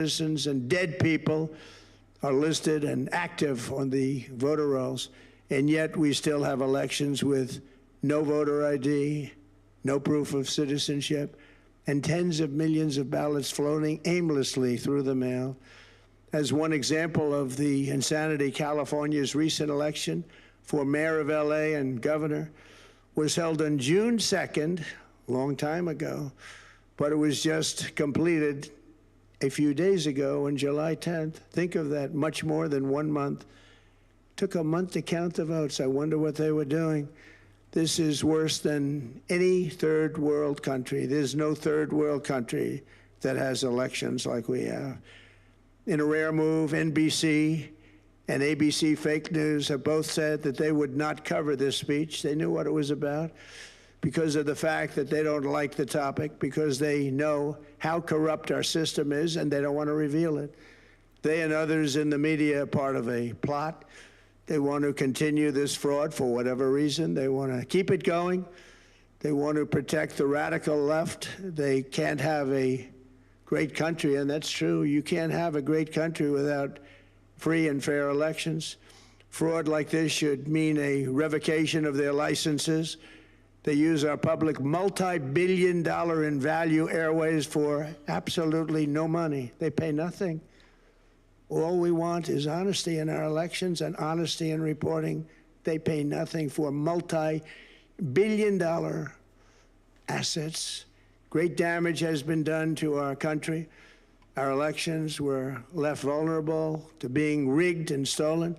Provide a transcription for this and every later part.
citizens and dead people are listed and active on the voter rolls, and yet we still have elections with no voter ID, no proof of citizenship, and tens of millions of ballots floating aimlessly through the mail. As one example of the insanity, California's recent election for mayor of LA and governor was held on June 2nd, a long time ago, but it was just completed a few days ago on July 10th. Think of that, much more than 1 month. Took a month to count the votes. I wonder what they were doing. This is worse than any third world country. There's no third world country that has elections like we have. In a rare move, NBC and ABC Fake News have both said that they would not cover this speech. They knew what it was about because of the fact that they don't like the topic, because they know how corrupt our system is and they don't want to reveal it. They and others in the media are part of a plot. They want to continue this fraud for whatever reason. They want to keep it going. They want to protect the radical left. They can't have a great country, and that's true. You can't have a great country without free and fair elections. Fraud like this should mean a revocation of their licenses. They use our public multi-billion-dollar in value airways for absolutely no money. They pay nothing. All we want is honesty in our elections and honesty in reporting. They pay nothing for multi-billion-dollar assets. Great damage has been done to our country. Our elections were left vulnerable to being rigged and stolen,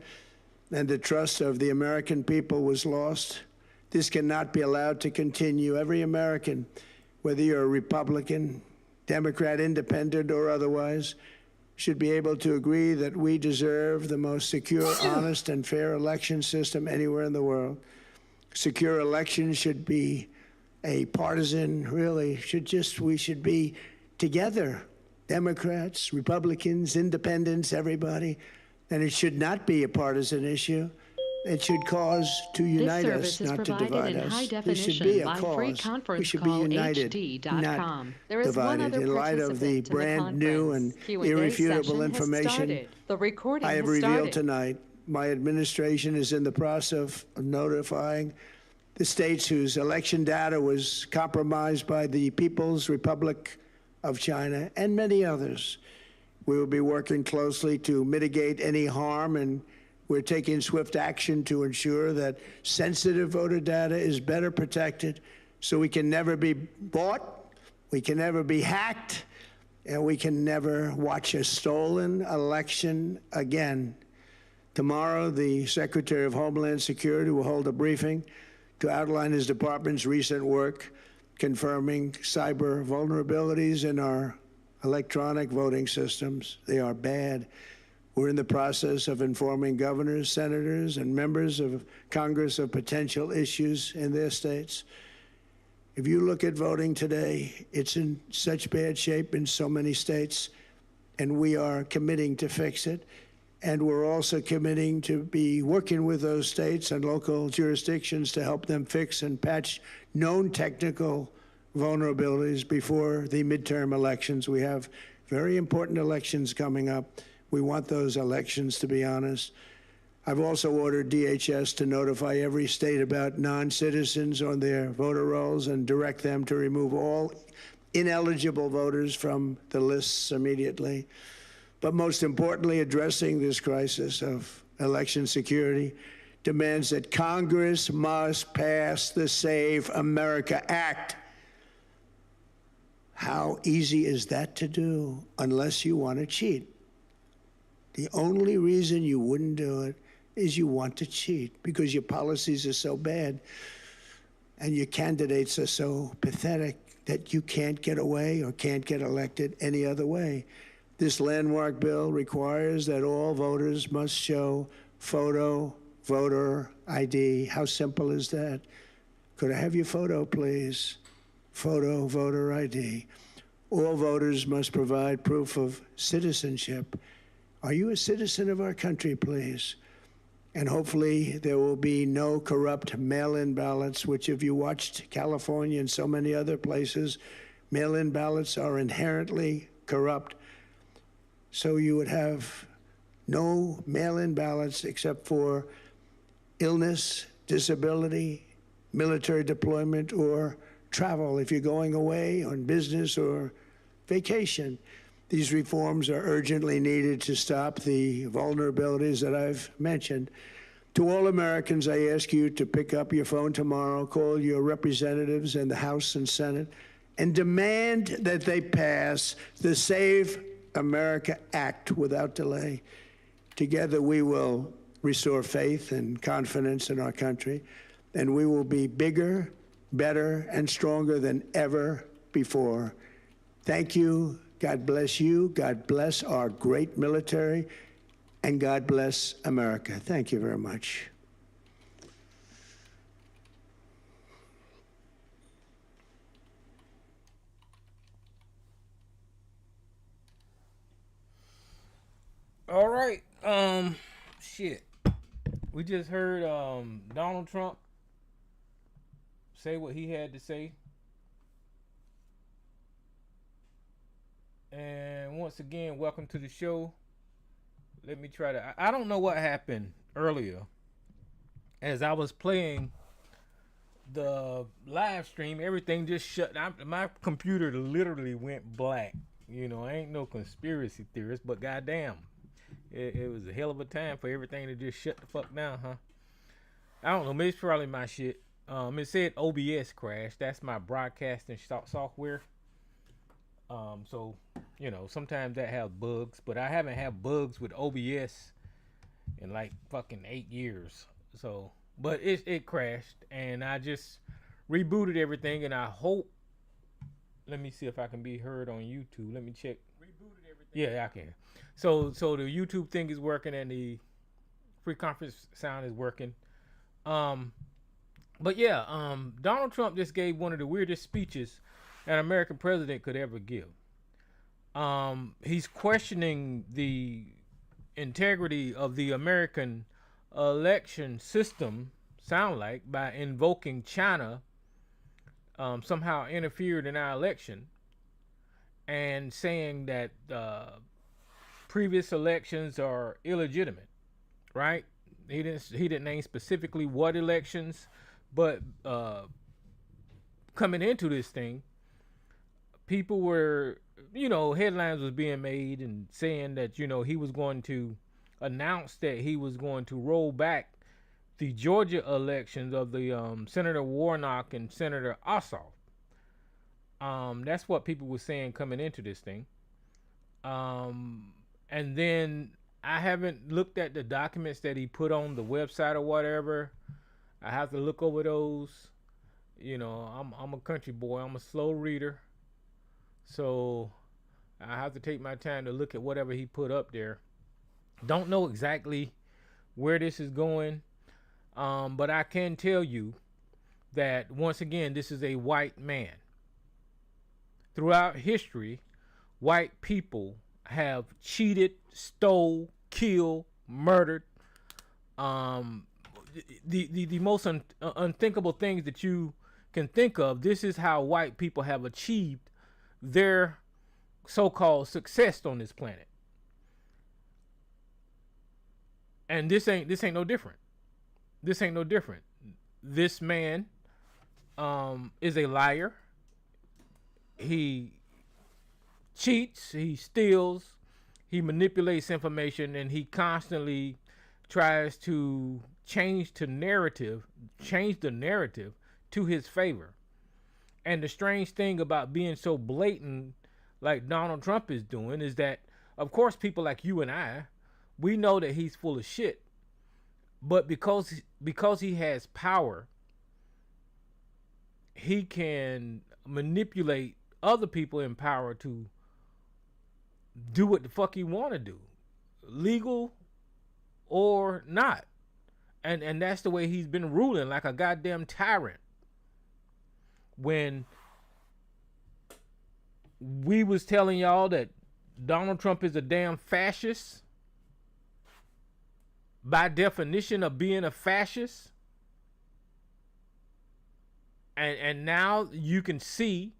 and the trust of the American people was lost. This cannot be allowed to continue. Every American, whether you're a Republican, Democrat, Independent, or otherwise, should be able to agree that we deserve the most secure, honest, and fair election system anywhere in the world. Secure elections should be a partisan, really, we should be together, Democrats, Republicans, Independents, everybody, and it should not be a partisan issue. It should cause to unite us, not to divide us. There should be a cause. We should be united, not divided. In light of the brand new and irrefutable information I have revealed tonight, my administration is in the process of notifying the states whose election data was compromised by the People's Republic of China and many others. We will be working closely to mitigate any harm, and we're taking swift action to ensure that sensitive voter data is better protected so we can never be bought, we can never be hacked, and we can never watch a stolen election again. Tomorrow, the Secretary of Homeland Security will hold a briefing to outline his department's recent work confirming cyber vulnerabilities in our electronic voting systems. They are bad. We're in the process of informing governors, senators, and members of Congress of potential issues in their states. If you look at voting today, it's in such bad shape in so many states, and we are committing to fix it. And we're also committing to be working with those states and local jurisdictions to help them fix and patch known technical vulnerabilities before the midterm elections. We have very important elections coming up. We want those elections to be honest. I've also ordered DHS to notify every state about non-citizens on their voter rolls and direct them to remove all ineligible voters from the lists immediately. But most importantly, addressing this crisis of election security demands that Congress must pass the Save America Act. How easy is that to do unless you want to cheat? The only reason you wouldn't do it is you want to cheat because your policies are so bad and your candidates are so pathetic that you can't get away or can't get elected any other way. This landmark bill requires that all voters must show photo voter ID. How simple is that? Could I have your photo, please? Photo voter ID. All voters must provide proof of citizenship. Are you a citizen of our country, please? And hopefully there will be no corrupt mail-in ballots, which if you watched California and so many other places, mail-in ballots are inherently corrupt. so you would have no mail-in ballots except for illness, disability, military deployment, or travel if you're going away on business or vacation. These reforms are urgently needed to stop the vulnerabilities that I've mentioned. To all Americans, I ask you to pick up your phone tomorrow, call your representatives in the House and Senate, and demand that they pass the Save America Act without delay. Together, we will restore faith and confidence in our country, and we will be bigger, better, and stronger than ever before. Thank you. God bless you. God bless our great military. And God bless America. Thank you very much. All right. Shit. We just heard Donald Trump say what he had to say. And once again, welcome to the show. Let me try to. I don't know what happened earlier. As I was playing the live stream, everything just shut down. My computer literally went black. You know, I ain't no conspiracy theorist, but goddamn, it was a hell of a time for everything to just shut the fuck down, huh? I don't know. Maybe it's probably my shit. It said OBS crashed. That's my broadcasting software. So, you know, sometimes that has bugs, but I haven't had bugs with OBS in like fucking 8 years. So, but it crashed, and I just rebooted everything, and I hope. Let me see if I can be heard on YouTube. Let me check. Rebooted everything. Yeah, I can. So the YouTube thing is working, and the free conference sound is working. But yeah, Donald Trump just gave one of the weirdest speeches an American president could ever give. He's questioning the integrity of the American election system, sound like, by invoking China somehow interfered in our election, and saying that previous elections are illegitimate, right? He didn't name specifically what elections, but coming into this thing, people were, you know, headlines was being made and saying that, you know, he was going to announce that he was going to roll back the Georgia elections of the Senator Warnock and Senator Ossoff. That's what people were saying coming into this thing. And then I haven't looked at the documents that he put on the website or whatever. I have to look over those. You know, I'm a country boy. I'm a slow reader. So I have to take my time to look at whatever he put up there. Don't know exactly where this is going. But I can tell you that, once again, this is a white man. Throughout history, white people have cheated, stole, killed, murdered. The most unthinkable things that you can think of. This is how white people have achieved their so-called success on this planet. And this ain't no different. This ain't no different. This man is a liar. He cheats, he steals, he manipulates information, and he constantly tries to change the narrative to his favor. And the strange thing about being so blatant like Donald Trump is doing is that, of course, people like you and I, we know that he's full of shit. But because he has power, he can manipulate other people in power to do what the fuck he want to do, legal or not. And that's the way he's been ruling, like a goddamn tyrant. When we was telling y'all that Donald Trump is a damn fascist, by definition of being a fascist, and now you can see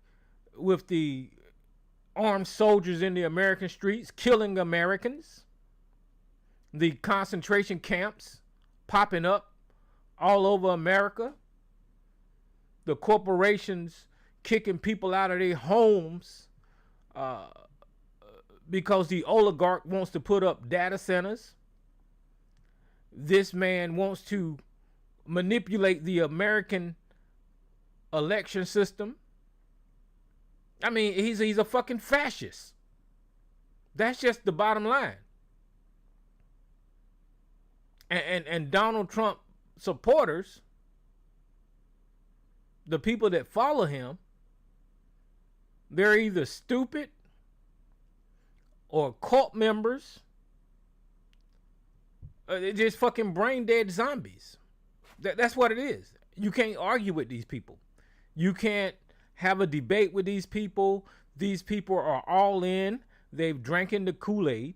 with the armed soldiers in the American streets killing Americans, the concentration camps popping up all over America, the corporations kicking people out of their homes because the oligarch wants to put up data centers. This man wants to manipulate the American election system. I mean, he's a fucking fascist. That's just the bottom line. And Donald Trump supporters, the people that follow him, they're either stupid or cult members. They're just fucking brain dead zombies. That's what it is. You can't argue with these people. You can't have a debate with these people. These people are all in. They've drank the Kool-Aid.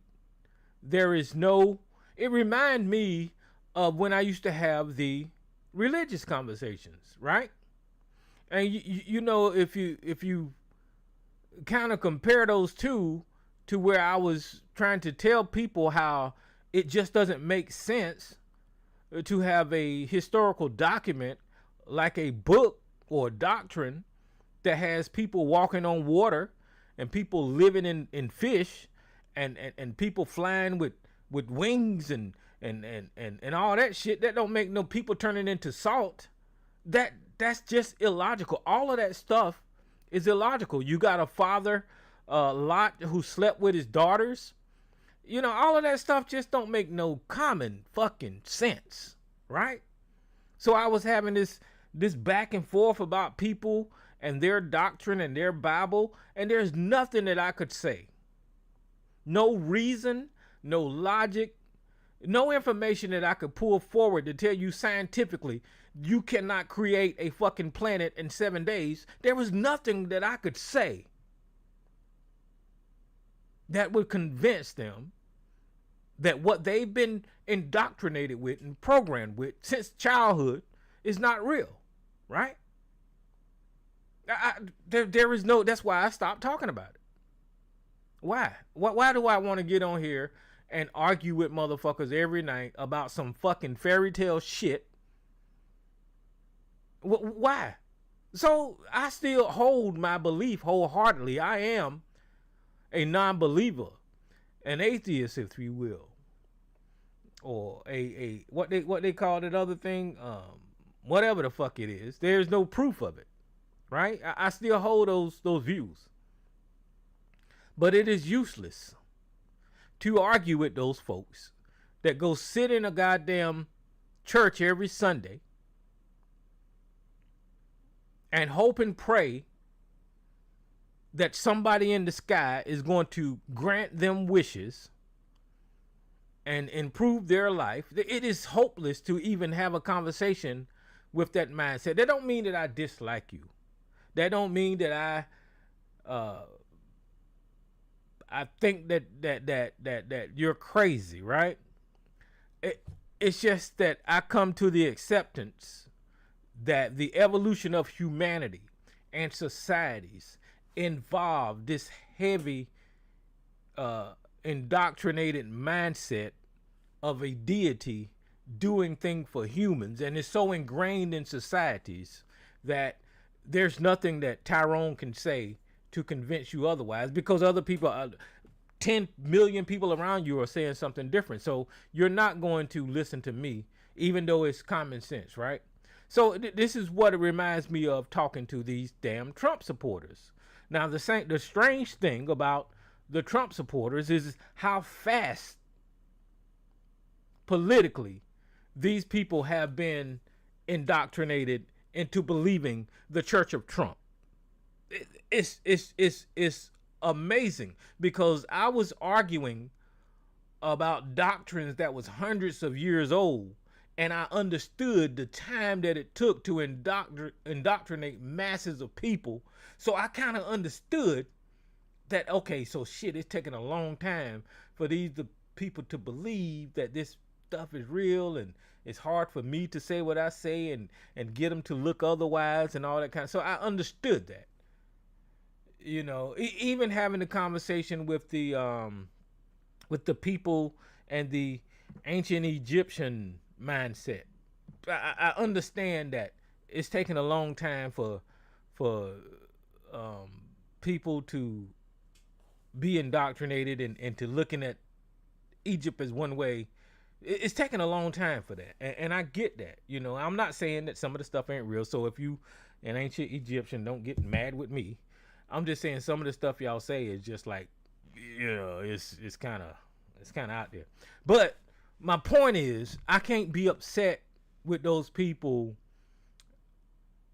There is no... It reminds me of when I used to have the religious conversations, right? And you know, if you kind of compare those two to where I was trying to tell people how it just doesn't make sense to have a historical document like a book or a doctrine that has people walking on water and people living in fish and people flying with wings and all that shit that don't make no people turning into salt. That's just illogical. All of that stuff is illogical. You got a father, Lot, who slept with his daughters. You know, all of that stuff just don't make no common fucking sense, right? So I was having this back and forth about people and their doctrine and their Bible, and there's nothing that I could say. No reason, no logic, no information that I could pull forward to tell you scientifically you cannot create a fucking planet in 7 days. There was nothing that I could say that would convince them that what they've been indoctrinated with and programmed with since childhood is not real, right? There is no, that's why I stopped talking about it. Why? Why do I want to get on here and argue with motherfuckers every night about some fucking fairy tale shit? Why? So I still hold my belief wholeheartedly. I am a non-believer, an atheist, if you will, or a what they call that other thing, whatever the fuck it is. There's no proof of it, right? I still hold those views, but it is useless to argue with those folks that go sit in a goddamn church every Sunday and hope and pray that somebody in the sky is going to grant them wishes and improve their life. It is hopeless to even have a conversation with that mindset. That don't mean that I dislike you. That don't mean that I think that you're crazy, right? It's just that I come to the acceptance that the evolution of humanity and societies involve this heavy indoctrinated mindset of a deity doing things for humans, and it's so ingrained in societies that there's nothing that Tyrone can say to convince you otherwise, because other people, 10 million people around you are saying something different. So you're not going to listen to me, even though it's common sense, right? So this is what it reminds me of talking to these damn Trump supporters. Now, the strange thing about the Trump supporters is how fast politically these people have been indoctrinated into believing the Church of Trump. It's amazing, because I was arguing about doctrines that was hundreds of years old, and I understood the time that it took to indoctrinate masses of people. So I kind of understood that, okay, so shit, it's taking a long time for the people to believe that this stuff is real, and it's hard for me to say what I say and get them to look otherwise and all that kind of. So I understood that. You know, even having the conversation with the people and the ancient Egyptian mindset. I understand that it's taken a long time for um, people to be indoctrinated and to looking at Egypt as one way. It's taken a long time for that, and I get that. You know, I'm not saying that some of the stuff ain't real. So if you an ancient Egyptian, don't get mad with me. I'm just saying some of the stuff y'all say is just like, yeah, it's kind of out there. But my point is, I can't be upset with those people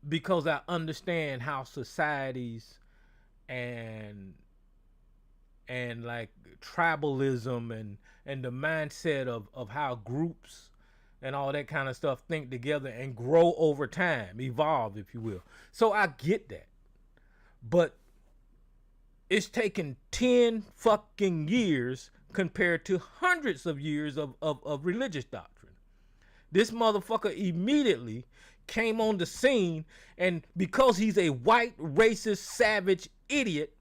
because I understand how societies and like tribalism and the mindset of how groups and all that kind of stuff think together and grow over time, evolve, if you will. So I get that. But it's taken 10 fucking years compared to hundreds of years of religious doctrine. This motherfucker immediately came on the scene, and because he's a white, racist, savage idiot,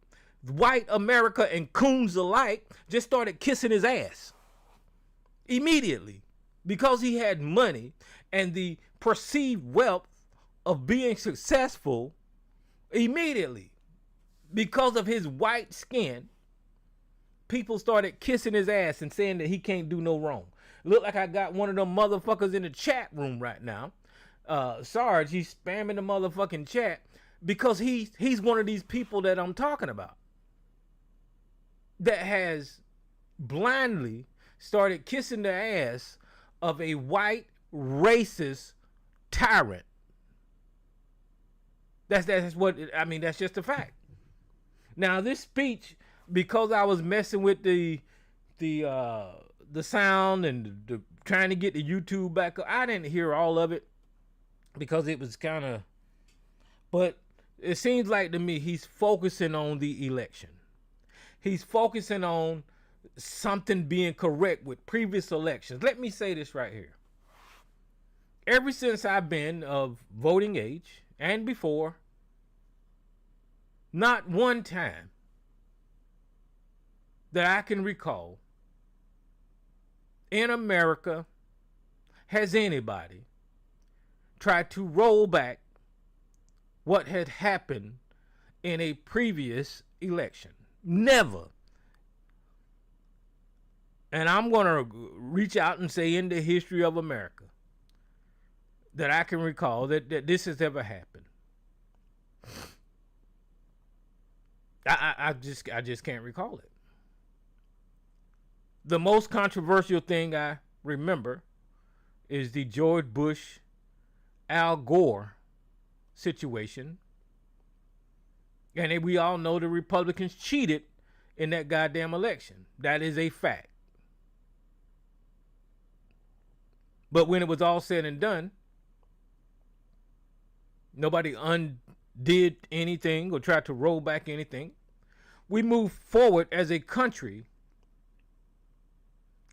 white America and coons alike just started kissing his ass. Immediately. Because he had money and the perceived wealth of being successful, immediately. Because of his white skin, people started kissing his ass and saying that he can't do no wrong. Look like I got one of them motherfuckers in the chat room right now. Sarge, he's spamming the motherfucking chat because he's one of these people that I'm talking about that has blindly started kissing the ass of a white racist tyrant. That's what I mean. That's just a fact. Now this speech, because I was messing with the sound and the trying to get the YouTube back up, I didn't hear all of it because it was kind of. But it seems like to me he's focusing on the election. He's focusing on something being correct with previous elections. Let me say this right here. Ever since I've been of voting age and before, not one time that I can recall in America has anybody tried to roll back what had happened in a previous election. Never. And I'm going to reach out and say in the history of America that I can recall that this has ever happened. I just can't recall it. The most controversial thing I remember is the George Bush, Al Gore situation. And we all know the Republicans cheated in that goddamn election. That is a fact. But when it was all said and done, nobody undid anything or tried to roll back anything. We moved forward as a country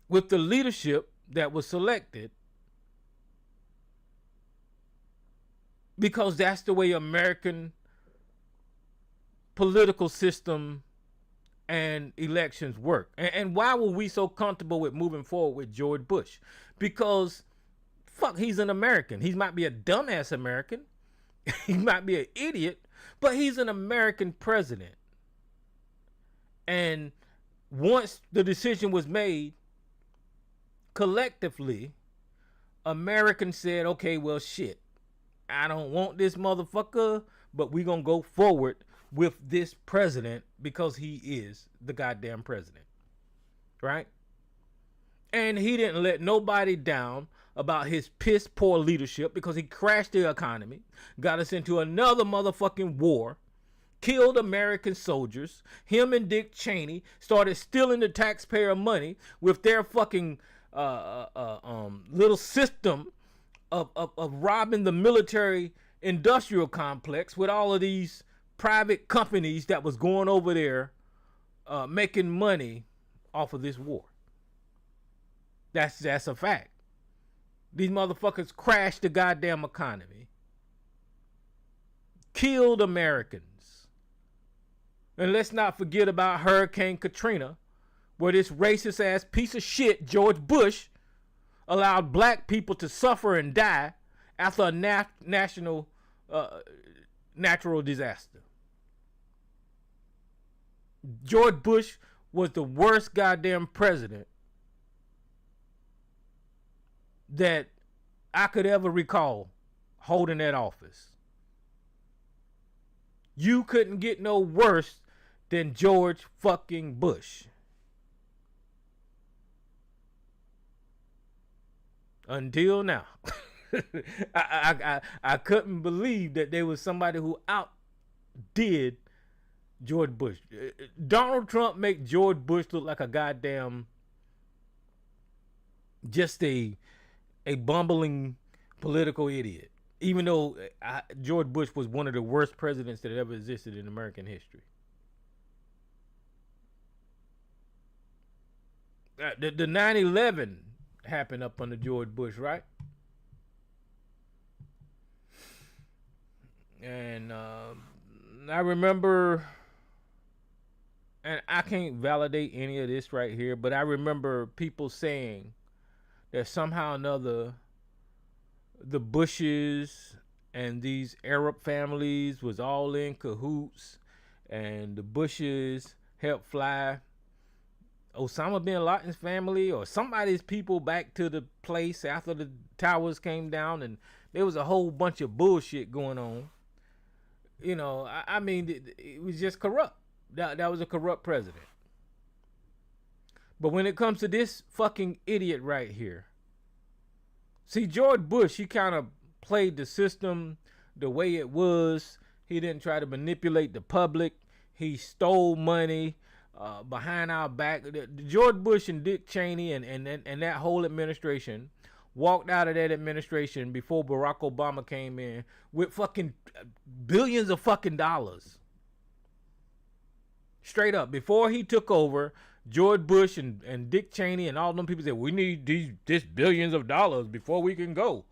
with the leadership that was selected because that's the way American political system and elections work. And why were we so comfortable with moving forward with George Bush? Because fuck, he's an American. He might be a dumbass American. He might be an idiot, but he's an American president. And once the decision was made, collectively, Americans said, okay, well, shit, I don't want this motherfucker, but we're going to go forward with this president because he is the goddamn president. Right? And he didn't let nobody down about his piss poor leadership because he crashed the economy, got us into another motherfucking war, killed American soldiers. Him and Dick Cheney started stealing the taxpayer money with their fucking little system of robbing the military industrial complex with all of these private companies that was going over there making money off of this war. That's a fact. These motherfuckers crashed the goddamn economy, killed Americans, And let's not forget about Hurricane Katrina, where this racist ass piece of shit, George Bush, allowed black people to suffer and die after a national natural disaster. George Bush was the worst goddamn president that I could ever recall holding that office. You couldn't get no worse than George fucking Bush. Until now. I couldn't believe that there was somebody who outdid George Bush. Donald Trump make George Bush look like a goddamn, just a bumbling political idiot. Even though George Bush was one of the worst presidents that ever existed in American history. The 9/11 happened up under George Bush, right? And I remember, and I can't validate any of this right here, but I remember people saying that somehow or another the Bushes and these Arab families was all in cahoots, and the Bushes helped fly Osama bin Laden's family or somebody's people back to the place after the towers came down, and there was a whole bunch of bullshit going on. You know, I mean, it was just corrupt. That was a corrupt president. But when it comes to this fucking idiot right here, see, George Bush, he kind of played the system the way it was. He didn't try to manipulate the public. He stole money behind our back. George Bush and Dick Cheney and that whole administration walked out of that administration before Barack Obama came in with fucking billions of fucking dollars. Straight up. Before he took over, George Bush and Dick Cheney and all them people said, we need this billions of dollars before we can go.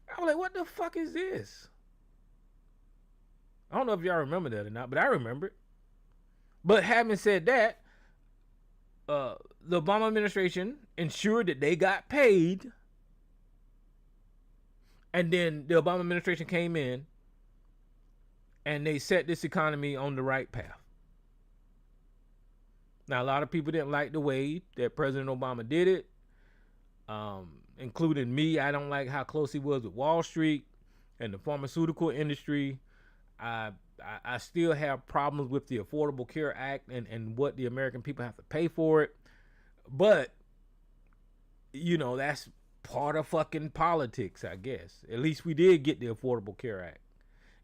I was like, what the fuck is this? I don't know if y'all remember that or not, but I remember it. But having said that, the Obama administration ensured that they got paid. And then the Obama administration came in and they set this economy on the right path. Now, a lot of people didn't like the way that President Obama did it, including me. I don't like how close he was with Wall Street and the pharmaceutical industry. I still have problems with the Affordable Care Act and what the American people have to pay for it. But, you know, that's part of fucking politics, I guess. At least we did get the Affordable Care Act.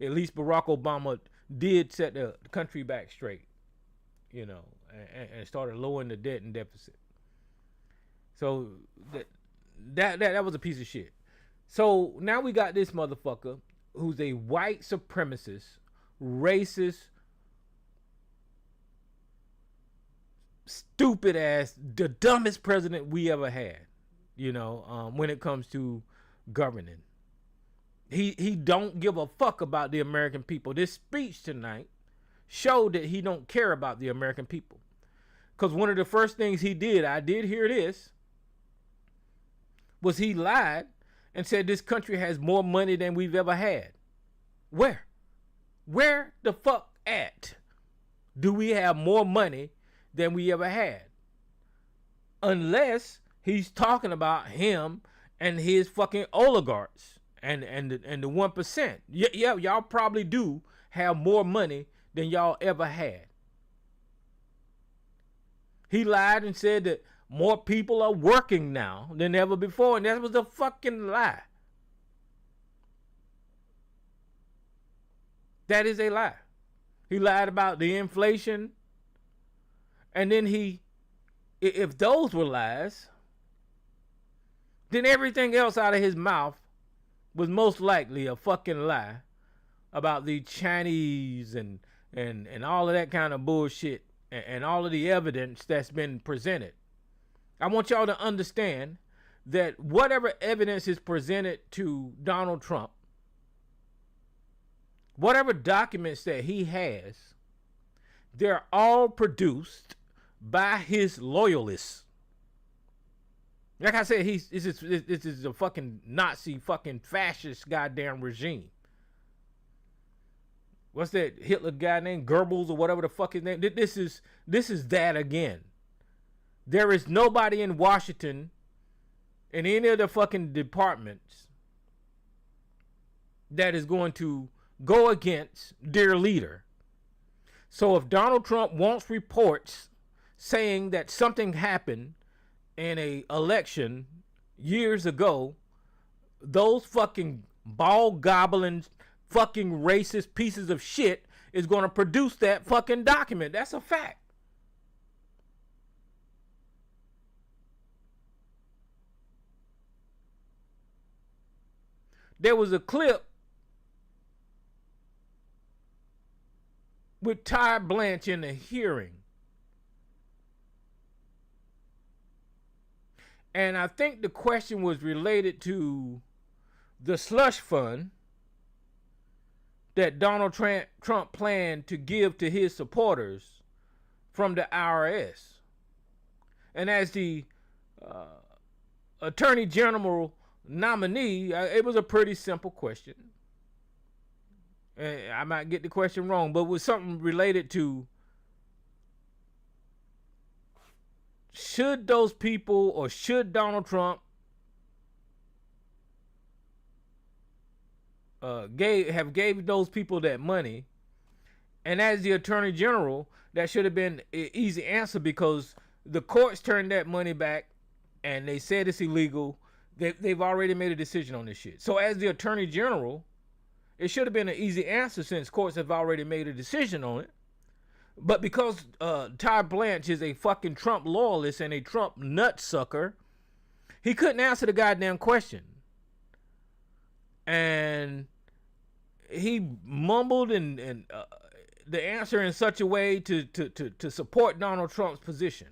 At least Barack Obama did set the country back straight, you know, and started lowering the debt and deficit. So that was a piece of shit. So now we got this motherfucker who's a white supremacist, racist, stupid ass, the dumbest president we ever had, you know, when it comes to governing. He don't give a fuck about the American people. This speech tonight showed that he don't care about the American people. Because one of the first things he did, I did hear this, was he lied and said this country has more money than we've ever had. Where? Where the fuck at do we have more money than we ever had? Unless he's talking about him and his fucking oligarchs and the 1%. Yeah, y'all probably do have more money than y'all ever had. He lied and said that more people are working now than ever before, and that was a fucking lie. That is a lie. He lied about the inflation, and then if those were lies, then everything else out of his mouth was most likely a fucking lie about the Chinese and all of that kind of bullshit and all of the evidence that's been presented. I want y'all to understand that whatever evidence is presented to Donald Trump, whatever documents that he has, They're all produced by his loyalists. Like I said, this is a fucking Nazi, fucking fascist goddamn regime. What's that Hitler guy named Goebbels or whatever the fuck his name? This is that again. There is nobody in Washington in any of the fucking departments that is going to go against their leader. So if Donald Trump wants reports saying that something happened in a election years ago, those fucking ball gobbling fucking racist pieces of shit is going to produce that fucking document. That's a fact. There was a clip with Ty Blanche in the hearing. And I think the question was related to the slush fund that Donald Trump planned to give to his supporters from the IRS. And as the Attorney General nominee, it was a pretty simple question. And I might get the question wrong, but it was something related to, should those people, or should Donald Trump gave those people that money? And as the Attorney General, that should have been an easy answer, because the courts turned that money back and they said it's illegal. They've already made a decision on this shit. So as the Attorney General, it should have been an easy answer since courts have already made a decision on it. But because Ty Blanche is a fucking Trump loyalist and a Trump nutsucker, he couldn't answer the goddamn question. And he mumbled and the answer in such a way to support Donald Trump's position.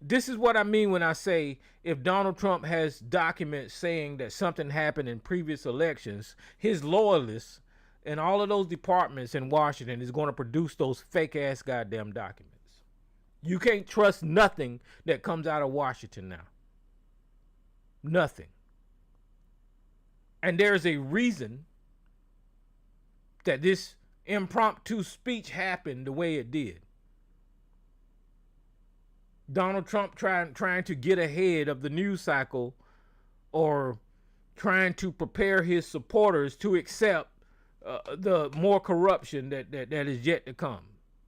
This is what I mean when I say, if Donald Trump has documents saying that something happened in previous elections, his loyalists in all of those departments in Washington is going to produce those fake ass goddamn documents. You can't trust nothing that comes out of Washington now. Nothing. And there's a reason that this impromptu speech happened the way it did. Donald Trump trying to get ahead of the news cycle, or trying to prepare his supporters to accept the more corruption that is yet to come.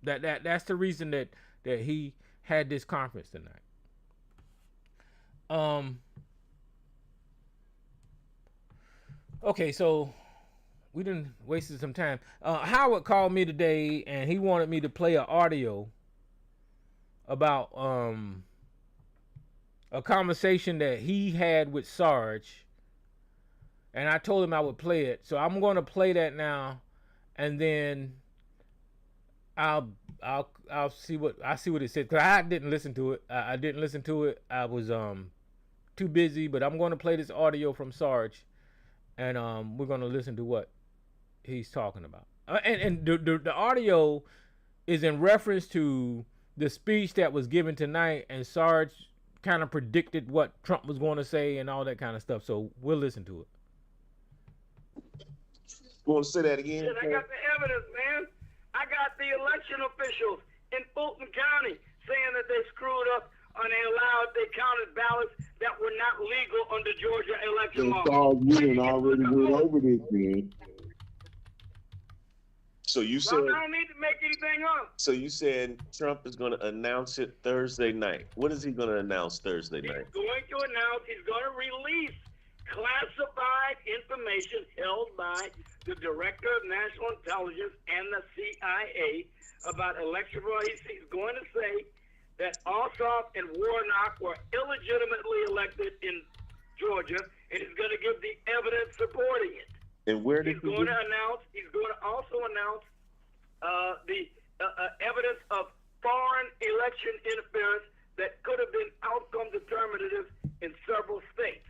That's the reason that he had this conference tonight. Okay, so we done wasted some time. Howard called me today and he wanted me to play an audio about a conversation that he had with Sarge, and I told him I would play it. So I'm going to play that now, and then I'll see what it said, because I didn't listen to it. I didn't listen to it. I was too busy. But I'm going to play this audio from Sarge, and we're going to listen to what he's talking about. And the audio is in reference to the speech that was given tonight, and Sarge kind of predicted what Trump was going to say and all that kind of stuff. So we'll listen to it. You want to say that again? I got the evidence, man. I got the election officials in Fulton County saying that they screwed up and they counted ballots that were not legal under Georgia election law. You done already went over this, man. So you said, I don't need to make anything up. So you said Trump is going to announce it Thursday night. What is he going to announce Thursday night? He's going to announce he's going to release classified information held by the Director of National Intelligence and the CIA about election fraud. He's going to say that Ossoff and Warnock were illegitimately elected in Georgia, and he's going to give the evidence supporting it. And where did he's going to also announce the evidence of foreign election interference that could have been outcome determinative in several states.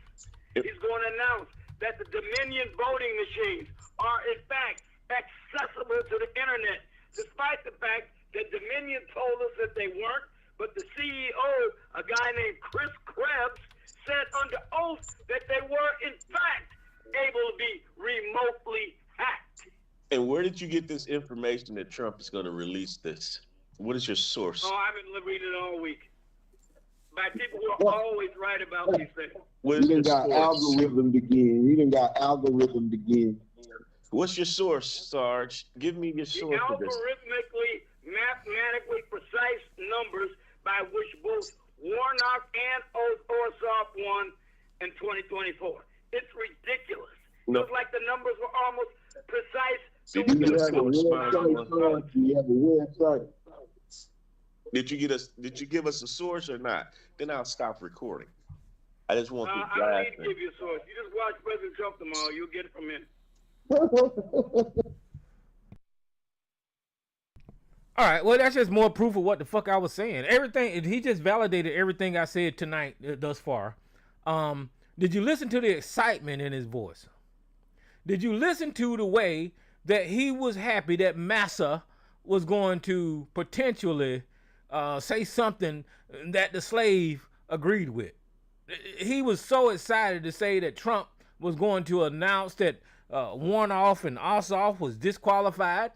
He's going to announce that the Dominion voting machines are in fact accessible to the internet despite the fact that Dominion told us that they weren't, but the CEO, a guy named Chris Krebs, said under oath that they were, in fact, able to be remotely hacked. And where did you get this information that Trump is going to release this? What is your source? Oh, I've been reading it all week by people who are always right about these things. What is You your done got source? algorithmed again. You done got algorithmed again. What's your source, Sarge? Give me your The source for this. algorithmically, mathematically precise numbers by which both Warnock and Ossoff won in 2024. It's ridiculous. No. It's like the numbers were almost precise. Did you get a You have a correspondent? website, you have a website. Did you give us a source or not? Then I'll stop recording. I just want the I don't need to give you a source. You just watch President Trump tomorrow. You'll get it from him. All right, well, that's just more proof of what the fuck I was saying. Everything, he just validated everything I said tonight thus far. Did you listen to the excitement in his voice? Did you listen to the way that he was happy that Massa was going to potentially say something that the slave agreed with? He was so excited to say that Trump was going to announce that Warnock and Ossoff was disqualified.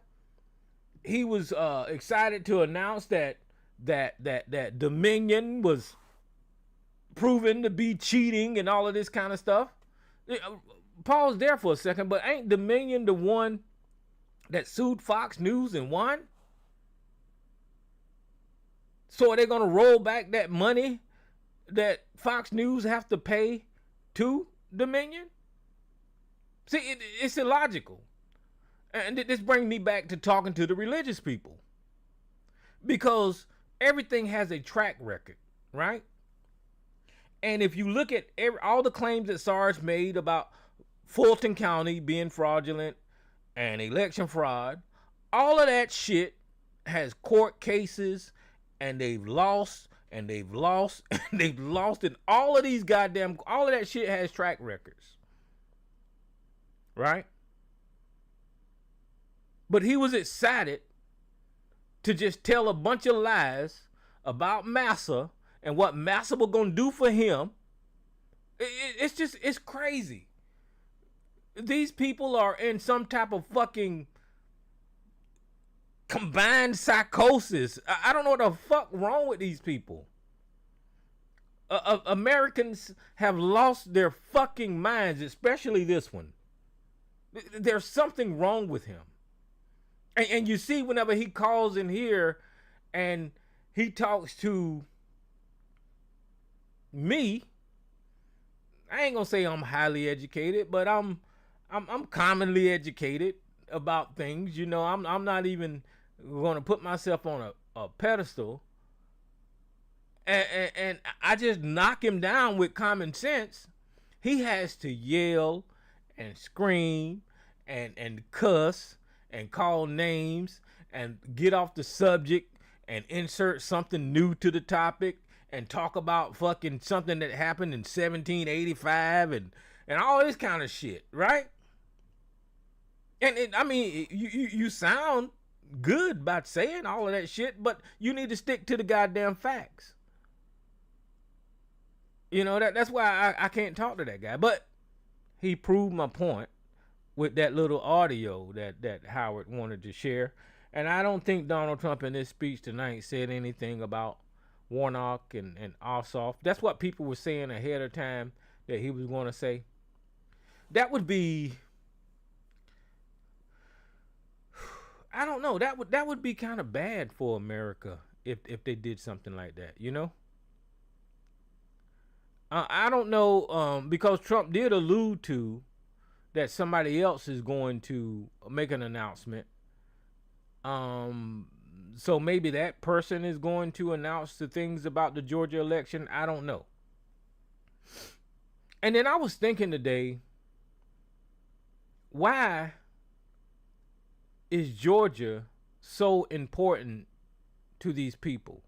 He was excited to announce that Dominion was proven to be cheating and all of this kind of stuff. Pause there for a second, but ain't Dominion the one that sued Fox News and won? So are they going to roll back that money that Fox News have to pay to Dominion? See, it's illogical. And this brings me back to talking to the religious people. Because everything has a track record, right? And if you look at all the claims that Sarge made about Fulton County being fraudulent and election fraud, all of that shit has court cases, and they've lost, and they've lost, and they've lost, and all of that shit has track records. Right? But he was excited to just tell a bunch of lies about Massa and what Massa was going to do for him. It's crazy. These people are in some type of fucking combined psychosis. I don't know what the fuck wrong with these people. Americans have lost their fucking minds, especially this one. There's something wrong with him. And you see whenever he calls in here and he talks to me, I ain't gonna say I'm highly educated, but I'm commonly educated about things. You know, I'm not even gonna put myself on a pedestal. And I just knock him down with common sense. He has to yell and scream and cuss and call names and get off the subject and insert something new to the topic and talk about fucking something that happened in 1785 and all this kind of shit, right? And I mean, you sound good by saying all of that shit, but you need to stick to the goddamn facts. You know, that's why I can't talk to that guy. But he proved my point with that little audio that Howard wanted to share. And I don't think Donald Trump in his speech tonight said anything about Warnock and Ossoff. That's what people were saying ahead of time that he was going to say. That would be, I don't know, that would be kind of bad for America if they did something like that, you know? I don't know, because Trump did allude to that somebody else is going to make an announcement. So maybe that person is going to announce the things about the Georgia election. I don't know. And then I was thinking today, why is Georgia so important to these people?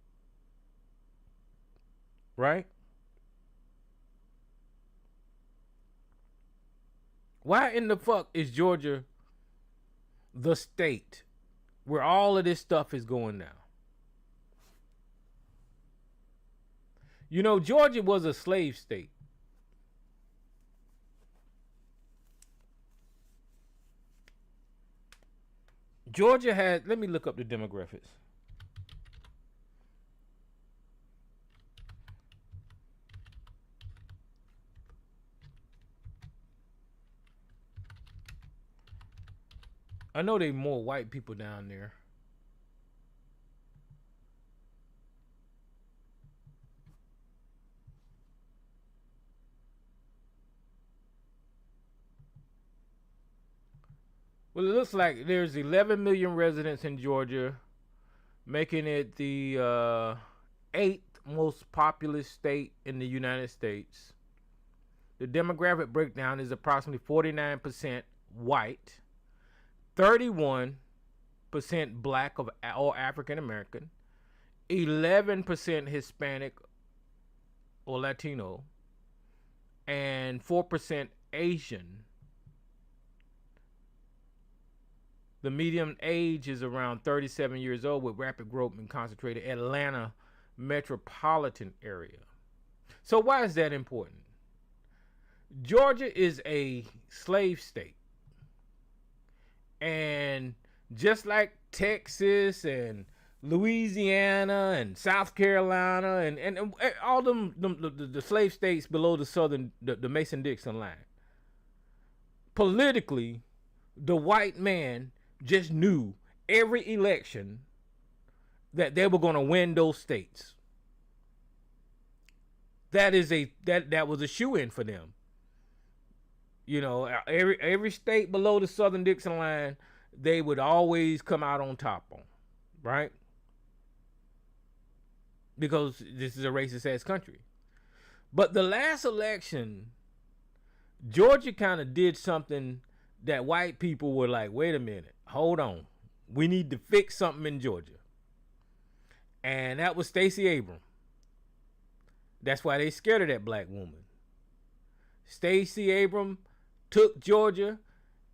Right? Why in the fuck is Georgia the state where all of this stuff is going now. You know, Georgia was a slave state. Georgia had, let me look up the demographics. I know there's more white people down there. Well, it looks like there's 11 million residents in Georgia, making it the 8th most populous state in the United States. The demographic breakdown is approximately 49% white, 31% black or African American, 11% Hispanic or Latino, and 4% Asian. The median age is around 37 years old, with rapid growth in concentrated Atlanta metropolitan area. So why is that important? Georgia is a slave state. And just like Texas and Louisiana and South Carolina and all the slave states below the Mason-Dixon line, politically, the white man just knew every election that they were going to win those states. That was a shoo-in for them. You know, every state below the Southern Dixon line, they would always come out on top on, right? Because this is a racist ass country. But the last election, Georgia kind of did something that white people were like, wait a minute, hold on. We need to fix something in Georgia. And that was Stacey Abrams. That's why they scared of that black woman. Stacey Abrams took Georgia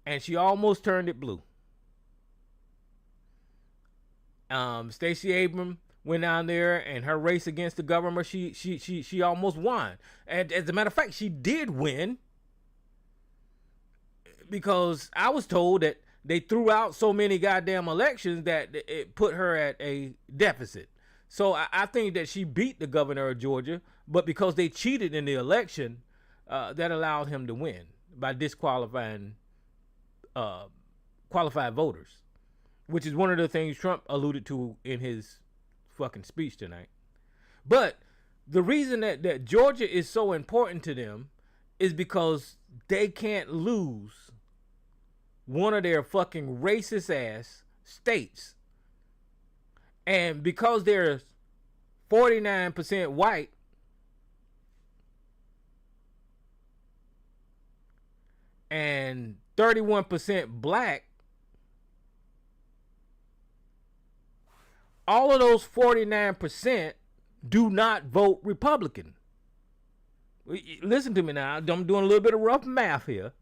and she almost turned it blue. Stacey Abrams went down there and her race against the governor, she almost won. And as a matter of fact, she did win, because I was told that they threw out so many goddamn elections that it put her at a deficit. So I think that she beat the governor of Georgia, but because they cheated in the election, that allowed him to win by disqualifying qualified voters, which is one of the things Trump alluded to in his fucking speech tonight. But the reason that Georgia is so important to them is because they can't lose one of their fucking racist ass states. And because they're 49% white, and 31% black, all of those 49% do not vote Republican. Listen to me now. I'm doing a little bit of rough math here.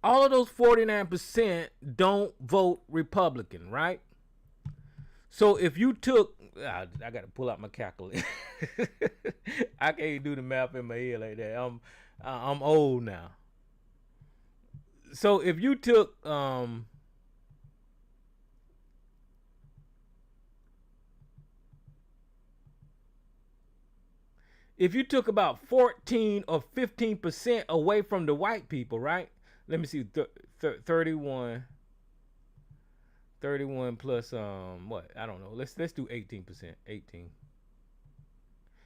All of those 49% don't vote Republican, right? So if you took, I got to pull out my calculator. I can't do the math in my head like that. I'm old now. So if you took about 14 or 15% away from the white people, right? Let me see, 31 plus what? I don't know. Let's do 18%. 18.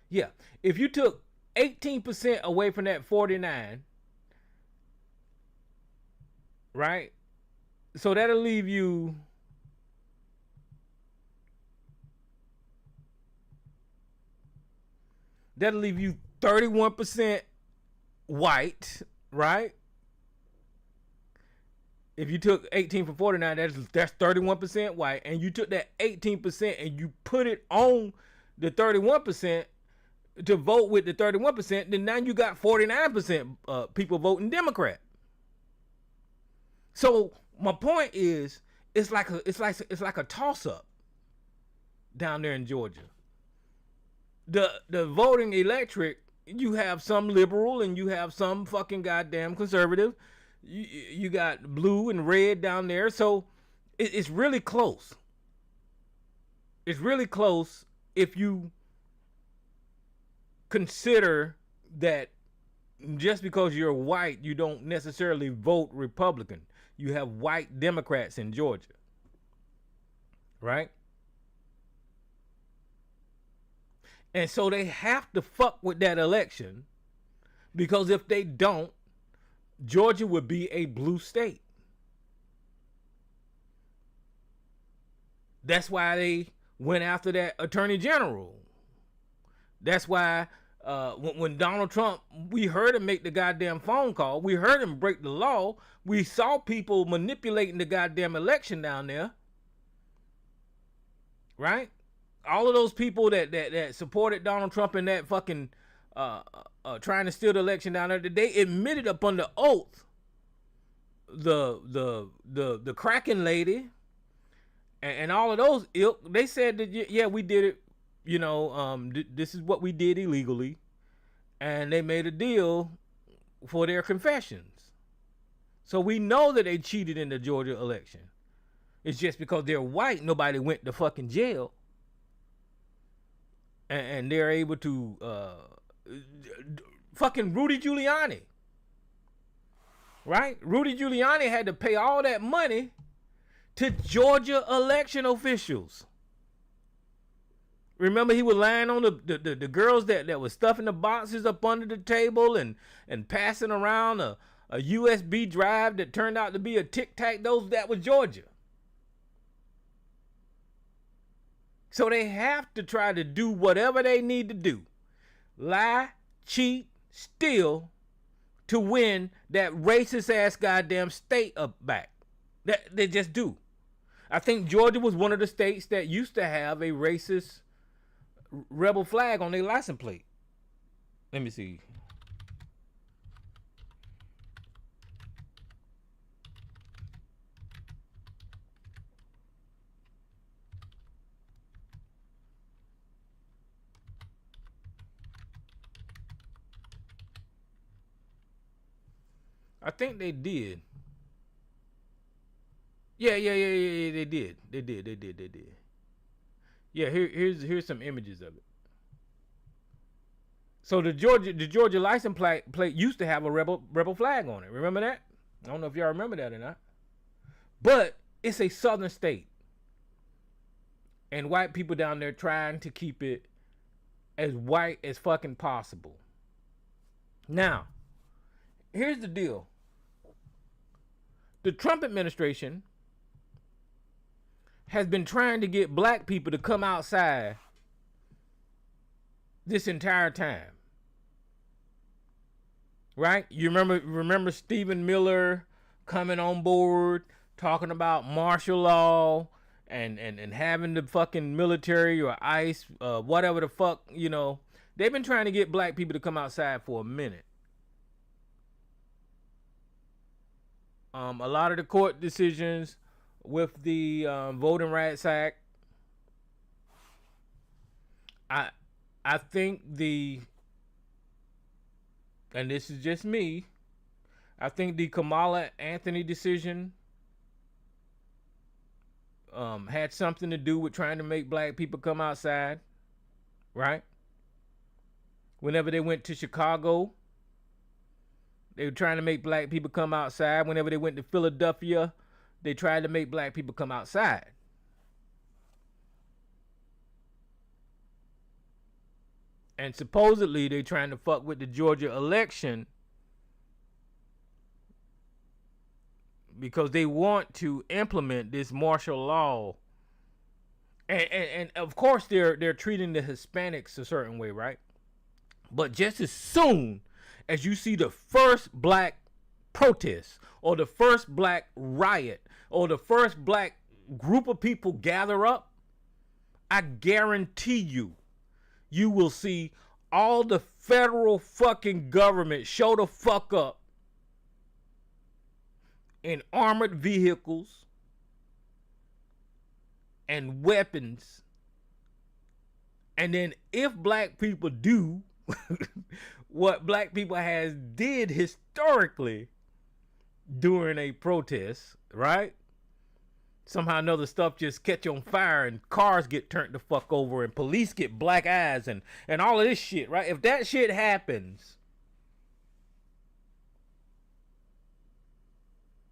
Yeah. If you took 18% away from that 49, right? So that'll leave you That'll leave you 31% white, right? If you took 18 from 49, that's 31% white, and you took that 18% and you put it on the 31% to vote with the 31%, then now you got 49% people voting Democrat. So my point is it's like a toss up down there in Georgia. The voting electorate, you have some liberal and you have some fucking goddamn conservative. You got blue and red down there, so it's really close. It's really close if you consider that just because you're white, you don't necessarily vote Republican. You have white Democrats in Georgia, right? And so they have to fuck with that election, because if they don't, Georgia would be a blue state. That's why they went after that attorney general. That's why when Donald Trump, we heard him make the goddamn phone call. We heard him break the law. We saw people manipulating the goddamn election down there. Right? All of those people that supported Donald Trump in that fucking trying to steal the election down there, they admitted up under oath the Kraken lady and all of those ilk, they said that yeah, we did it, you know, this is what we did illegally, and they made a deal for their confessions. So we know that they cheated in the Georgia election. It's just because they're white, nobody went to fucking jail. And they're able to fucking Rudy Giuliani, right? Rudy Giuliani had to pay all that money to Georgia election officials. Remember, he was lying on the girls that was stuffing the boxes up under the table and passing around a USB drive that turned out to be a Tic Tac. That was Georgia. So they have to try to do whatever they need to do. Lie, cheat, steal to win that racist ass goddamn state up back. That they just do. I think Georgia was one of the states that used to have a racist rebel flag on their license plate. Let me see. I think they did. Yeah, they did. They did. Yeah, here's some images of it. So the Georgia license plate used to have a rebel flag on it. Remember that? I don't know if y'all remember that or not. But it's a southern state. And white people down there trying to keep it as white as fucking possible. Now, here's the deal. The Trump administration has been trying to get black people to come outside this entire time. Right? You remember Stephen Miller coming on board, talking about martial law and having the fucking military or ICE, whatever the fuck, you know. They've been trying to get black people to come outside for a minute. A lot of the court decisions with the Voting Rights Act, I think and this is just me, I think the Kamala Anthony decision had something to do with trying to make black people come outside, right? Whenever they went to Chicago, they were trying to make black people come outside. Whenever they went to Philadelphia, they tried to make black people come outside. And supposedly they trying to fuck with the Georgia election because they want to implement this martial law. And of course they're treating the Hispanics a certain way, right? But just as soon as you see the first black protest or the first black riot or the first black group of people gather up, I guarantee you will see all the federal fucking government show the fuck up in armored vehicles, and weapons. And then if black people do what black people has did historically during a protest, right? Somehow or another stuff just catch on fire and cars get turned the fuck over and police get black eyes and all of this shit, right? If that shit happens,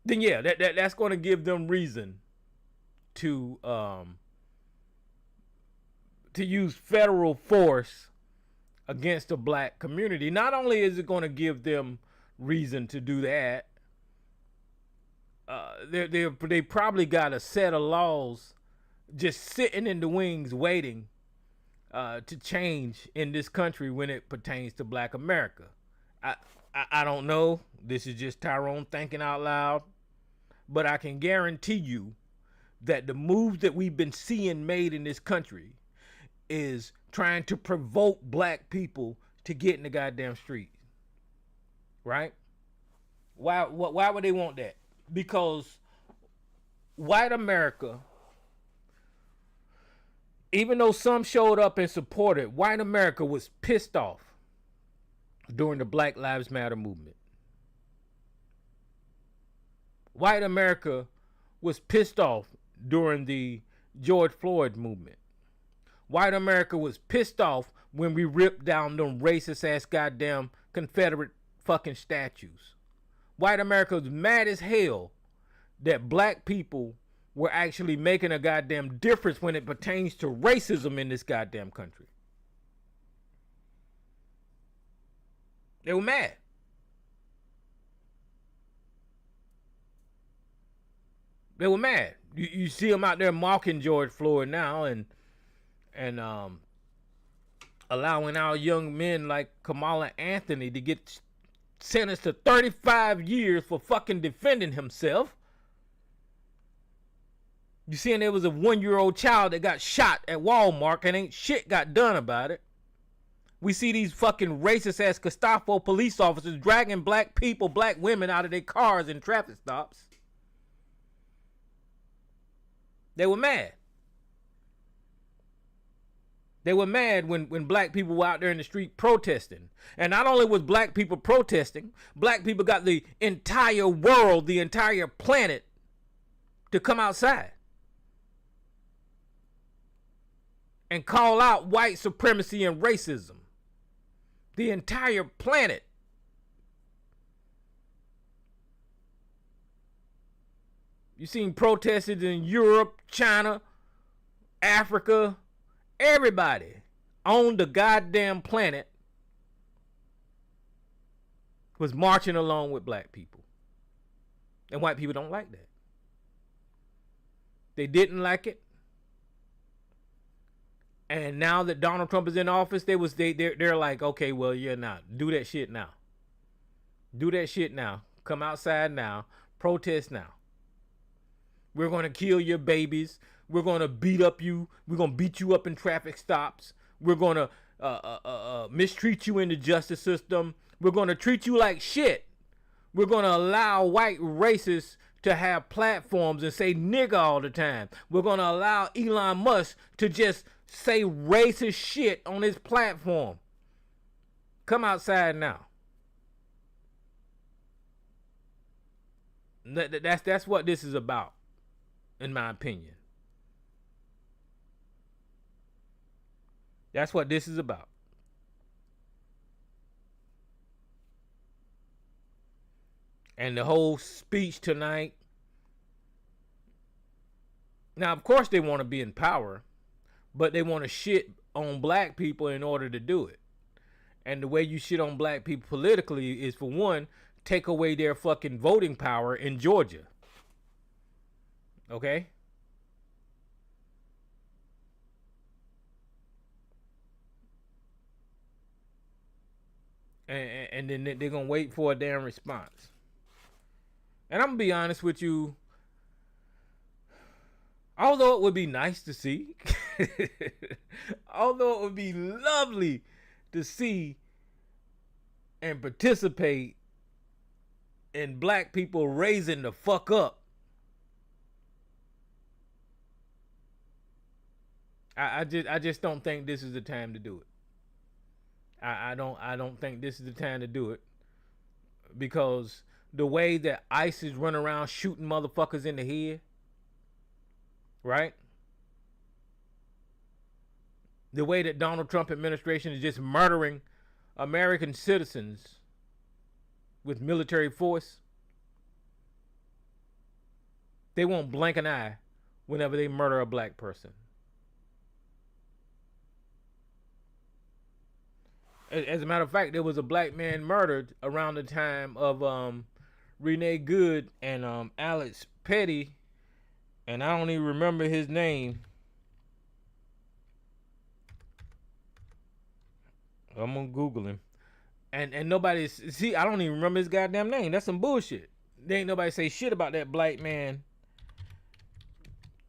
then yeah, that's going to give them reason to use federal force against the black community. Not only is it going to give them reason to do that, they probably got a set of laws just sitting in the wings waiting to change in this country when it pertains to black America. I don't know. This is just Tyrone thinking out loud. But I can guarantee you that the moves that we've been seeing made in this country is trying to provoke black people to get in the goddamn street. Right? Why would they want that? Because white America, even though some showed up and supported, white America was pissed off during the Black Lives Matter movement. White America was pissed off during the George Floyd movement. White America was pissed off when we ripped down them racist ass goddamn Confederate fucking statues. White America was mad as hell that black people were actually making a goddamn difference when it pertains to racism in this goddamn country. They were mad. They were mad. You see them out there mocking George Floyd now and allowing our young men like Kamala Anthony to get sentenced to 35 years for fucking defending himself. You seeing there was a 1-year-old child that got shot at Walmart and ain't shit got done about it. We see these fucking racist ass Gestapo police officers dragging black people, black women out of their cars in traffic stops. They were mad. They were mad when black people were out there in the street protesting. And not only was black people protesting, black people got the entire world, the entire planet to come outside and call out white supremacy and racism. The entire planet. You seen protesters in Europe, China, Africa, everybody on the goddamn planet was marching along with black people. And white people don't like that. They didn't like it. And now that Donald Trump is in office, they're like, okay, well, yeah, now do that shit now. Do that shit now. Come outside now. Protest now. We're going to kill your babies. We're going to beat up you. We're going to beat you up in traffic stops. We're going to mistreat you in the justice system. We're going to treat you like shit. We're going to allow white racists to have platforms and say nigga all the time. We're going to allow Elon Musk to just say racist shit on his platform. Come outside now. That's what this is about, in my opinion. That's what this is about. And the whole speech tonight. Now, of course, they want to be in power, but they want to shit on black people in order to do it. And the way you shit on black people politically is, for one, take away their fucking voting power in Georgia. Okay? And then they're going to wait for a damn response. And I'm going to be honest with you. Although it would be nice to see, although it would be lovely to see and participate in black people raising the fuck up, I just don't think this is the time to do it. I don't think this is the time to do it because the way that ISIS run around shooting motherfuckers in the head, right? The way that Donald Trump administration is just murdering American citizens with military force, they won't blink an eye whenever they murder a black person. As a matter of fact, there was a black man murdered around the time of Renee Good and Alex Petty, and I don't even remember his name. I'm gonna Google him. And nobody see. I don't even remember his goddamn name. That's some bullshit. There ain't nobody say shit about that black man.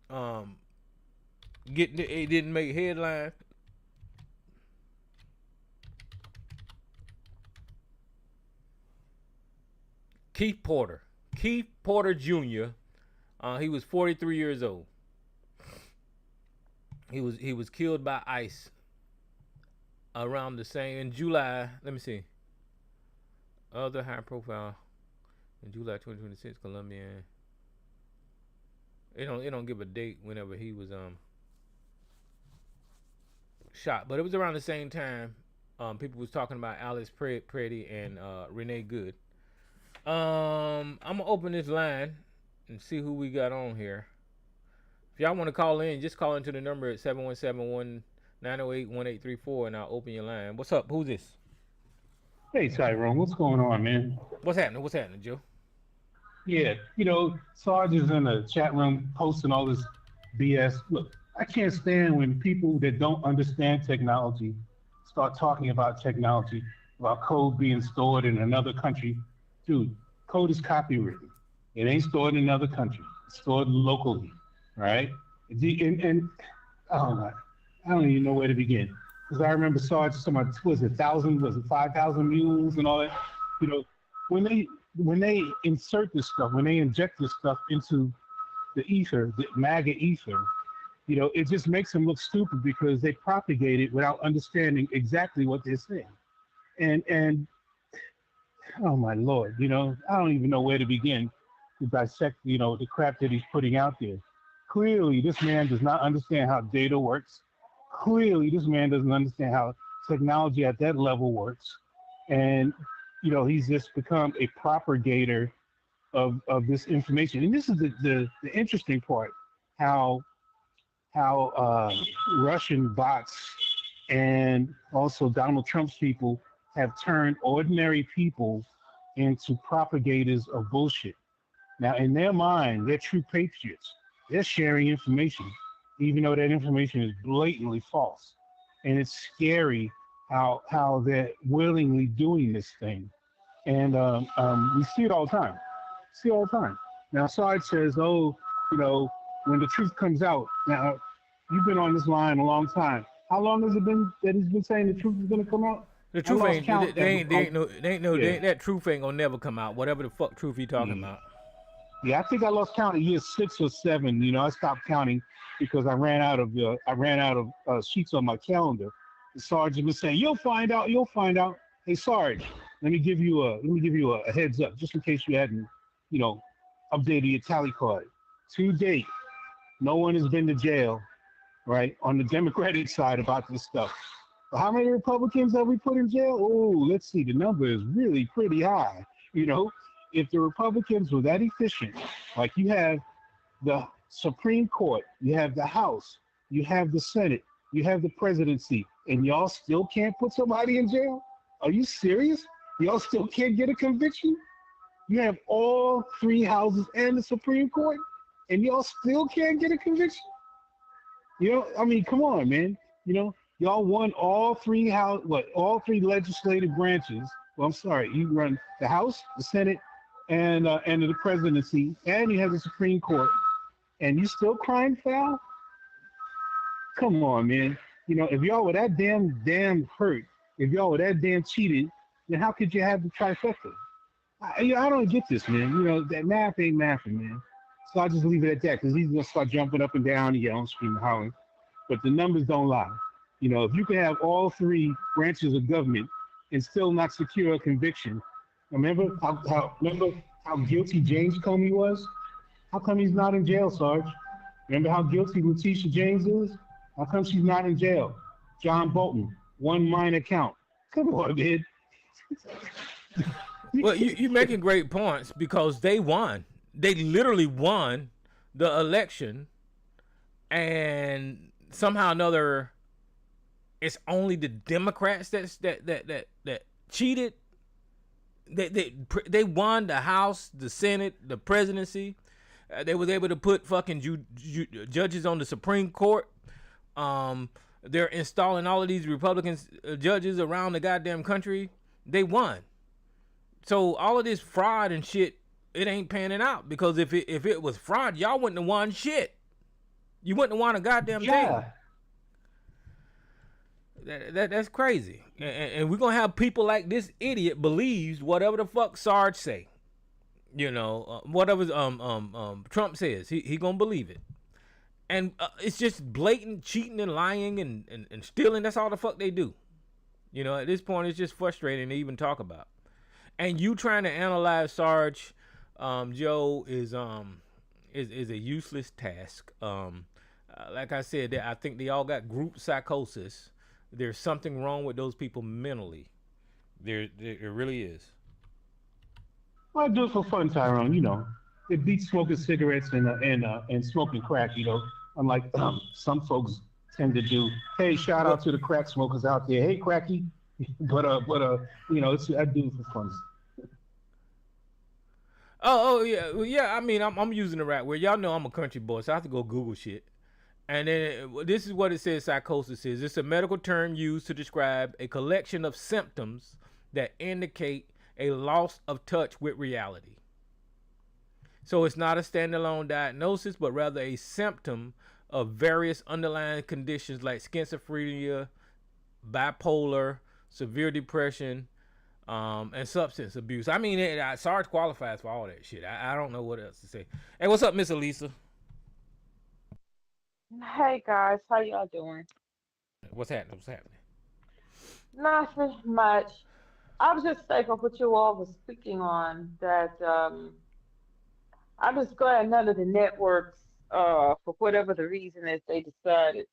It didn't make headline. Keith Porter Jr. He was 43 years old. He was killed by ICE around the same in July. Let me see. Other high profile in July 2026, Colombian. It don't give a date whenever he was shot, but it was around the same time. People was talking about Alex Petty and Renee Good. I'm gonna open this line and see who we got on here. If y'all want to call in, just call into the number at 717-908-1834 and I'll open your line. What's up? Who's this? Hey Tyrone, what's going on, man? What's happening, Joe? Yeah, Sarge is in the chat room posting all this BS. Look, I can't stand when people that don't understand technology start talking about technology, about code being stored in another country. Dude, code is copywritten. It ain't stored in another country. It's stored locally, right? And oh my, I don't even know where to begin. Because I remember Sarge talking about, was it 5,000 mules and all that? When they insert this stuff, when they inject this stuff into the ether, the MAGA ether, it just makes them look stupid because they propagate it without understanding exactly what they're saying. And oh my Lord, I don't even know where to begin to dissect, the crap that he's putting out there. Clearly, this man does not understand how data works. Clearly, this man doesn't understand how technology at that level works. And, he's just become a propagator of this information. And this is the interesting part, how Russian bots and also Donald Trump's people have turned ordinary people into propagators of bullshit. Now, in their mind, they're true patriots. They're sharing information, even though that information is blatantly false. And it's scary how they're willingly doing this thing. And we see it all the time. Now, Sarge says, when the truth comes out, now, you've been on this line a long time. How long has it been that he's been saying the truth is going to come out? The truth that truth ain't gonna never come out. Whatever the fuck truth he talking about. Yeah, I think I lost count of year 6 or 7. I stopped counting because I ran out of sheets on my calendar. The Sarge was saying, "You'll find out. Hey, Sarge, let me give you a heads up, just in case you hadn't, updated your tally card. To date, no one has been to jail, right, on the Democratic side about this stuff. But how many Republicans have we put in jail? Oh, let's see. The number is really pretty high. If the Republicans were that efficient, like you have the Supreme Court, you have the House, you have the Senate, you have the presidency, and y'all still can't put somebody in jail? Are you serious? Y'all still can't get a conviction? You have all 3 houses and the Supreme Court, and y'all still can't get a conviction? Come on, man. Y'all won all 3 legislative branches. Well, I'm sorry, you run the House, the Senate, and the presidency, and you have the Supreme Court, and you still crying foul? Come on, man. If y'all were that damn hurt, if y'all were that damn cheated, then how could you have the trifecta? I don't get this, man. That math ain't mathing, man. So I'll just leave it at that, because he's gonna start jumping up and down, yelling, screaming, hollering. but the numbers don't lie. You know, if you can have all three branches of government and still not secure a conviction, remember how guilty James Comey was? How come he's not in jail, Sarge? Remember how guilty Letitia James is? How come she's not in jail? John Bolton, one minor count. Come on, man. Well, you're making great points because they won. They literally won the election, and somehow or another, it's only the Democrats that cheated. They won the House, the Senate, the presidency. They was able to put fucking judges on the Supreme Court. They're installing all of these Republican judges around the goddamn country. They won. So all of this fraud and shit, it ain't panning out, because if it was fraud, y'all wouldn't have won shit. You wouldn't have won a goddamn thing. That's crazy. And we're gonna have people like this idiot believes whatever the fuck Sarge say. You know, whatever Trump says, he gonna believe it. And it's just blatant cheating and lying and stealing. That's all the fuck they do. You know, at this point, it's just frustrating to even talk about. And you trying to analyze Sarge, Joe, is a useless task. Like I said, I think they all got group psychosis. There's something wrong with those people mentally. There really is. Well, I do it for fun, Tyrone. You know, it beats smoking cigarettes and smoking crack. You know, unlike some folks tend to do. Hey, shout out to the crack smokers out there. Hey, cracky. But you know, I do it for fun. Oh yeah, well, yeah. I mean, I'm using the right word. Y'all know I'm a country boy, so I have to go Google shit. And then this is what it says. Psychosis is. It's a medical term used to describe a collection of symptoms that indicate a loss of touch with reality. So it's not a standalone diagnosis, but rather a symptom of various underlying conditions like schizophrenia, bipolar, severe depression, and substance abuse. I mean, Sarge qualifies for all that shit. I don't know what else to say. Hey, what's up, Miss Elisa? Hey guys, how y'all doing? What's happening? Nothing much. I was just thinking what you all was speaking on that I'm just glad none of the networks, for whatever the reason is, they decided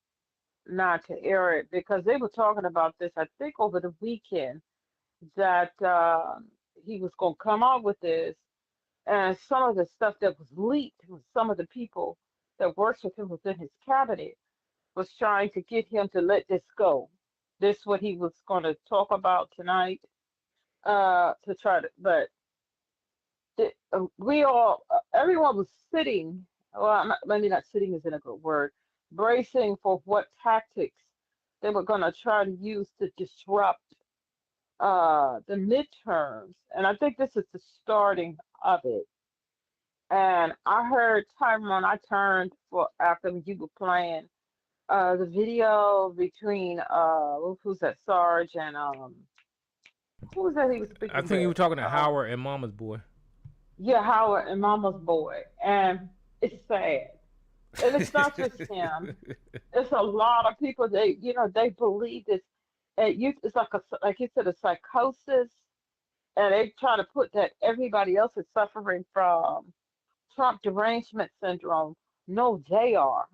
not to air it because they were talking about this, I think, over the weekend that he was going to come out with this, and some of the stuff that was leaked with some of the people that works with him within his cabinet was trying to get him to let this go. This what he was going to talk about tonight, to try to, but we all, everyone was sitting, well, maybe not sitting isn't a good word, bracing for what tactics they were going to try to use to disrupt the midterms. And I think this is the starting of it. And I heard Tyrone, I turned for after you were playing the video between who's that, Sarge and who was that he was speaking I think you were with? talking to Howard and Mama's boy. Yeah, Howard and Mama's boy. And it's sad. And it's not just him. It's a lot of people, they believe this. It's like you said, a psychosis. And they try to put that everybody else is suffering from Trump derangement syndrome. No, they are.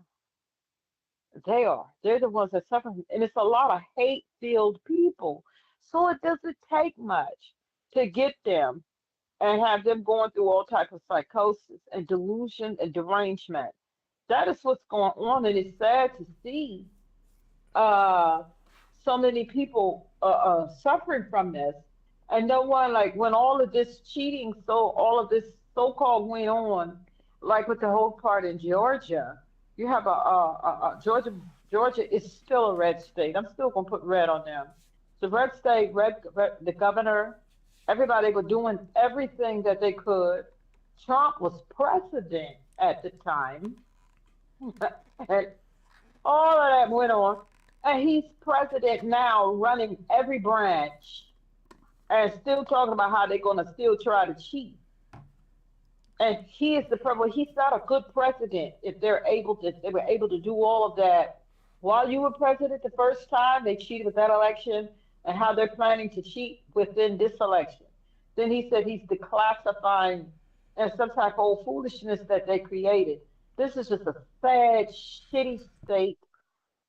They are. They're the ones that suffer. And it's a lot of hate-filled people. So it doesn't take much to get them and have them going through all type of psychosis and delusion and derangement. That is what's going on, and it's sad to see so many people suffering from this, and no one, like when all of this cheating, so all of this so-called went on, like with the whole part in Georgia. You have Georgia is still a red state. I'm still gonna put red on them. The red state, the governor, everybody were doing everything that they could. Trump was president at the time, and all of that went on. And he's president now, running every branch, and still talking about how they're going to still try to cheat. And he is the president. He's not a good president if they were able to do all of that while you were president the first time, they cheated with that election, and how they're planning to cheat within this election. Then he said he's declassifying and some type of old foolishness that they created. This is just a sad, shitty state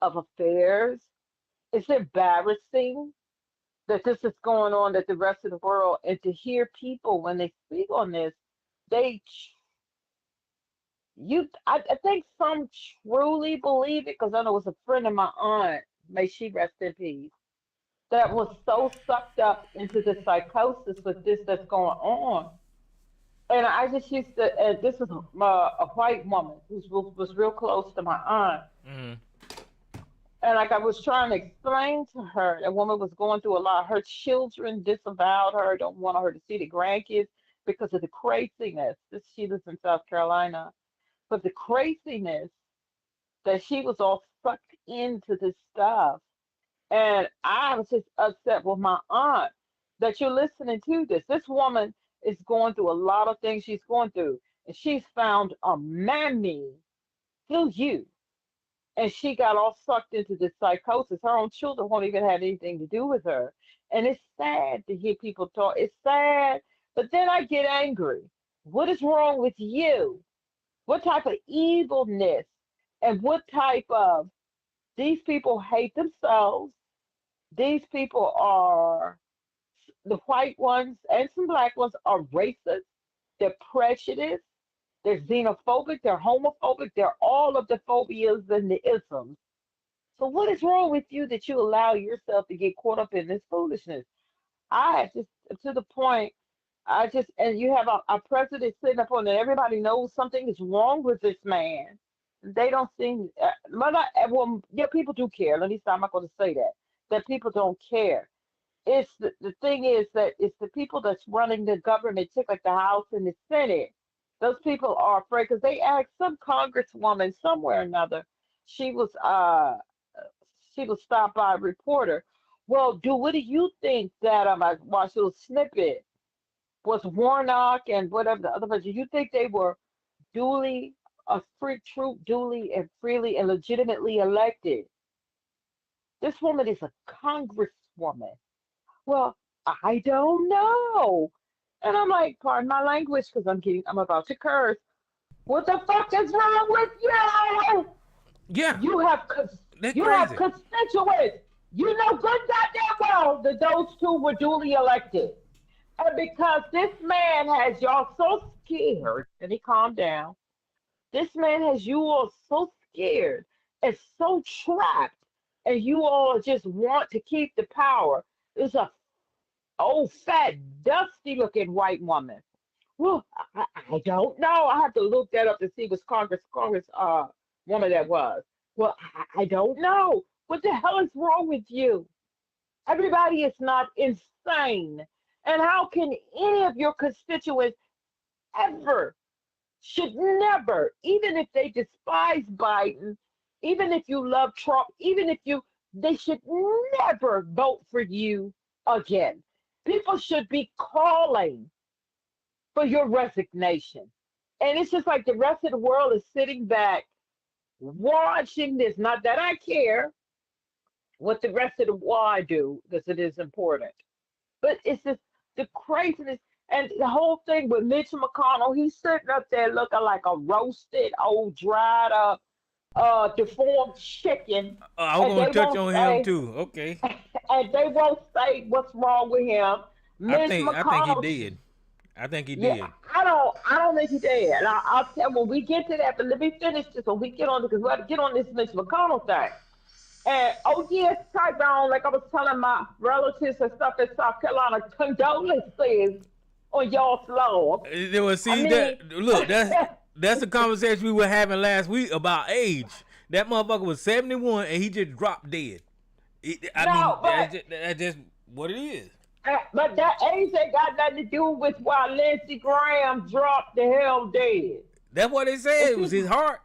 of affairs. It's embarrassing that this is going on at the rest of the world, and to hear people when they speak on this, they I think some truly believe it because I know it was a friend of my aunt, may she rest in peace, that was so sucked up into the psychosis with this that's going on. And I just used to, and this is a white woman who was real close to my aunt. Mm-hmm. And like I was trying to explain to her, that woman was going through a lot. Her children disavowed her, don't want her to see the grandkids because of the craziness. She lives in South Carolina. But the craziness that she was all sucked into this stuff. And I was just upset with my aunt that you're listening to this. This woman is going through a lot of things she's going through. And she's found a mammy through you. And she got all sucked into this psychosis. Her own children won't even have anything to do with her. And it's sad to hear people talk. It's sad. But then I get angry. What is wrong with you? What type of evilness and what type of, these people hate themselves. These people are, the white ones and some black ones are racist. They're prejudiced. They're xenophobic. They're homophobic. They're all of the phobias and the isms. So what is wrong with you that you allow yourself to get caught up in this foolishness? I just, to the point, and you have a president sitting up on it. Everybody knows something is wrong with this man. They don't seem, well, yeah, people do care. Let me stop. I'm not going to say that people don't care. It's the thing is that it's the people that's running the government, took like the House and the Senate. Those people are afraid because they asked some congresswoman somewhere or another. She was stopped by a reporter. Well, what do you think that I watched a little snippet was Warnock and whatever the other person? You think they were duly duly and freely and legitimately elected? This woman is a congresswoman. Well, I don't know. And I'm like, pardon my language, because I'm about to curse. What the fuck is wrong with you? Yeah. You have constituents. You know good goddamn well that those two were duly elected. And because this man has y'all so scared, and he calmed down, this man has you all so scared and so trapped, and you all just want to keep the power. There's a old, fat, dusty-looking white woman. Well, I don't know. I have to look that up to see which Congress woman that was. Well, I don't know. What the hell is wrong with you? Everybody is not insane. And how can any of your constituents ever, should never, even if they despise Biden, even if you love Trump, they should never vote for you again. People should be calling for your resignation. And it's just like the rest of the world is sitting back watching this. Not that I care what the rest of the world do, because it is important. But it's just the craziness and the whole thing with Mitch McConnell. He's sitting up there looking like a roasted, old, dried up, deformed chicken. I was going to touch on him too. Okay. And they won't say what's wrong with him. I think he did. I think he did. I don't think he did. And I'll tell when we get to that. But let me finish this when we get on, because we have to get on this Mitch McConnell thing. And Tyrone, like I was telling my relatives and stuff in South Carolina, condolences on y'all's loss. Look, that's the conversation we were having last week about age. That motherfucker was 71 and he just dropped dead. That's just what it is. But that age ain't got nothing to do with why Lindsey Graham dropped the hell dead. That's what they said. It was his heart.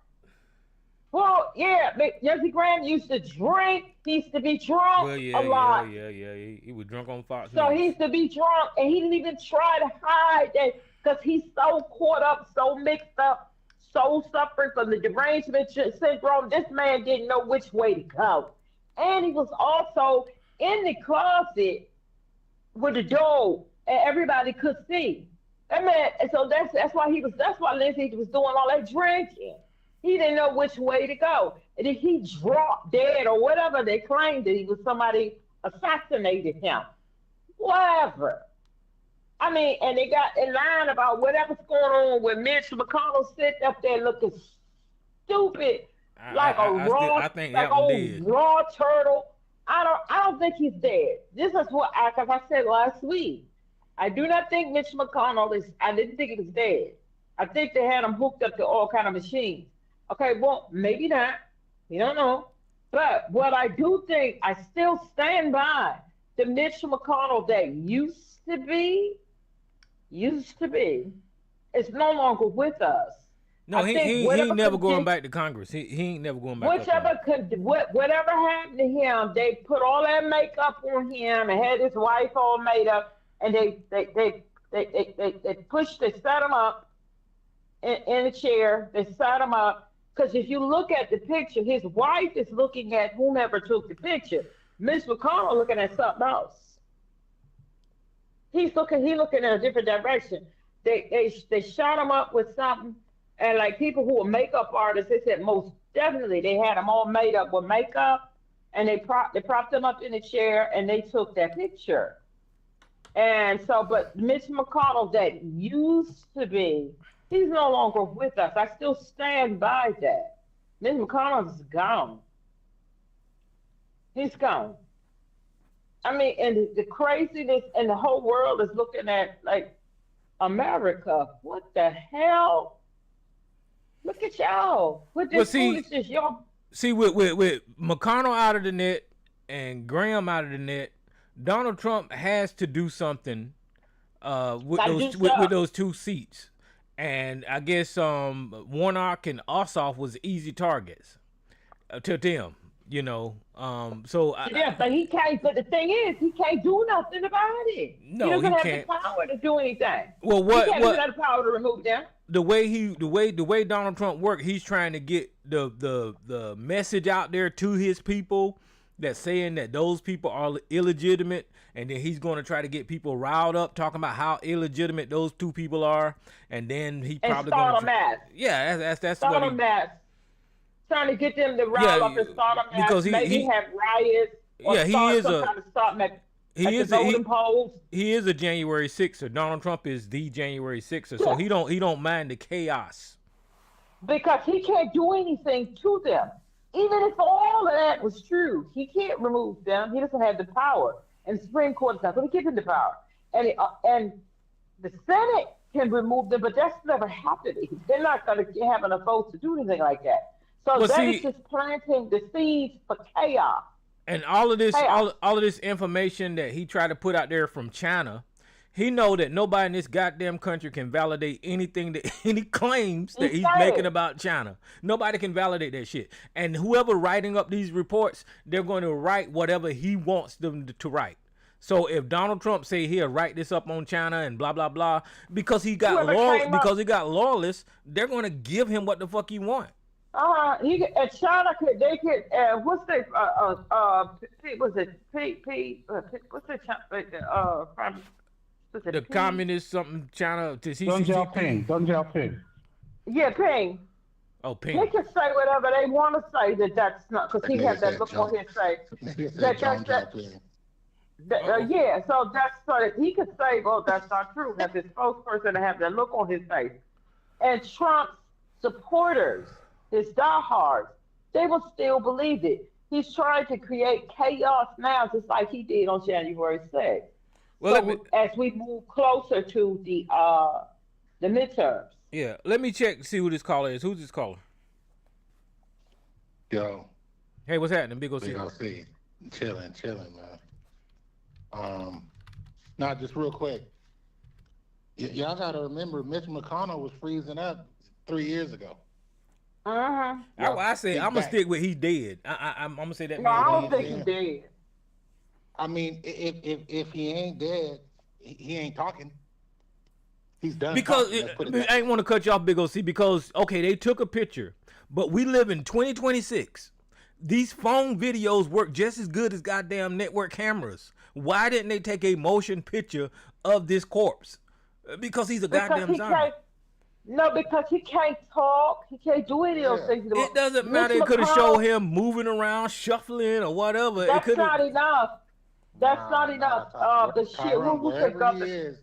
Well, yeah, but Lindsey Graham used to drink. He used to be drunk a lot. Yeah. He was drunk on Fox. So he used to be drunk, and he didn't even try to hide that because he's so caught up, so mixed up, so suffering from the derangement syndrome. This man didn't know which way to go. And he was also in the closet with the door, and everybody could see. That man, and so that's why Lindsay was doing all that drinking. He didn't know which way to go. And if he dropped dead or whatever, they claimed that he was somebody assassinated him. Whatever. I mean, and they got in line about whatever's going on with Mitch McConnell sitting up there looking stupid, like I think that one did. Raw turtle. I don't think he's dead. This is what as I said last week. I do not think Mitch McConnell is. I didn't think he was dead. I think they had him hooked up to all kind of machines. Okay, well, maybe not. We don't know. But what I do think, I still stand by the Mitch McConnell that used to be, is no longer with us. No, he ain't never going back to Congress. He ain't never going back. Whatever happened to him, they put all that makeup on him and had his wife all made up, and they set him up in a chair. They set him up because if you look at the picture, his wife is looking at whomever took the picture. Mitch McConnell looking at something else. He's looking in a different direction. They shot him up with something, and like people who were makeup artists, they said most definitely they had him all made up with makeup, and they propped him up in a chair and they took that picture. And so, but Mitch McConnell that used to be, he's no longer with us. I still stand by that. Mitch McConnell's gone. He's gone. I mean, and the craziness, and the whole world is looking at like America. What the hell? Look at y'all. With this foolishness, y'all. See, with McConnell out of the net and Graham out of the net, Donald Trump has to do something with those two seats. And I guess Warnock and Ossoff was easy targets to them. You know, but he can't. But the thing is, he can't do nothing about it. No, he doesn't have can't. the power to do anything. Well, he doesn't have the power to remove them. The way Donald Trump works, he's trying to get the message out there to his people that's saying that those people are illegitimate, and then he's going to try to get people riled up talking about how illegitimate those two people are, and then he probably start a mass. Yeah, that's start a mass. Trying to get them to rile up and start a mass, maybe have riots. Or he is a January 6er. Donald Trump is the January 6er, so he don't mind the chaos. Because he can't do anything to them. Even if all of that was true, he can't remove them. He doesn't have the power. And the Supreme Court is not going to give him the power. And the Senate can remove them, but that's never happening. They're not going to have enough votes to do anything like that. So is just planting the seeds for chaos. And all of this information that he tried to put out there from China, he know that nobody in this goddamn country can validate anything that any claims that he's making about China. Nobody can validate that shit. And whoever writing up these reports, they're going to write whatever he wants them to write. So if Donald Trump say he'll write this up on China and blah blah blah, because he got loyalists, they're going to give him what the fuck he want. China could, what's the the communist something China? Deng Xiaoping. Yeah, Ping. Oh, Ping. They can say whatever they want to say that's not, because he has that look on his face. So that he could say, well, that's not true. Have his spokesperson to have that look on his face. And Trump's supporters, his diehards, they will still believe it. He's trying to create chaos now, just like he did on January 6th. Well, as we move closer to the midterms. Yeah, let me check to see who this caller is. Who's this caller? Yo. Hey, what's happening, Big OC? Big OC. Chilling, man. Now, just real quick. Y'all got to remember, Mitch McConnell was freezing up 3 years ago. I say I'm gonna stick with he dead. I'm gonna say that. No, I don't think he's dead. I mean, if he ain't dead, he ain't talking. He's done. Because talking, let's put it I that way. ain't want to cut you off, Big OC, because okay, they took a picture, but we live in 2026. These phone videos work just as good as goddamn network cameras. Why didn't they take a motion picture of this corpse? Because he's a Because goddamn he zombie. can't. No, because he can't talk. He can't do any of those things. It doesn't matter. Mitch It could have McConnell, showed him moving around, shuffling, or whatever. It That's could not have. enough. That's not enough. The shit. Tyrone, Who wherever took up he the? is,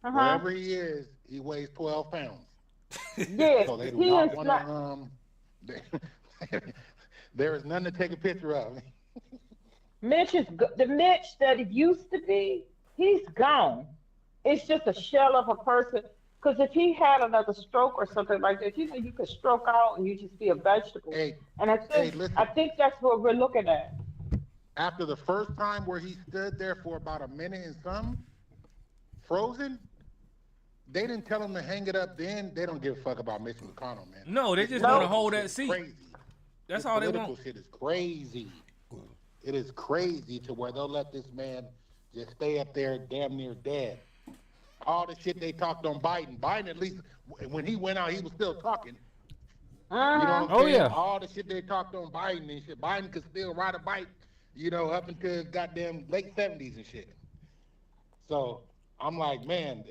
Uh-huh. wherever he is, he weighs 12 pounds. Yes, So they do he not is want not. to. There is none to take a picture of. Mitch is the Mitch that it used to be. He's gone. It's just a shell of a person. Because if he had another stroke or something like that, you could stroke out and you just be a vegetable. Hey, and listen. I think that's what we're looking at. After the first time where he stood there for about a minute and some, frozen, they didn't tell him to hang it up then. They don't give a fuck about Mitch McConnell, man. No, they just This want to political hold shit that is seat. Crazy. That's This all they political want. shit is crazy. It is crazy to where they'll let this man just stay up there damn near dead. All the shit they talked on Biden. Biden, at least, when he went out, he was still talking. You know what I'm Oh, saying? yeah. All the shit they talked on Biden and shit. Biden could still ride a bike, up until his goddamn late 70s and shit. So I'm like, man,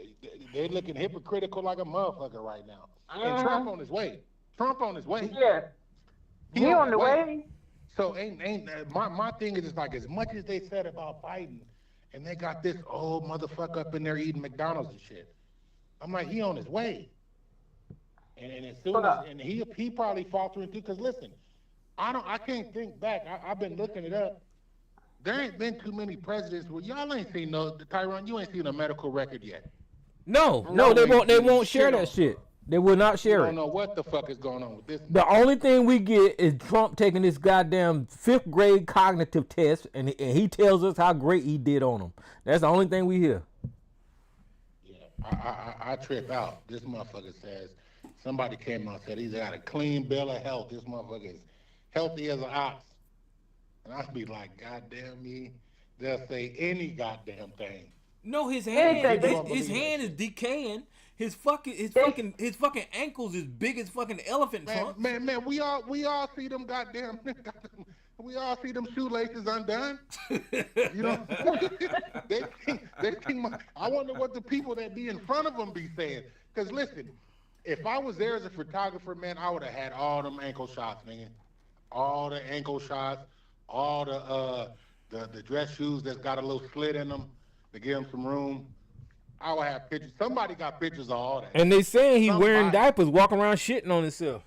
they're looking hypocritical like a motherfucker right now. And Trump on his way. Yeah. He on the way. So my thing is like, as much as they said about Biden, and they got this old motherfucker up in there eating McDonald's and shit. I'm like, he on his way. And as soon as, and he probably faltering too, because listen, I can't think back. I've been looking it up. There ain't been too many presidents. Well, y'all ain't seen Tyrone, you ain't seen a medical record yet. No, they won't share that shit. They will not share I it. don't know what the fuck is going on with this. The only thing we get is Trump taking this goddamn 5th grade cognitive test, and he tells us how great he did on them. That's the only thing we hear. Yeah, I trip out. This motherfucker says, somebody came out and said he's got a clean bill of health. This motherfucker is healthy as an ox. And I'd be like, goddamn me, they'll say any goddamn thing. No, his hand is shit. decaying. His fucking ankles is big as fucking elephant trunks. Man, we all see them goddamn. We all see them shoelaces undone. They think I wonder what the people that be in front of them be saying. Because listen, if I was there as a photographer, man, I would have had all them ankle shots, man. All the ankle shots, all the dress shoes that's got a little slit in them to give them some room. I would have pictures. Somebody got pictures of all that. And they saying he wearing diapers, walking around shitting on himself.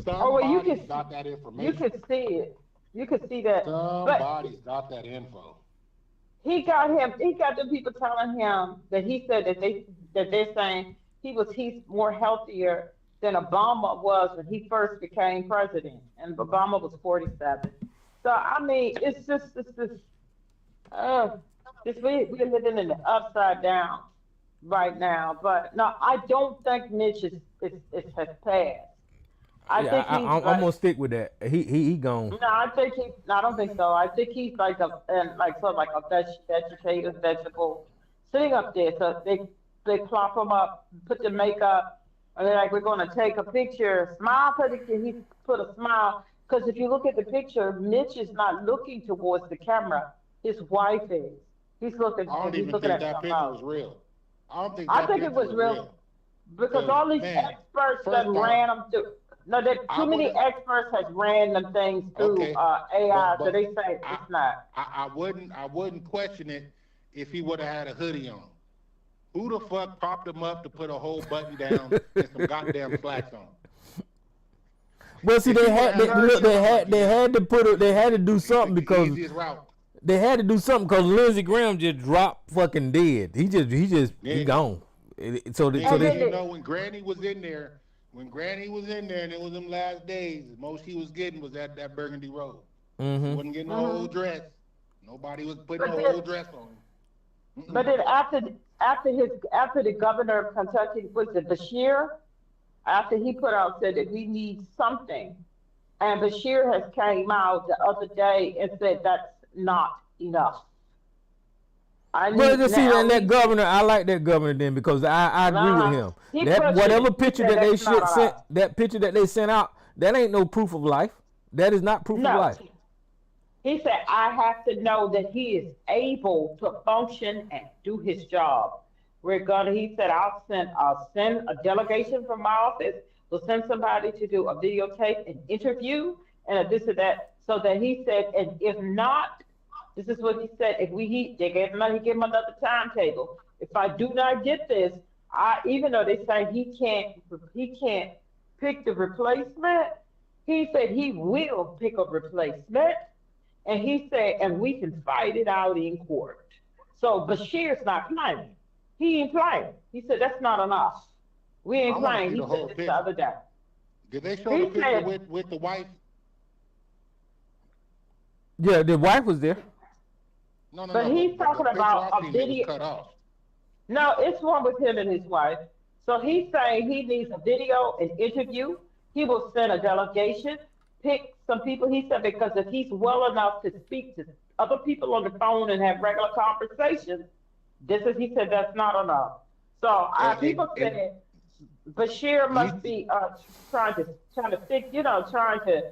Somebody's got that information. You could see it. You could see that. Somebody's got that info. He got the people telling him that he said that they're saying he's more healthier than Obama was when he first became president, and Obama was 47. So I mean, it's we're living in the upside down right now. But no, I don't think Mitch has passed. I'm gonna stick with that. He gone. No, I don't think so. I think he's like a vegetable sitting up there. So they plop him up, put the makeup, and they're like, we're gonna take a picture, smile. He put a smile, because if you look at the picture, Mitch is not looking towards the camera. His wife is. He's looking. I don't even think that picture was real. I think it was real. Because all these experts that ran them through. No, too many experts has ran them things through AI, so they say it's not. I wouldn't question it if he would have had a hoodie on. Who the fuck popped him up to put a whole button down and some goddamn slacks on? Well, see, they had to do something because they had to do something because Lindsey Graham just dropped fucking dead. He gone. When Granny was in there. When Granny was in there and it was them last days, the most he was getting was that burgundy robe. Mm-hmm. He wasn't getting no old dress. Nobody was putting no old dress on him. But then after the governor of Kentucky, was it Bashir? After he put out said that we need something, and Bashir has came out the other day and said that's not enough. I But need to see now. that governor, I like that governor then because I agree with him. He That pushing whatever it. He picture said that they that's not sent, allowed. that picture that they sent out, that ain't no proof of life. That is not proof of No. life. He said, I have to know that he is able to function and do his job. We're gonna, he said, I'll send a delegation from my office. We'll send somebody to do a videotape, an interview, and a this or that. So that he said, and if not, this is what he said, if they gave him another timetable. If I do not get this, even though they say he can't pick the replacement, he said he will pick a replacement. And he said, and we can fight it out in court. So Bashir's not playing. He ain't playing. He said, that's not enough. We ain't I want to playing. see He the said whole this picture. the other day. Did they show He the picture said- with the wife? Yeah, the wife was there. No. But he's the talking picture about I a seen, it video. was cut off. No, it's one with him and his wife. So he's saying he needs a video, an interview. He will send a delegation, pick some people. He said because if he's well enough to speak to other people on the phone and have regular conversations, he said that's not enough. So people said Bashir must be trying to think, trying to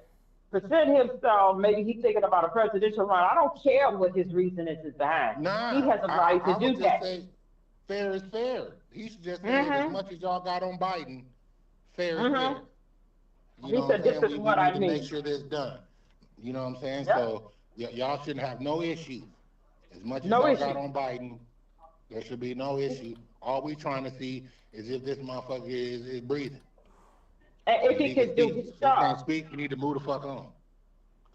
present himself. Maybe he's thinking about a presidential run. I don't care what his reason is behind. Nah, He has a right I to do would just that. say fair is fair. He should just say as much as y'all got on Biden, fair is fair. You He know said, what I'm this saying? is We what need I to need. make sure this done. You know what I'm saying? Yep. So y'all shouldn't have no issue. As much as No y'all issue. got on Biden, there should be no issue. All we trying to see is if this motherfucker is breathing. And if he can do speak. his If he can't job. speak, you need to move the fuck on.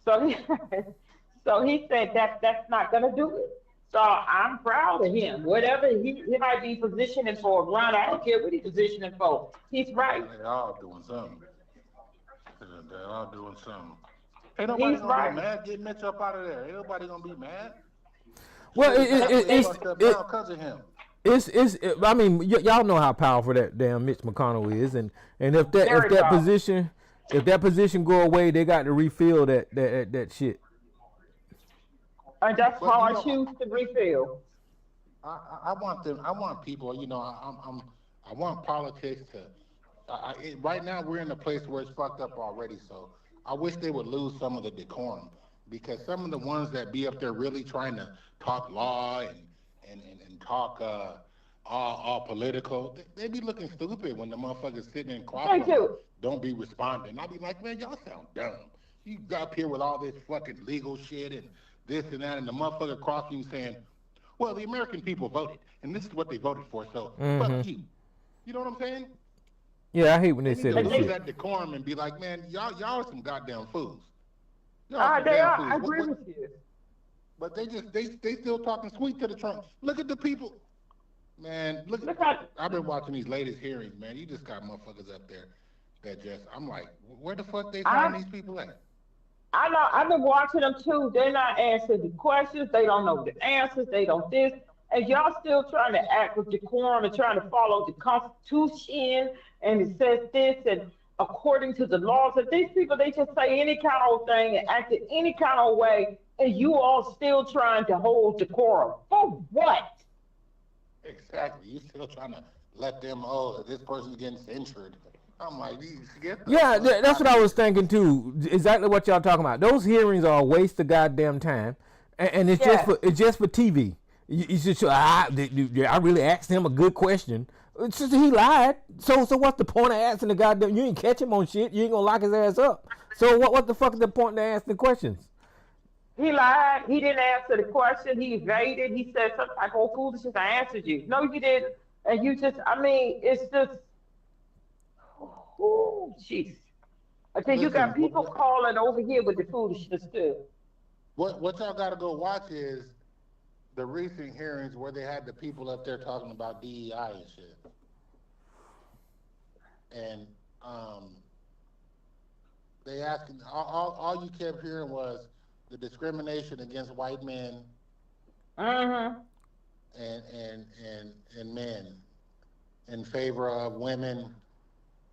So he said that's not gonna do it. So I'm proud of him. Whatever he might be positioning for a run, I don't care what he's positioning for. He's right. They're all doing something. They're all doing something. Ain't nobody He's gonna right. be mad. Get Mitch up out of there. Ain't nobody gonna be mad. Well, It's because of him. I mean, y'all know how powerful that damn Mitch McConnell is, and if Very that powerful. position go away, they got to refill that shit. And that's But, hard shoes to refill. I want them. I want people. I want politics to. Right now, we're in a place where it's fucked up already. So I wish they would lose some of the decorum, because some of the ones that be up there really trying to talk law and talk all political, they be looking stupid when the motherfuckers sitting in cross don't be responding. I be like, man, y'all sound dumb. You got up here with all this fucking legal shit and this and that, and the motherfucker across you saying, well, the American people voted, and this is what they voted for, so fuck you. You know what I'm saying? Yeah, I hate when they They say need to that lose shit. that decorum and be like, man, y'all are some goddamn fools. They are. I agree with you. But they still talking sweet to the Trump. Look at the people. Man, look at. I've been watching these latest hearings, man. You just got motherfuckers up there that just, I'm like, where the fuck they find these people at? I know. I've been watching them too. They're not answering the questions. They don't know the answers. They don't this. And y'all still trying to act with decorum and trying to follow the Constitution. And it says this and according to the laws of these people, they just say any kind of thing and act in any kind of way. And you all still trying to hold decorum. For what? Exactly. You still trying to let them, this person's getting censured. I'm like, Yeah, that's what I was thinking too. Exactly what y'all talking about. Those hearings are a waste of goddamn time, and it's just for TV. You just I really asked him a good question. It's just he lied. So what's the point of asking the goddamn? You ain't catch him on shit. You ain't gonna lock his ass up. So what the fuck is the point of asking the questions? He lied. He didn't answer the question. He evaded. He said some type of foolishness. I answered you. No, you didn't. And you just, it's just. Oh, jeez. I think you got people calling over here with the foolishness too. What y'all got to go watch is the recent hearings where they had the people up there talking about DEI and shit. And they asking, all you kept hearing was the discrimination against white men and men in favor of women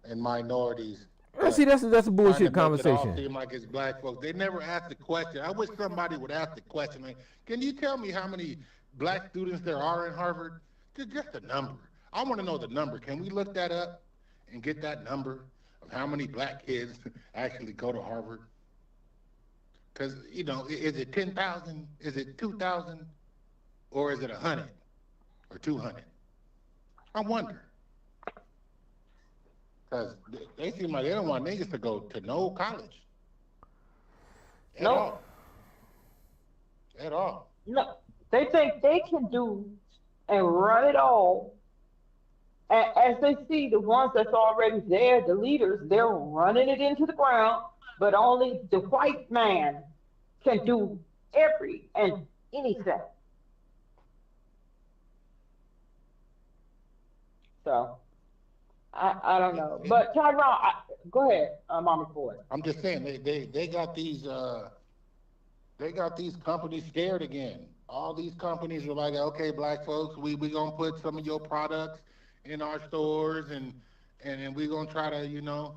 and minorities. See, that's a bullshit conversation. It all seem like it's black folks. They never asked the question. I wish somebody would ask the question, man. Can you tell me how many black students there are in Harvard? Just a number. I want to know the number. Can we look that up and get that number of how many black kids actually go to Harvard? Because, you know, is it 10,000? Is it 2,000? Or is it 100 or 200? I wonder. Because they seem like they don't want niggas to go to no college. At all. At all. No, they think they can do and run it all. As they see the ones that's already there, the leaders, they're running it into the ground, but only the white man can do every and anything. So, I don't know. But Tyrone, go ahead, Mama Ford. I'm just saying they got these companies scared again. All these companies are like, okay, black folks, we gonna put some of your products in our stores and we gonna try to, you know,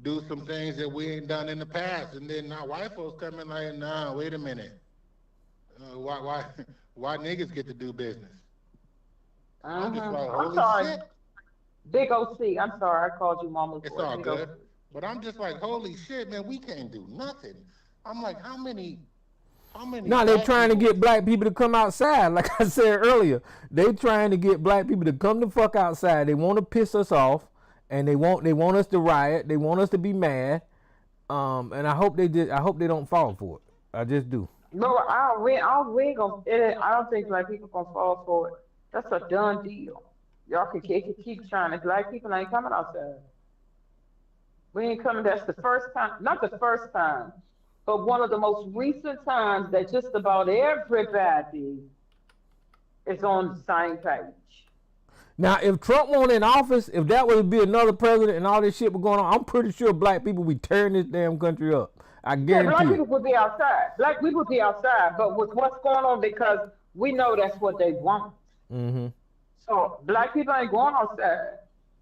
do some things that we ain't done in the past. And then now white folks come in like, nah, wait a minute. Why niggas get to do business? I'm just like, holy shit. Big OC, I'm sorry, I called you Mama Ford. It's all good. But I'm just like, holy shit, man, we can't do nothing. I'm like, how many? No, they're trying to get black people to come outside. Like I said earlier, they trying to get black people to come the fuck outside. They want to piss us off, and they want us to riot. They want us to be mad. And I hope they don't fall for it. I just do. No, I don't think black people gonna fall for it. That's a done deal. Y'all can keep trying to. Black people ain't coming outside. We ain't coming. That's the first time. Not the first time. But one of the most recent times that just about everybody is on the same page. Now, if Trump weren't in office, if that would be another president and all this shit was going on, I'm pretty sure black people would be tearing this damn country up. I guarantee black people would be outside. Black people would be outside. But with what's going on, because we know that's what they want. Mm-hmm. So black people ain't going outside.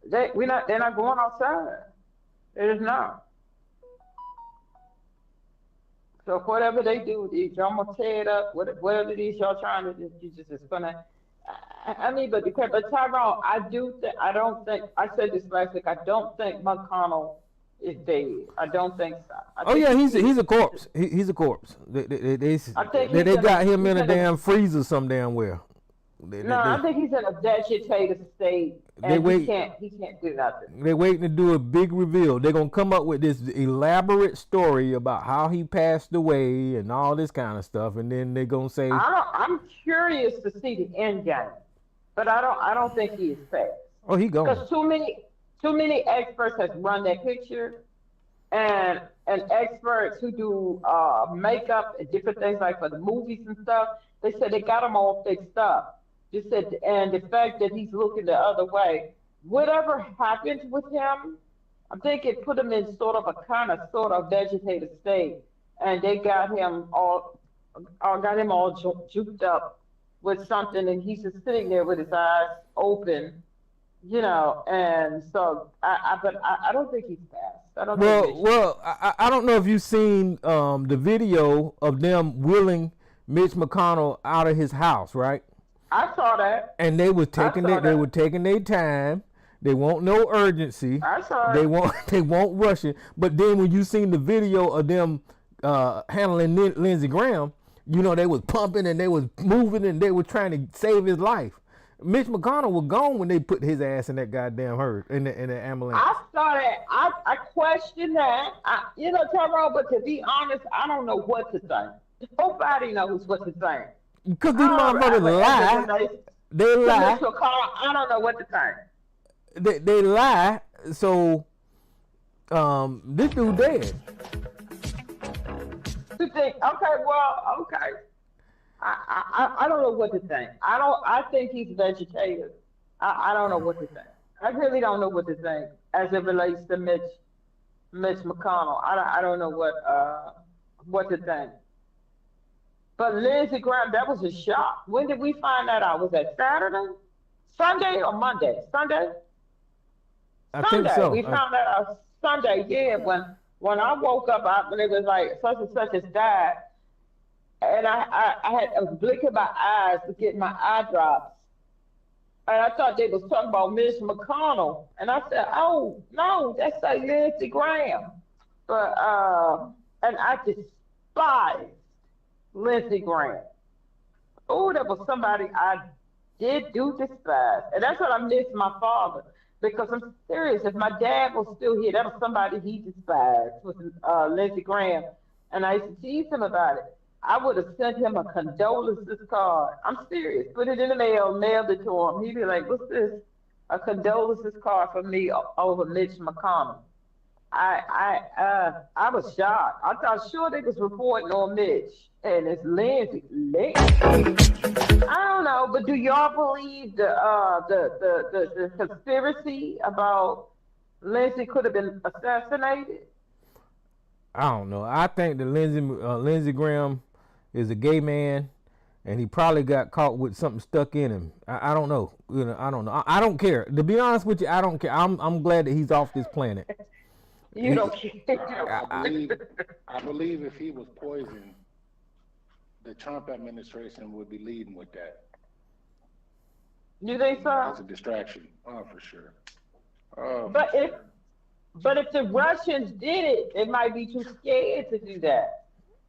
They're not going outside. It is not. So whatever they do, y'all gonna tear it up. Whatever it is y'all trying to do, you just is gonna. I mean, but Tyrone, I said this last week. I don't think McConnell is dead. I don't think so. He's a corpse. He's a corpse. They got him in a damn freezer some damn where. I think he's in a vegetative state, and he can't do nothing. They're waiting to do a big reveal. They're gonna come up with this elaborate story about how he passed away and all this kind of stuff, and then they're gonna say, I'm curious to see the end game, but I don't think he is fast. Oh, he gone. Because too many experts have run that picture, and experts who do makeup and different things like for the movies and stuff, they said they got him all fixed up. Just said, and the fact that he's looking the other way, whatever happened with him, I think it put him in sort of vegetative state, and they got him all juked up with something, and he's just sitting there with his eyes open, you know. And so, I don't think he's fast. I don't know if you've seen the video of them wheeling Mitch McConnell out of his house, right? I saw that. And they were taking their time. They want no urgency. I saw it. They won't rush it. But then when you seen the video of them handling Lindsey Graham, you know, they was pumping and they was moving and they were trying to save his life. Mitch McConnell was gone when they put his ass in that goddamn in the ambulance. I saw that. I questioned that. Tyrone, but to be honest, I don't know what to think. Nobody knows what to think. Because these motherfuckers lie. They lie. I don't know what to think. They lie. So, this dude dead. You think? Okay. I don't know what to think. I think he's vegetative. I don't know what to think. I really don't know what to think as it relates to Mitch McConnell. I don't know what to think. But Lindsey Graham, that was a shock. When did we find that out? Was that Saturday? Sunday or Monday? Sunday? I think so. We found that out Sunday, yeah. When I woke up, when it was like such and such has died, and I was blinking my eyes to get my eye drops. And I thought they was talking about Mitch McConnell. And I said, oh, no, that's like Lindsey Graham. But, and I despise Lindsey Graham. Oh, that was somebody I do despise. And that's what I miss my father. Because I'm serious, if my dad was still here, that was somebody he despised, was Lindsey Graham. And I used to tease him about it. I would have sent him a condolences card. I'm serious. Put it in the mail, mailed it to him. He'd be like, what's this? A condolences card for me over Mitch McConnell. I was shocked. I thought sure they was reporting on Mitch, and it's Lindsey. I don't know, but do y'all believe the conspiracy about Lindsey could have been assassinated? I don't know. I think that Lindsey Graham is a gay man, and he probably got caught with something stuck in him. I don't know. I don't know. I don't care. To be honest with you, I don't care. I'm glad that he's off this planet. You don't care. I believe if he was poisoned, the Trump administration would be leading with that. You think so? As a distraction, for sure. But if the Russians did it, they might be too scared to do that.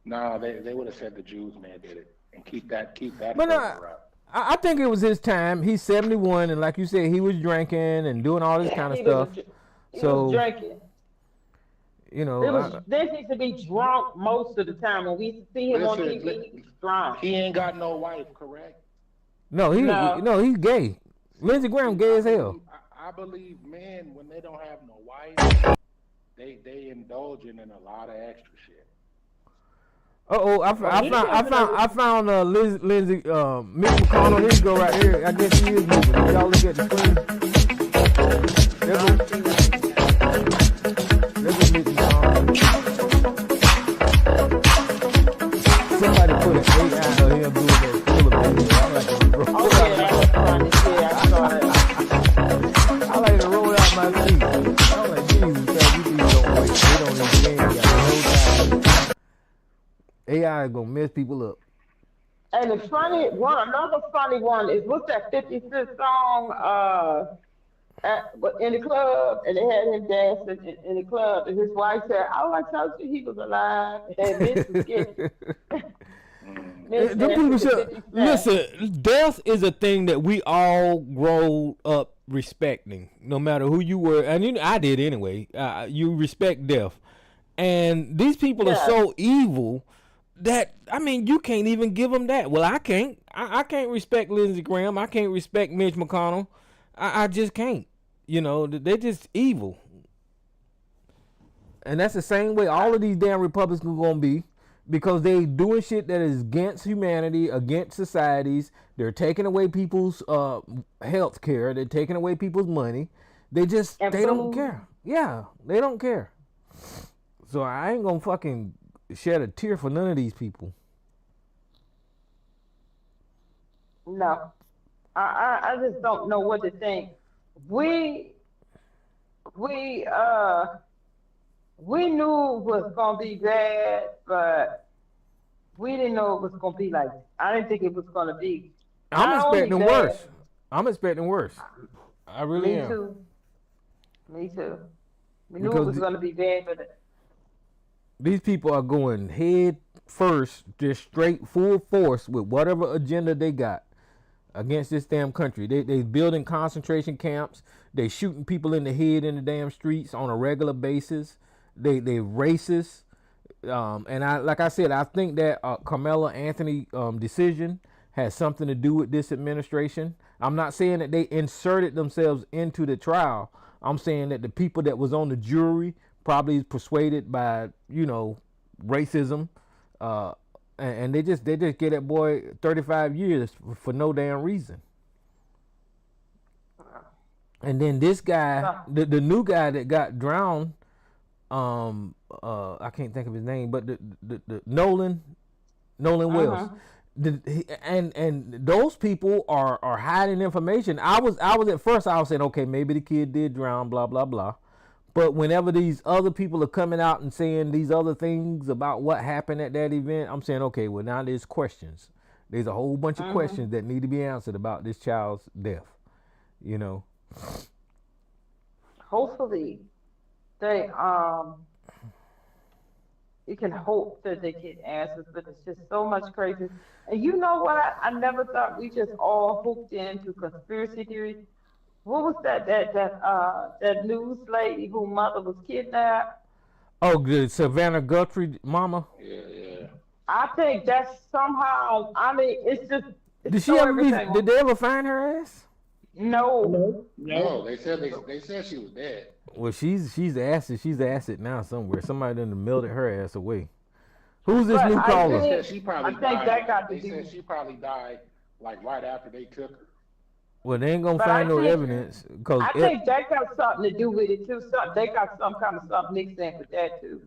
No, they would have said the Jews man did it and keep that. But I think it was his time. He's 71, and like you said, he was drinking and doing all this kind of stuff. He was drinking. You know, this needs to be drunk most of the time. When we see him on TV, he's drunk. He ain't got no wife, correct? No, he's gay. Lindsey Graham gay as hell. I believe men, when they don't have no wife, they indulging in a lot of extra shit. I found Lindsey Mitch McConnell. Here you go right here. I guess he is moving. Y'all look at the screen. There's Mitch McConnell. Somebody put an 8 out of him doing that full of video. I like to roll. Oh yeah, that was funny. Yeah, I saw that. I like to roll out my feet. I'm like, Jesus, you people don't wait. They don't even game. No time. AI is gonna mess people up. And the funny one, another funny one is what's that 50 Cent song in the club, and they had him dancing in the club, and his wife said, "Oh, I told you he was alive." And Mitch was getting. People should listen. Death is a thing that we all grow up respecting, no matter who you were, and I did anyway. You respect death, and these people are so evil that you can't even give them that. Well, I can't. I can't respect Lindsey Graham. I can't respect Mitch McConnell. I just can't. They're just evil, and that's the same way all of these damn Republicans are gonna be. Because they doing shit that is against humanity, against societies. They're taking away people's health care. They're taking away people's money. They don't care. Yeah, they don't care. So I ain't gonna fucking shed a tear for none of these people. No, I just don't know what to think. We knew it was gonna be bad, but we didn't know it was gonna be like. I didn't think it was gonna be. I'm expecting worse. I'm expecting worse. I really am. Me too. We knew it was gonna be bad, but these people are going head first, just straight full force with whatever agenda they got against this damn country. They building concentration camps. They shooting people in the head in the damn streets on a regular basis. They racist, and I said, I think that Carmela Anthony decision has something to do with this administration. I'm not saying that they inserted themselves into the trial. I'm saying that the people that was on the jury probably persuaded by racism, and they just get that boy 35 years for no damn reason. And then this guy, the new guy that got drowned. I can't think of his name, but the Nolan Wells, and those people are hiding information. I was at first I was saying, okay, maybe the kid did drown, blah blah blah, But whenever these other people are coming out and saying these other things about what happened at that event, I'm saying, okay, well, now there's questions. There's a whole bunch of questions that need to be answered about this child's death. You know. Hopefully, they you can hope that they get answers, but it's just so much crazy. And you know what? I never thought we just all hooked into conspiracy theories. What was that news lady whose mother was kidnapped? Oh, the Savannah Guthrie mama. Yeah. I think that's somehow. I mean, it's just. It's Did she so ever be? everything. Did they ever find her ass? No. No, they said she was dead. Well, she's acid. She's acid now somewhere. Somebody done melted her ass away. Who's this But new I caller? They think- said she probably I think died. that got to They do- said she probably died like right after they took her. Well, they ain't gonna But find I no think- evidence because I think that got something to do with it too. They got some kind of stuff mixed in with that too.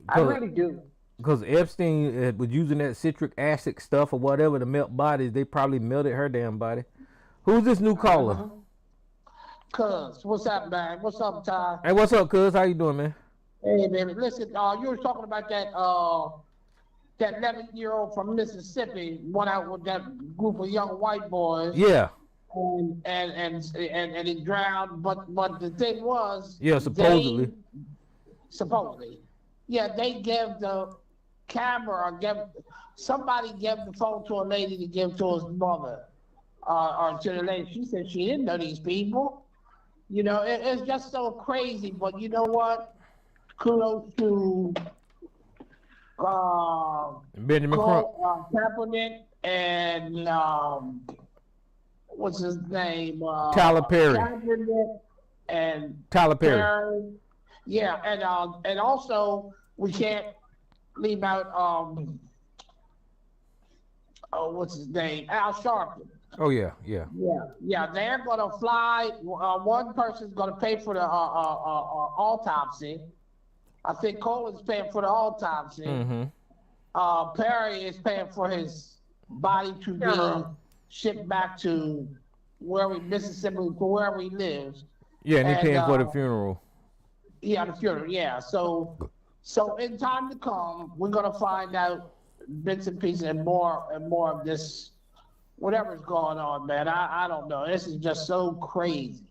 I Cause- really do. because Epstein was using that citric acid stuff or whatever to melt bodies. They probably melted her damn body. Who's this new caller? Cuz, what's up, man? What's up, Ty? Hey, what's up, cuz? How you doing, man? Hey, baby. Listen, you were talking about that 11-year-old from Mississippi went out with that group of young white boys. Yeah. And he drowned. But the thing was, Yeah, supposedly. Yeah, they gave the camera, somebody gave the phone to a lady to give to his mother, or to the lady. She said she didn't know these people. You know, it's just so crazy. But you know what? Kudos to Benjamin Crump. Kaepernick and what's his name? Tyler Perry. Kaepernick and Tyler Perry. Yeah, and also we can't leave out what's his name? Al Sharpton. Oh yeah. Yeah, they're gonna fly. One person's gonna pay for the autopsy. I think Colin's paying for the autopsy. Mm-hmm. Perry is paying for his body to be shipped back to Mississippi, to wherever he lives. Yeah, and he paying for the funeral. Yeah, the funeral. Yeah, so in time to come, we're gonna find out bits and pieces and more of this. Whatever's going on, man, I don't know. This is just so crazy.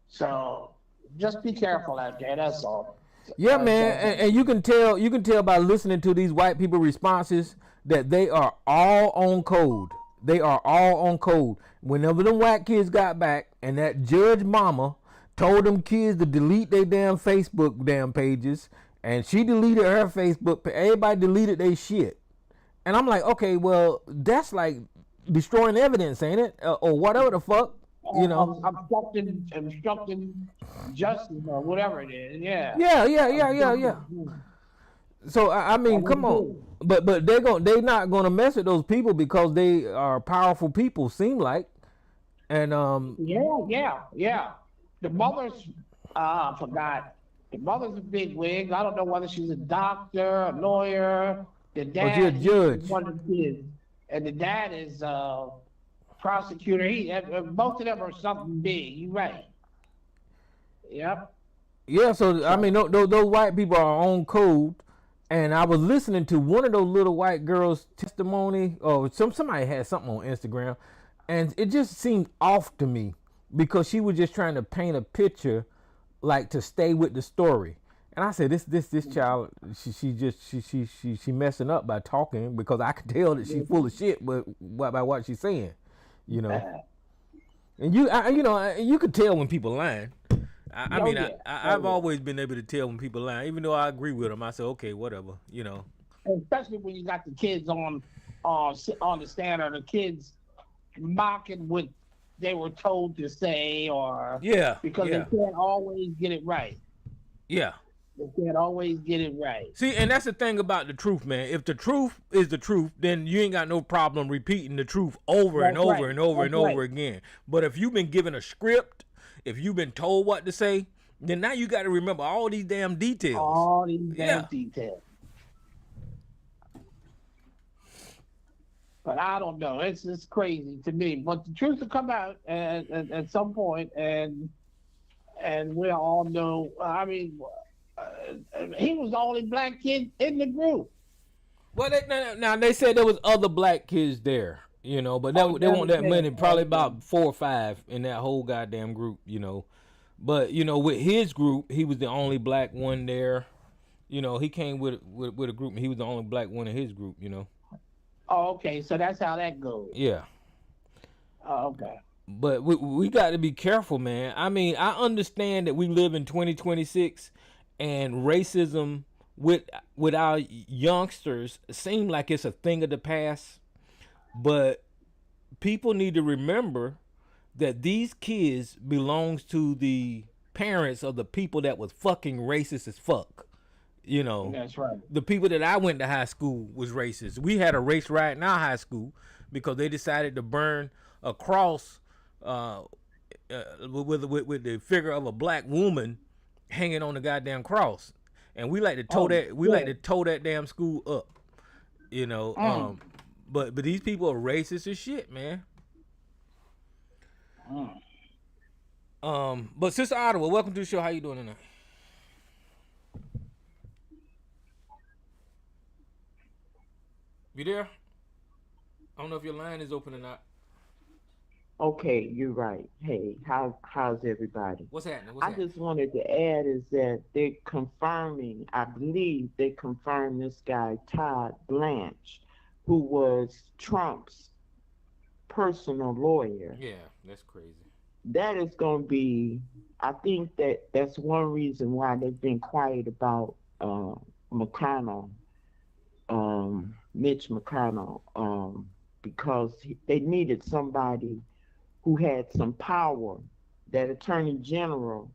So just be careful out there. That's all. Yeah, man, and you can tell by listening to these white people responses that they are all on code. They are all on code. Whenever them white kids got back and that judge mama told them kids to delete their damn Facebook damn pages, and she deleted her Facebook, everybody deleted their shit. And I'm like, okay, well, that's like destroying evidence, ain't it? Or whatever the fuck, you know. Obstructing justice or whatever it is. Yeah. Yeah. So I mean, come on. But they not gonna mess with those people because they are powerful people, seem like. And Yeah. The mother's I forgot. The mother's a big wig. I don't know whether she's a doctor, a lawyer. The dad she's a judge. is one of the kids, and the dad is prosecutor. Both of them are something big. You're right. Yep. Yeah, so I mean, those white people are on code, and I was listening to one of those little white girls' testimony, or somebody had something on Instagram, and it just seemed off to me because she was just trying to paint a picture, like to stay with the story. And I said, this child, she messing up by talking because I can tell that she's full of shit, by what she's saying, you know. And you could tell when people lying. I've always been able to tell when people lying, even though I agree with them. I say, okay, whatever, you know. Especially when you got the kids on the stand, or the kids mocking what they were told to say, or because they can't always get it right. Yeah. They can't always get it right. See, and that's the thing about the truth, man. If the truth is the truth, then you ain't got no problem repeating the truth over and over and over again. But if you've been given a script, if you've been told what to say, then now you got to remember all these damn details. All these damn details. But I don't know. It's crazy to me. But the truth will come out at some point, and and we all know. I mean, he was the only black kid in the group. Well, now they said there was other black kids there, but Oh, there that weren't was that it. many. Probably Okay. about 4 or 5 in that whole goddamn group. But with his group, he was the only black one there. He came with a group, and he was the only black one in his group. Oh, okay. So that's how that goes. Yeah. Oh, okay. But we got to be careful, man. I mean, I understand that we live in 2026, and racism with our youngsters seem like it's a thing of the past. But people need to remember that these kids belongs to the parents of the people that was fucking racist as fuck. That's right. The people that I went to high school was racist. We had a race riot in our high school because they decided to burn a cross uh, with the figure of a black woman hanging on the goddamn cross, and we like to tow Oh, that yeah. damn school up. You know, Mm, but these people are racist as shit, man. mm. But Sister Ottawa, welcome to the show. How you doing tonight? You there? I don't know if your line is open or not. Okay, you're right. Hey, how's everybody? What's happening? What's I happening? just wanted to add is that they're confirming, I believe they confirmed this guy, Todd Blanche, who was Trump's personal lawyer. Yeah, that's crazy. That is going to be, I think that's one reason why they've been quiet about McConnell, Mitch McConnell, because they needed somebody who had some power. That attorney general,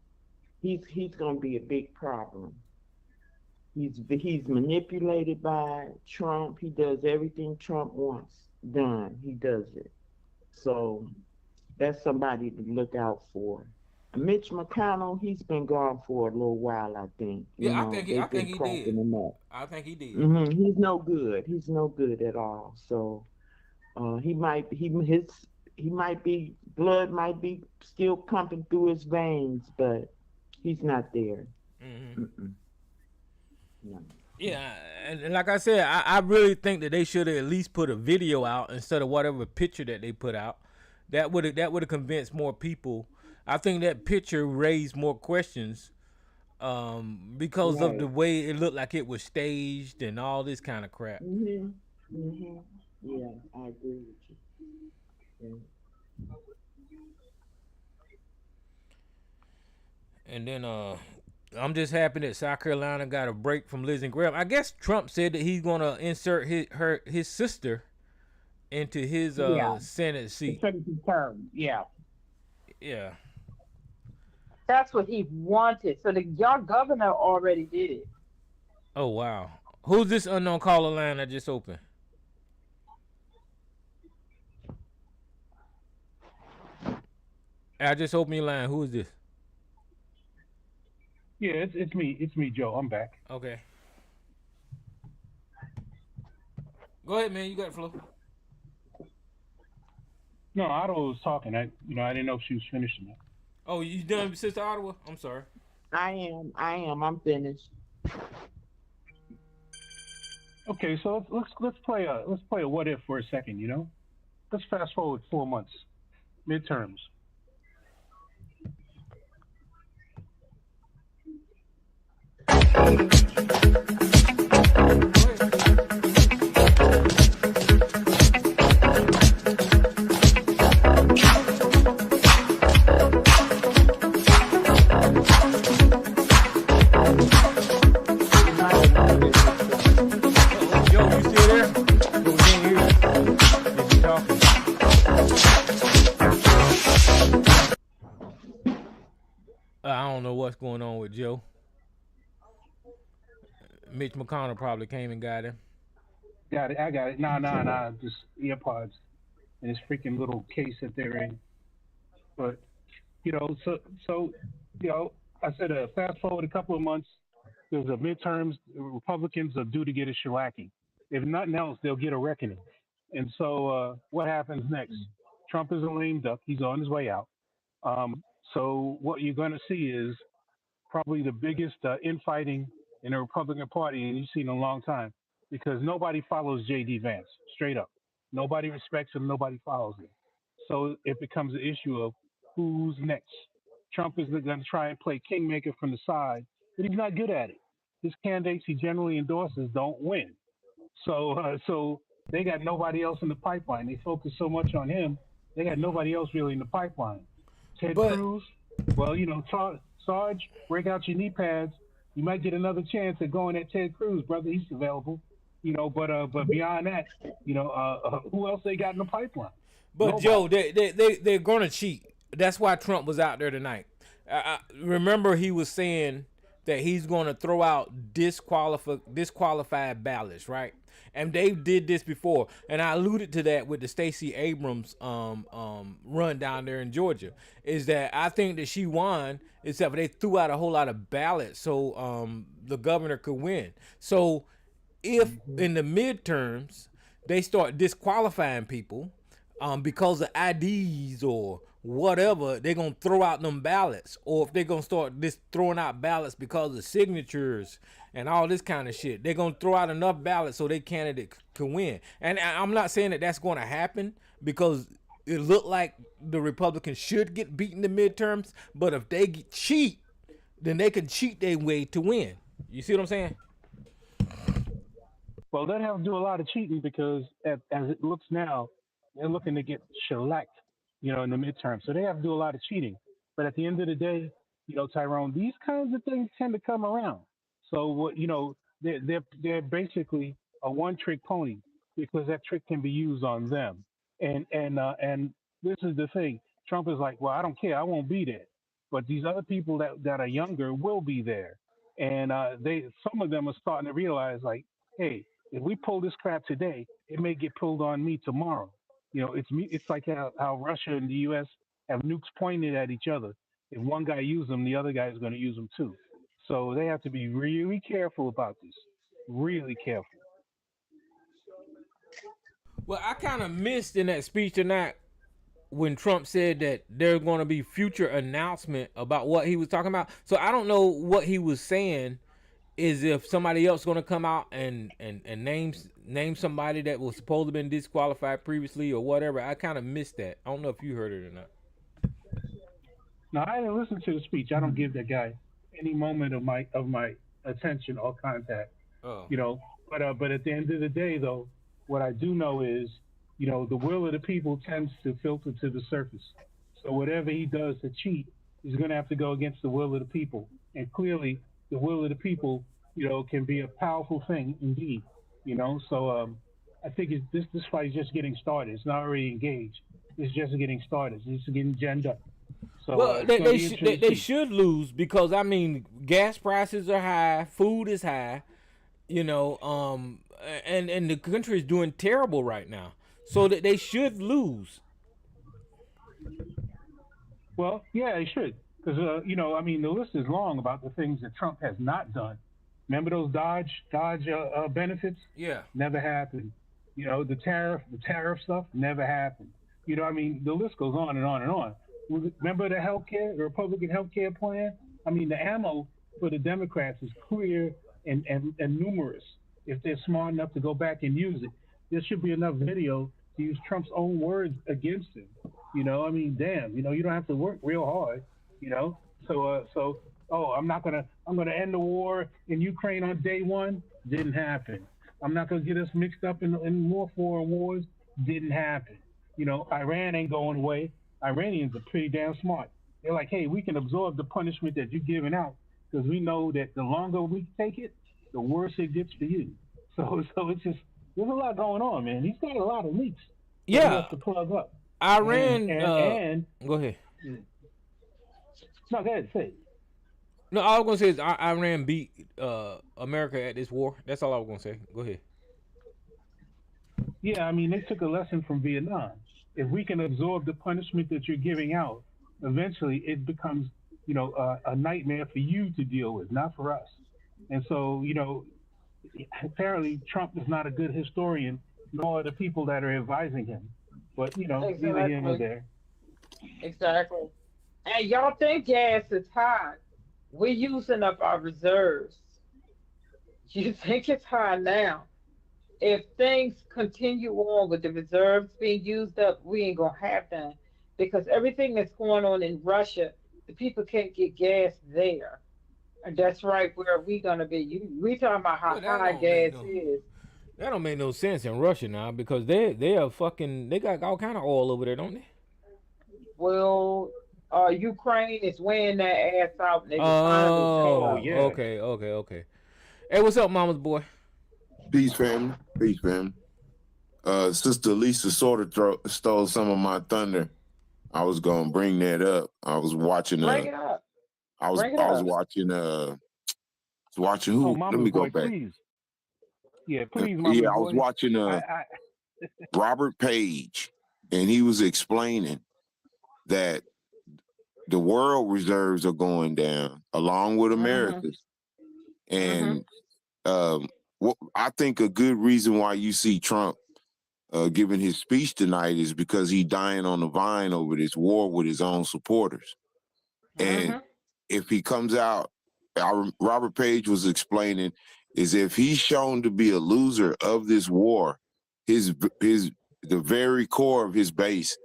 he's going to be a big problem. He's manipulated by Trump. He does everything Trump wants done. He does it. So that's somebody to look out for. Mitch McConnell, he's been gone for a little while, I think. You Yeah, know, I they've think been he propping did. him up. I think he did. He's no good. He's no good at all. So he might be blood might be still pumping through his veins, but he's not there. Hmm. Mm-mm. No. Yeah, and like I said, I really think that they should have at least put a video out instead of whatever picture that they put out. That would have convinced more people. I think that picture raised more questions because of the Right. way it looked like it was staged and all this kind of crap. Mhm. Mhm. Yeah, I agree with you. Yeah. And then I'm just happy that South Carolina got a break from Liz and Graham. I guess Trump said that he's gonna insert his sister into his Yeah. Senate The seat. second term. Yeah. Yeah. That's what he wanted. So your governor already did it. Oh wow. Who's this unknown caller line that just opened? I just opened your line. Who is this? Yeah, it's me. It's me, Joe. I'm back. Okay. Go ahead, man. You got the floor. No, Otto was talking. I didn't know if she was finishing it. Oh, you done, Sister Ottawa? I'm sorry. I'm finished. Okay, so let's play a what if for a second. Let's fast forward 4 months, midterms. You might have muted yourself. Uh-oh, Joe, you still there? But we can't hear you if you talking. I don't know what's going on with Joe. Mitch McConnell probably came and got him. Got it. I got it. Nah. Just earpods in this freaking little case that they're in. But so I said fast forward a couple of months. There's a midterms. The Republicans are due to get a shellacking. If nothing else, they'll get a reckoning. And so what happens next? Trump is a lame duck. He's on his way out. So what you're going to see is probably the biggest infighting in the Republican Party and you've seen in a long time because nobody follows J.D. Vance, straight up. Nobody respects him, nobody follows him. So it becomes an issue of who's next. Trump is going to try and play kingmaker from the side, but he's not good at it. His candidates he generally endorses don't win. So they got nobody else in the pipeline. They focus so much on him, they got nobody else really in the pipeline. Ted But Cruz, well, Sarge, break out your knee pads. You might get another chance at going at Ted Cruz, brother. He's available. But beyond that, who else they got in the pipeline? But Nobody. Joe, they're gonna cheat. That's why Trump was out there tonight. I remember he was saying that he's gonna throw out disqualified ballots, right? And they did this before, and I alluded to that with the Stacey Abrams run down there in Georgia. Is that I think that she won, except for they threw out a whole lot of ballots so the governor could win. So if in the midterms they start disqualifying people because of IDs or whatever, they're gonna throw out them ballots. Or if they're gonna start just throwing out ballots because of signatures and all this kind of shit, they're gonna throw out enough ballots so their candidate can win. And I'm not saying that that's going to happen because it looked like the Republicans should get beaten in the midterms. But if they cheat, then they can cheat their way to win. You see what I'm saying? Well, they have to do a lot of cheating because as it looks now, they're looking to get shellacked, in the midterm. So they have to do a lot of cheating. But at the end of the day, Tyrone, these kinds of things tend to come around. So they're basically a one-trick pony because that trick can be used on them. And this is the thing. Trump is like, well, I don't care, I won't be there. But these other people that are younger will be there, and some of them are starting to realize like, hey, if we pull this crap today, it may get pulled on me tomorrow. It's like how Russia and the U.S. have nukes pointed at each other. If one guy uses them, the other guy is going to use them too. So they have to be really careful about this. Really careful. Well, I kind of missed in that speech tonight when Trump said that there's going to be future announcement about what he was talking about. So I don't know what he was saying. Is if somebody else going to come out and name somebody that was supposed to have been disqualified previously or whatever. I kind of missed that. I don't know if you heard it or not. No, I didn't listen to the speech. I don't give that guy any moment of my attention or contact. Oh. But at the end of the day, though, what I do know is, the will of the people tends to filter to the surface. So whatever he does to cheat, he's going to have to go against the will of the people. And clearly, the will of the people, can be a powerful thing indeed. So I think this fight is just getting started. It's not already engaged. It's just getting started. It's getting ginned up. So well, they should lose because I mean, gas prices are high, food is high, and the country is doing terrible right now. So that they should lose. Well, yeah, they should. Because, the list is long about the things that Trump has not done. Remember those Dodge benefits? Yeah. Never happened. The tariff stuff never happened. The list goes on and on and on. Remember the Republican healthcare plan? The ammo for the Democrats is clear and numerous. If they're smart enough to go back and use it, there should be enough video to use Trump's own words against him. Damn, you don't have to work real hard. I'm gonna end the war in Ukraine on day one. Didn't happen. I'm not gonna get us mixed up in more foreign wars. Didn't happen. Iran ain't going away. Iranians are pretty damn smart. They're like, hey, we can absorb the punishment that you're giving out because we know that the longer we take it, the worse it gets for you. So it's just there's a lot going on, man. He's got a lot of leaks. Yeah. He has to plug up. Iran. And go ahead. No, go ahead. Say it. No, all I was gonna say is Iran beat America at this war. That's all I was gonna say. Go ahead. Yeah, they took a lesson from Vietnam. If we can absorb the punishment that you're giving out, eventually it becomes, a nightmare for you to deal with, not for us. And so, apparently Trump is not a good historian, nor are the people that are advising him. But, neither here nor there. Exactly. And y'all think gas is high. We're using up our reserves. You think it's high now. If things continue on with the reserves being used up, we ain't gonna have none. Because everything that's going on in Russia, the people can't get gas there. And that's right where we gonna be. We talking about how Well, high gas is. that don't make no sense in Russia now because they are fucking they got all kind of oil over there, don't they? Well, Ukraine is weighing that ass out and their refineries Oh, failing. okay. Hey, what's up, mama's boy? Peace, family. Peace, family. Sister Lisa sort of stole some of my thunder. I was gonna bring that up. I was watching. Bring it up. I was Bring it I was up. watching. Watching who? Oh, Let Mama's me go boy, back. please. Yeah, please, Yeah, Mama's I was boy. watching I Robert Page, and he was explaining that the world reserves are going down along with Mhm. America's, Mhm. and I think a good reason why you see Trump giving his speech tonight is because he dying on the vine over this war with his own supporters. And Mhm. if he comes out, Robert Page was explaining, is if he's shown to be a loser of this war, the very core of his base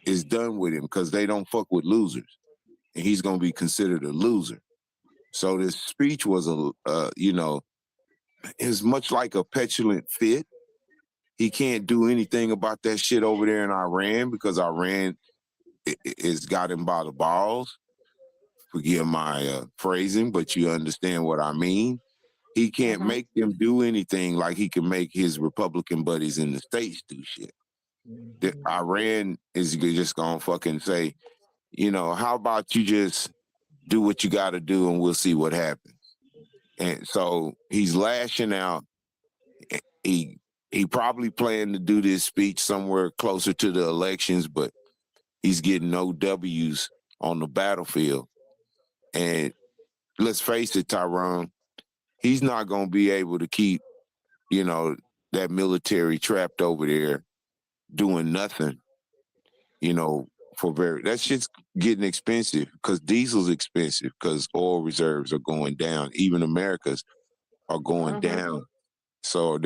is done with him because they don't fuck with losers, and he's gonna be considered a loser. So this speech was is much like a petulant fit. He can't do anything about that shit over there in Iran because Iran is got him by the balls. Forgive my phrasing, but you understand what I mean. He can't Mhm. make them do anything like he can make his Republican buddies in the States do shit. Iran is just gonna fucking say, how about you just do what you got to do and we'll see what happens. And so he's lashing out. He he probably planned to do this speech somewhere closer to the elections, but he's getting no W's on the battlefield. And let's face it, Tyrone, he's not going to be able to keep, that military trapped over there doing nothing, that shit's getting expensive because diesel's expensive because oil reserves are going down. Even America's are going Mhm. down. So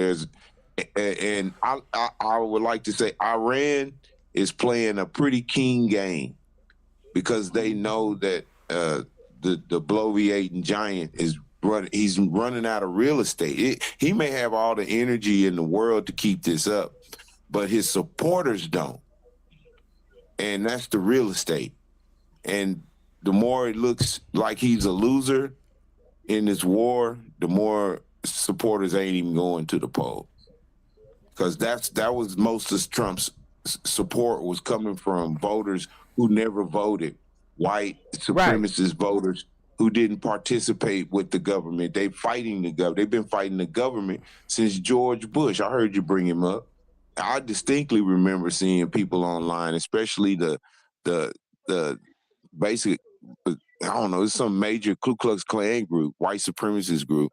and I would like to say Iran is playing a pretty keen game because they know that the bloviating giant is running. He's running out of real estate. He may have all the energy in the world to keep this up, but his supporters don't, and that's the real estate. And the more it looks like he's a loser in this war, the more supporters ain't even going to the polls. Because that was most of Trump's support was coming from voters who never voted, white Right. supremacist voters who didn't participate with the government. They've been fighting the government since George Bush. I heard you bring him up. I distinctly remember seeing people online, especially the basic, I don't know, it's some major Ku Klux Klan group, white supremacist group,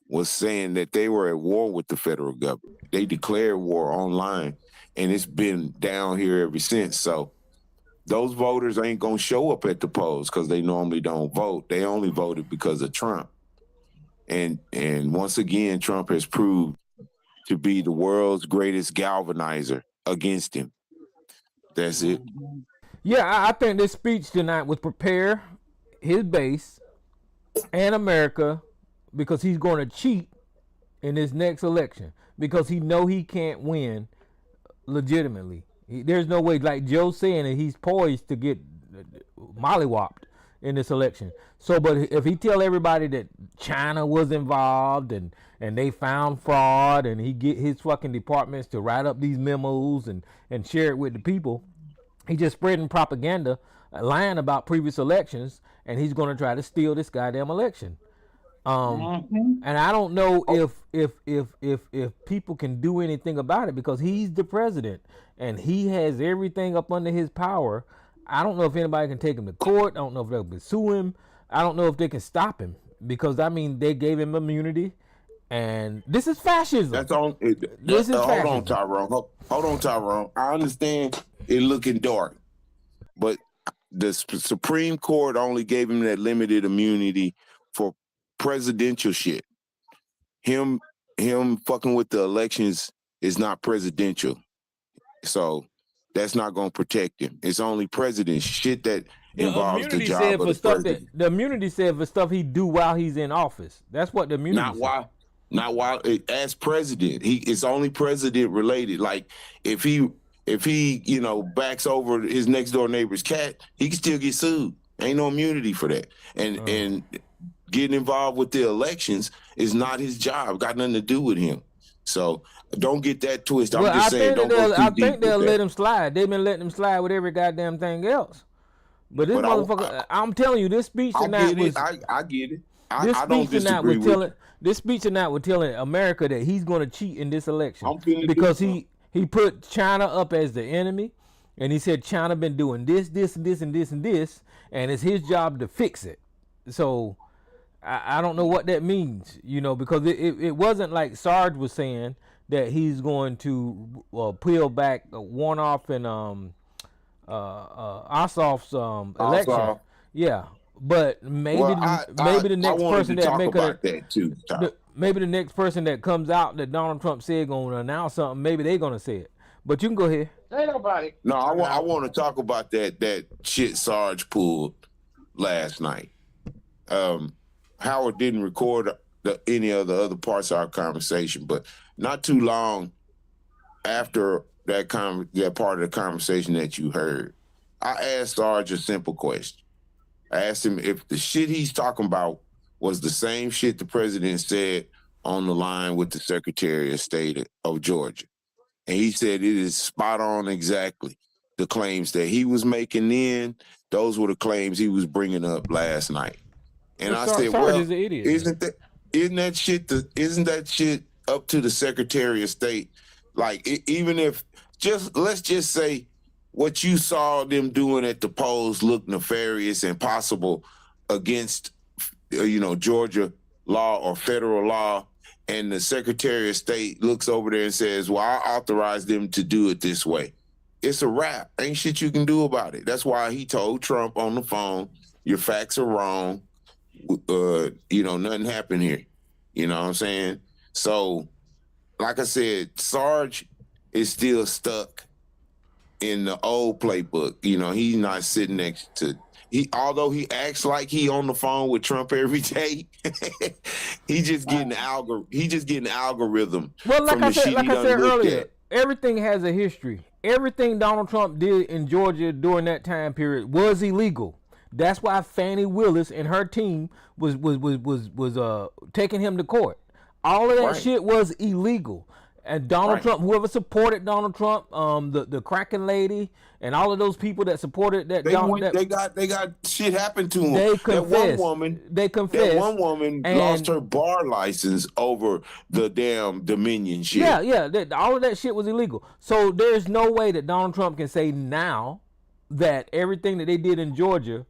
was saying that they were at war with the federal government. They declared war online, and it's been down here ever since. So those voters ain't gonna show up at the polls because they normally don't vote. They only voted because of Trump. And once again, Trump has proved to be the world's greatest galvanizer against him. That's it. Yeah, I think this speech tonight would prepare his base and America because he's going to cheat in this next election because he know he can't win legitimately. There's no way, like Joe saying, that he's poised to get mollywopped in this election. So, but if he tell everybody that China was involved and they found fraud and he get his fucking departments to write up these memos and share it with the people, he just spreading propaganda, lying about previous elections, and he's going to try to steal this goddamn election. And I don't know if people can do anything about it because he's the president and he has everything up under his power. I don't know if anybody can take him to court. I don't know if they'll sue him. I don't know if they can stop him because I mean they gave him immunity, and this is fascism. That's all. This is hold fascism. on, Tyrone. Hold on, Tyrone. I understand it looking dark, but the Supreme Court only gave him that limited immunity for presidential shit. Him fucking with the elections is not presidential. So that's not going to protect him. It's only president shit that involves the job of the president. The immunity said for stuff he do while he's in office. That's what the immunity said. Not while as president. It's only president related. Like if he backs over his next door neighbor's cat, he can still get sued. Ain't no immunity for that. And getting involved with the elections is not his job. Got nothing to do with him. So don't get that twisted. I'm just saying don't go too deep. I think they'll let him slide. They've been letting him slide with every goddamn thing else. But this motherfucker, I'm telling you, this speech tonight was. I get it. I don't disagree with you. This speech tonight was telling America that he's going to cheat in this election because he put China up as the enemy, and he said China been doing this, and this, and this, and this, and it's his job to fix it. So I don't know what that means, because it wasn't like Sarge was saying that he's going to peel back Warnoff and Ossoff's election. Yeah. But maybe the next person that maybe the next person that comes out that Donald Trump said going to announce something, maybe they're going to say it. But you can go ahead. Ain't nobody. No, I want to talk about that shit Sarge pulled last night. Howard didn't record any of the other parts of our conversation, but not too long after that part of the conversation that you heard, I asked Sarge a simple question. I asked him if the shit he's talking about was the same shit the president said on the line with the Secretary of State of Georgia. And he said it is spot on exactly. The claims that he was making then, those were the claims he was bringing up last night. And I said, well, isn't that shit up to the Secretary of State? Like, even if let's just say what you saw them doing at the polls looked nefarious and possible against, Georgia law or federal law, and the Secretary of State looks over there and says, well, I authorized them to do it this way. It's a wrap. Ain't shit you can do about it. That's why he told Trump on the phone, your facts are wrong. Nothing happened here. You know what I'm saying? So, like I said, Sarge is still stuck in the old playbook. He's not sitting next to although he acts like he on the phone with Trump every day, he just getting algorithm. Well, like I said earlier, everything has a history. Everything Donald Trump did in Georgia during that time period was illegal. That's why Fani Willis and her team was taking him to court. All of that shit was illegal. And Donald Trump, whoever supported Donald Trump, the Kraken lady, and all of those people that supported that, they got shit happened to them. They confessed. That one woman lost her bar license over the damn Dominion shit. Yeah. All of that shit was illegal. So there's no way that Donald Trump can say now that everything that they did in Georgia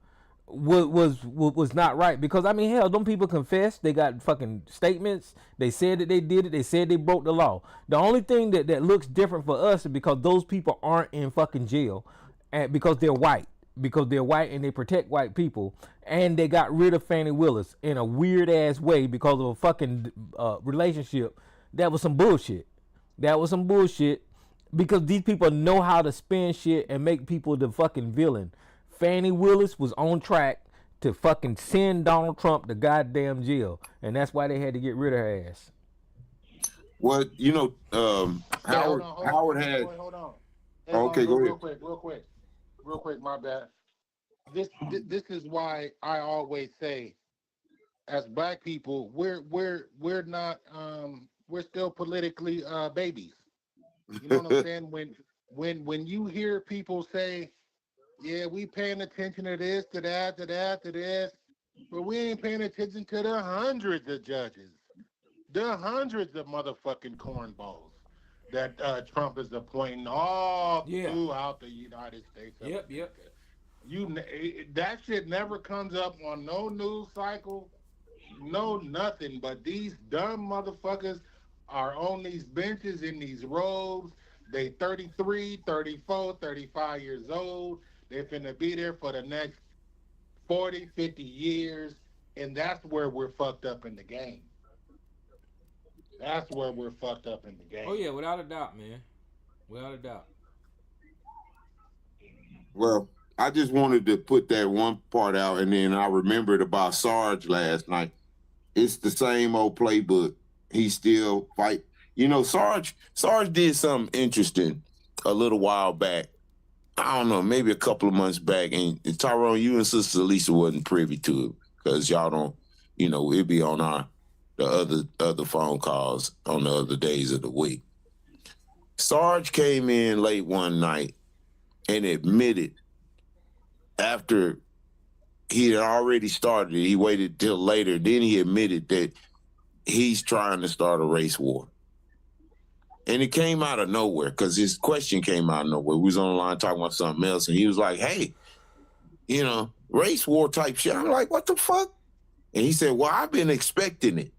was not right, because hell, them people confessed. They got fucking statements. They said that they did it. They said they broke the law. The only thing that looks different for us is because those people aren't in fucking jail, and because they're white and they protect white people, and they got rid of Fani Willis in a weird ass way because of a fucking relationship that was some bullshit. Because these people know how to spin shit and make people the fucking villain. Fani Willis was on track to fucking send Donald Trump to goddamn jail, and that's why they had to get rid of her ass. Well, Howard had. Hold on. Okay, go ahead. Real quick. My bad. This is why I always say, as Black people, we're not we're still politically babies. You know what I'm saying? When you hear people say, yeah, we paying attention to this, to that, to this, but we ain't paying attention to the hundreds of judges, the hundreds of motherfucking cornballs that Trump is appointing all throughout the United States. Yep. That shit never comes up on no news cycle, no nothing, but these dumb motherfuckers are on these benches in these robes. They 33, 34, 35 years old. They're finna be there for the next 40, 50 years. And that's where we're fucked up in the game. That's where we're fucked up in the game. Oh yeah, without a doubt, man. Without a doubt. Well, I just wanted to put that one part out, and then I remembered about Sarge last night. It's the same old playbook. He still fight. You know, Sarge did something interesting a little while back. I don't know, maybe a couple of months back. And Tyrone, you and Sister Lisa wasn't privy to it because y'all don't, you know, it'd be on the other phone calls on the other days of the week. Sarge came in late one night and admitted after he had already started it, he waited till later, then he admitted that he's trying to start a race war. And it came out of nowhere because his question came out of nowhere. We was on the line talking about something else, and he was like, hey, you know, race war type shit. I'm like, what the fuck? And he said, well, I've been expecting it.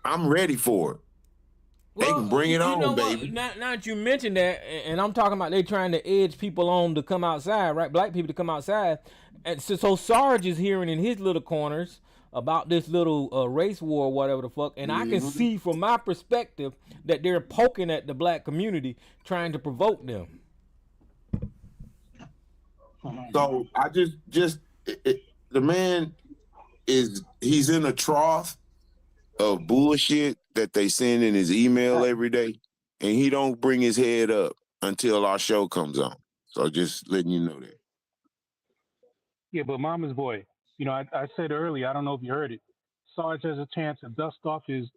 I'm ready for it. They can bring it on, baby. Now that you mentioned that, and I'm talking about they trying to edge people on to come outside, right? Black people to come outside. And so Sarge is hearing in his little corners about this little race war or whatever the fuck. And I can see from my perspective that they're poking at the black community, trying to provoke them. So I the man he's in a trough of bullshit that they send in his email every day, and he don't bring his head up until our show comes on. So just letting you know that. Yeah, but Mama's boy, you know, I said earlier, I don't know if you heard it. Sarge has a chance to dust off his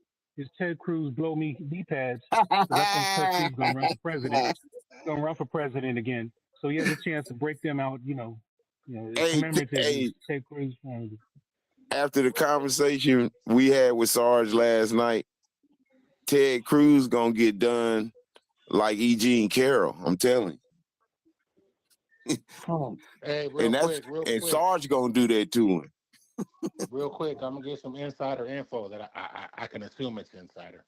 Ted Cruz blow me knee pads. So that's when Ted Cruz gonna run for president. He's gonna run for president again. So he has a chance to break them out, commemorative Ted Cruz. After the conversation we had with Sarge last night, Ted Cruz gonna get done like E. Jean Carroll. I'm telling you. Hey, real quick. Sarge gonna do that to him. Real quick, I'm gonna get some insider info that I can assume it's insider.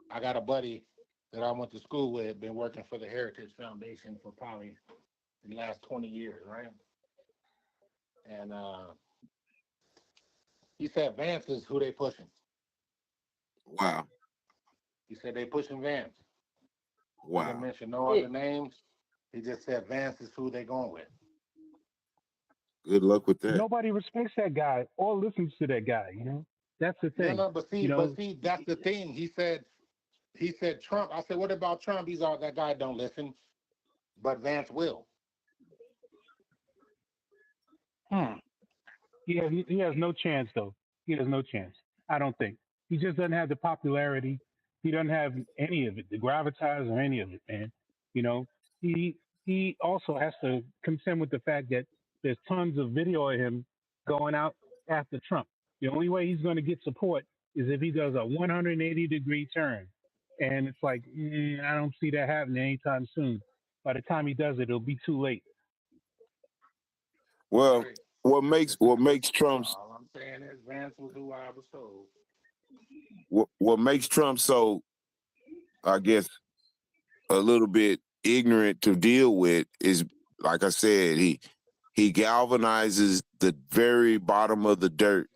I got a buddy that I went to school with, been working for the Heritage Foundation for probably the last 20 years, right? And he said Vance is who they pushing. Wow. He said they pushing Vance. Wow. He didn't mention no other names. He just said Vance is who they going with. Good luck with that. Nobody respects that guy or listens to that guy, you know? That's the thing. No, but see, that's the thing. He said Trump. I said, what about Trump? He's all that guy don't listen. But Vance will. He has no chance, though. He has no chance. I don't think. He just doesn't have the popularity. He doesn't have any of it, the gravitas or any of it, man. You know, he also has to contend with the fact that there's tons of video of him going out after Trump. The only way he's going to get support is if he does a 180-degree turn. And it's like, I don't see that happening anytime soon. By the time he does it, it'll be too late. Well, what makes Trump's all I'm saying is Vance was who I was told. What makes Trump so, I guess, a little bit ignorant to deal with is, like I said, he galvanizes the very bottom of the dirt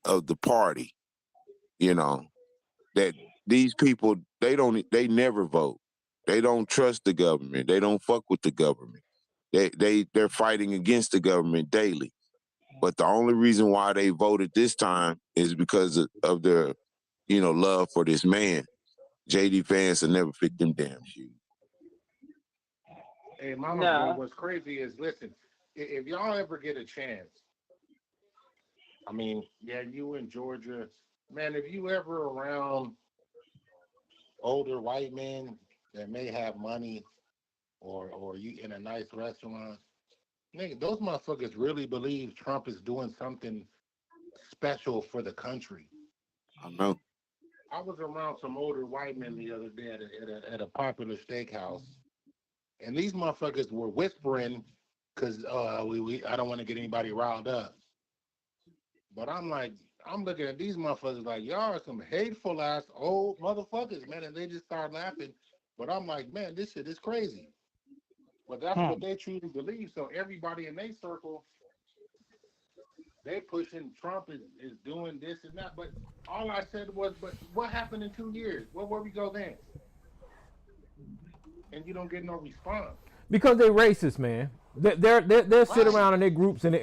of the party. You know, that these people, they never vote. They don't trust the government. They don't fuck with the government. They're fighting against the government daily. But the only reason why they voted this time is because of their, love for this man. JD fans will never fit them damn shoes. Hey, Mama, what's crazy is, listen, if y'all ever get a chance, I mean, yeah, you in Georgia, man, if you ever around older white men that may have money or you in a nice restaurant, nigga, those motherfuckers really believe Trump is doing something special for the country. I know. I was around some older white men the other day at a popular steakhouse, and these motherfuckers were whispering because I don't want to get anybody riled up. But I'm looking at these motherfuckers like, y'all are some hateful ass old motherfuckers, man, and they just start laughing. But I'm like, man, this shit is crazy. But that's what they truly believe. So everybody in their circle, they pushing Trump is doing this and that. But all I said was, but what happened in 2 years? Where we go then? And you don't get no response. Because they're racist, man. They'll sit Right. around in their groups and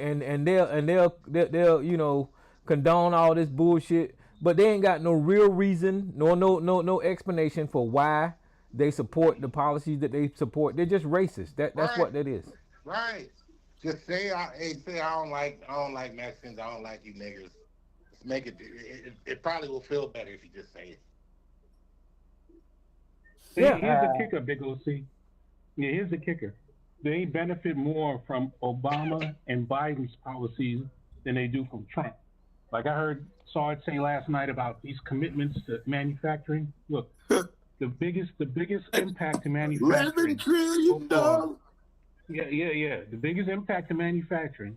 they'll you know condone all this bullshit, but they ain't got no real reason, no explanation for why they support the policies that they support. They're just racist. That's Right. what that is. Right. Just say I don't like Mexicans. I don't like you niggers. Just make it. It probably will feel better if you just say it. Yeah. Here's the kicker, Big OC. Yeah, here's the kicker. They benefit more from Obama and Biden's policies than they do from Trump. Like I heard Sarge say last night about these commitments to manufacturing. Look, the biggest impact to manufacturing. $11 trillion. Yeah. The biggest impact to manufacturing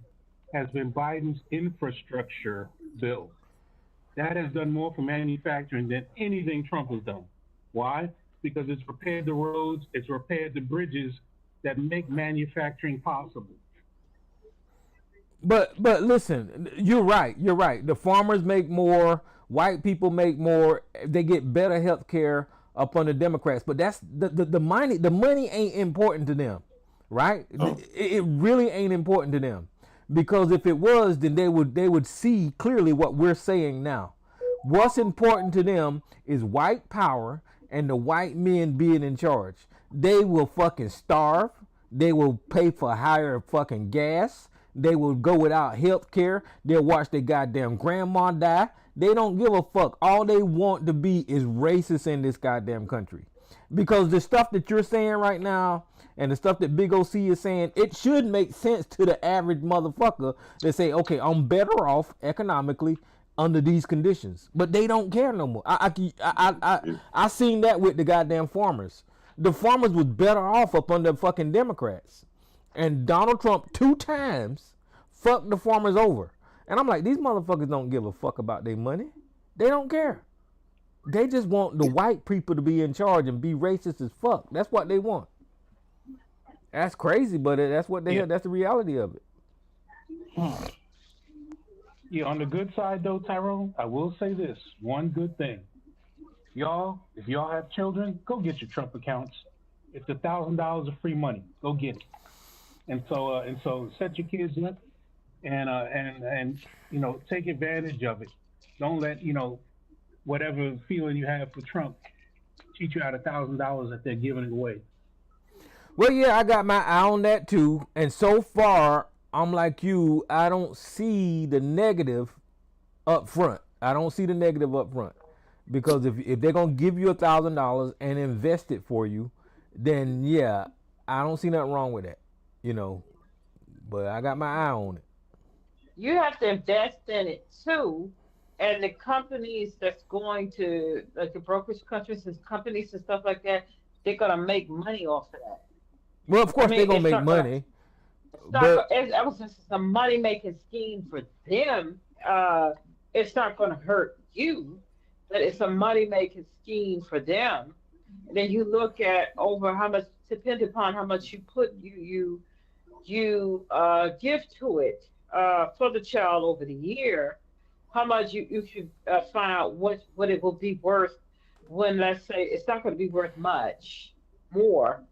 has been Biden's infrastructure bill. That has done more for manufacturing than anything Trump has done. Why? Because it's repaired the roads, it's repaired the bridges that make manufacturing possible. But listen, you're right. The farmers make more, white people make more, they get better health care up on the Democrats. But that's the money. The money ain't important to them, right? Oh. It really ain't important to them, because if it was, then they would see clearly what we're saying now. What's important to them is white power and the white men being in charge. They will fucking starve. They will pay for higher fucking gas. They will go without health care. They'll watch their goddamn grandma die. They don't give a fuck. All they want to be is racist in this goddamn country. Because the stuff that you're saying right now and the stuff that Big OC is saying, it should make sense to the average motherfucker that say, okay, I'm better off economically under these conditions. But they don't care no more. I seen that with the goddamn farmers. The farmers was better off up under fucking Democrats. And Donald Trump 2 times fucked the farmers over. And I'm like, these motherfuckers don't give a fuck about their money. They don't care. They just want the white people to be in charge and be racist as fuck. That's what they want. That's crazy, but that's what they that's the reality of it. Yeah, on the good side though, Tyrone, I will say this one good thing. Y'all, if y'all have children, go get your Trump accounts. It's $1,000 of free money. Go get it. And so set your kids up and you know, take advantage of it. Don't let, you know, whatever feeling you have for Trump cheat you out $1,000 that they're giving it away. Well, yeah, I got my eye on that too. And so far, I'm like you, I don't see the negative up front. Because if they're going to give you $1,000 and invest it for you, then yeah, I don't see nothing wrong with that, you know. But I got my eye on it. You have to invest in it too. And the companies that's going to, like the brokerage companies and stuff like that, they're going to make money off of that. Well, of course they're going to make money. That was just a money-making scheme for them. It's not going to hurt you, but it's a money-making scheme for them. And then you look at over how much, depending upon how much you put, you give to it for the child over the year, how much you should find out what it will be worth when, let's say, it's not going to be worth much more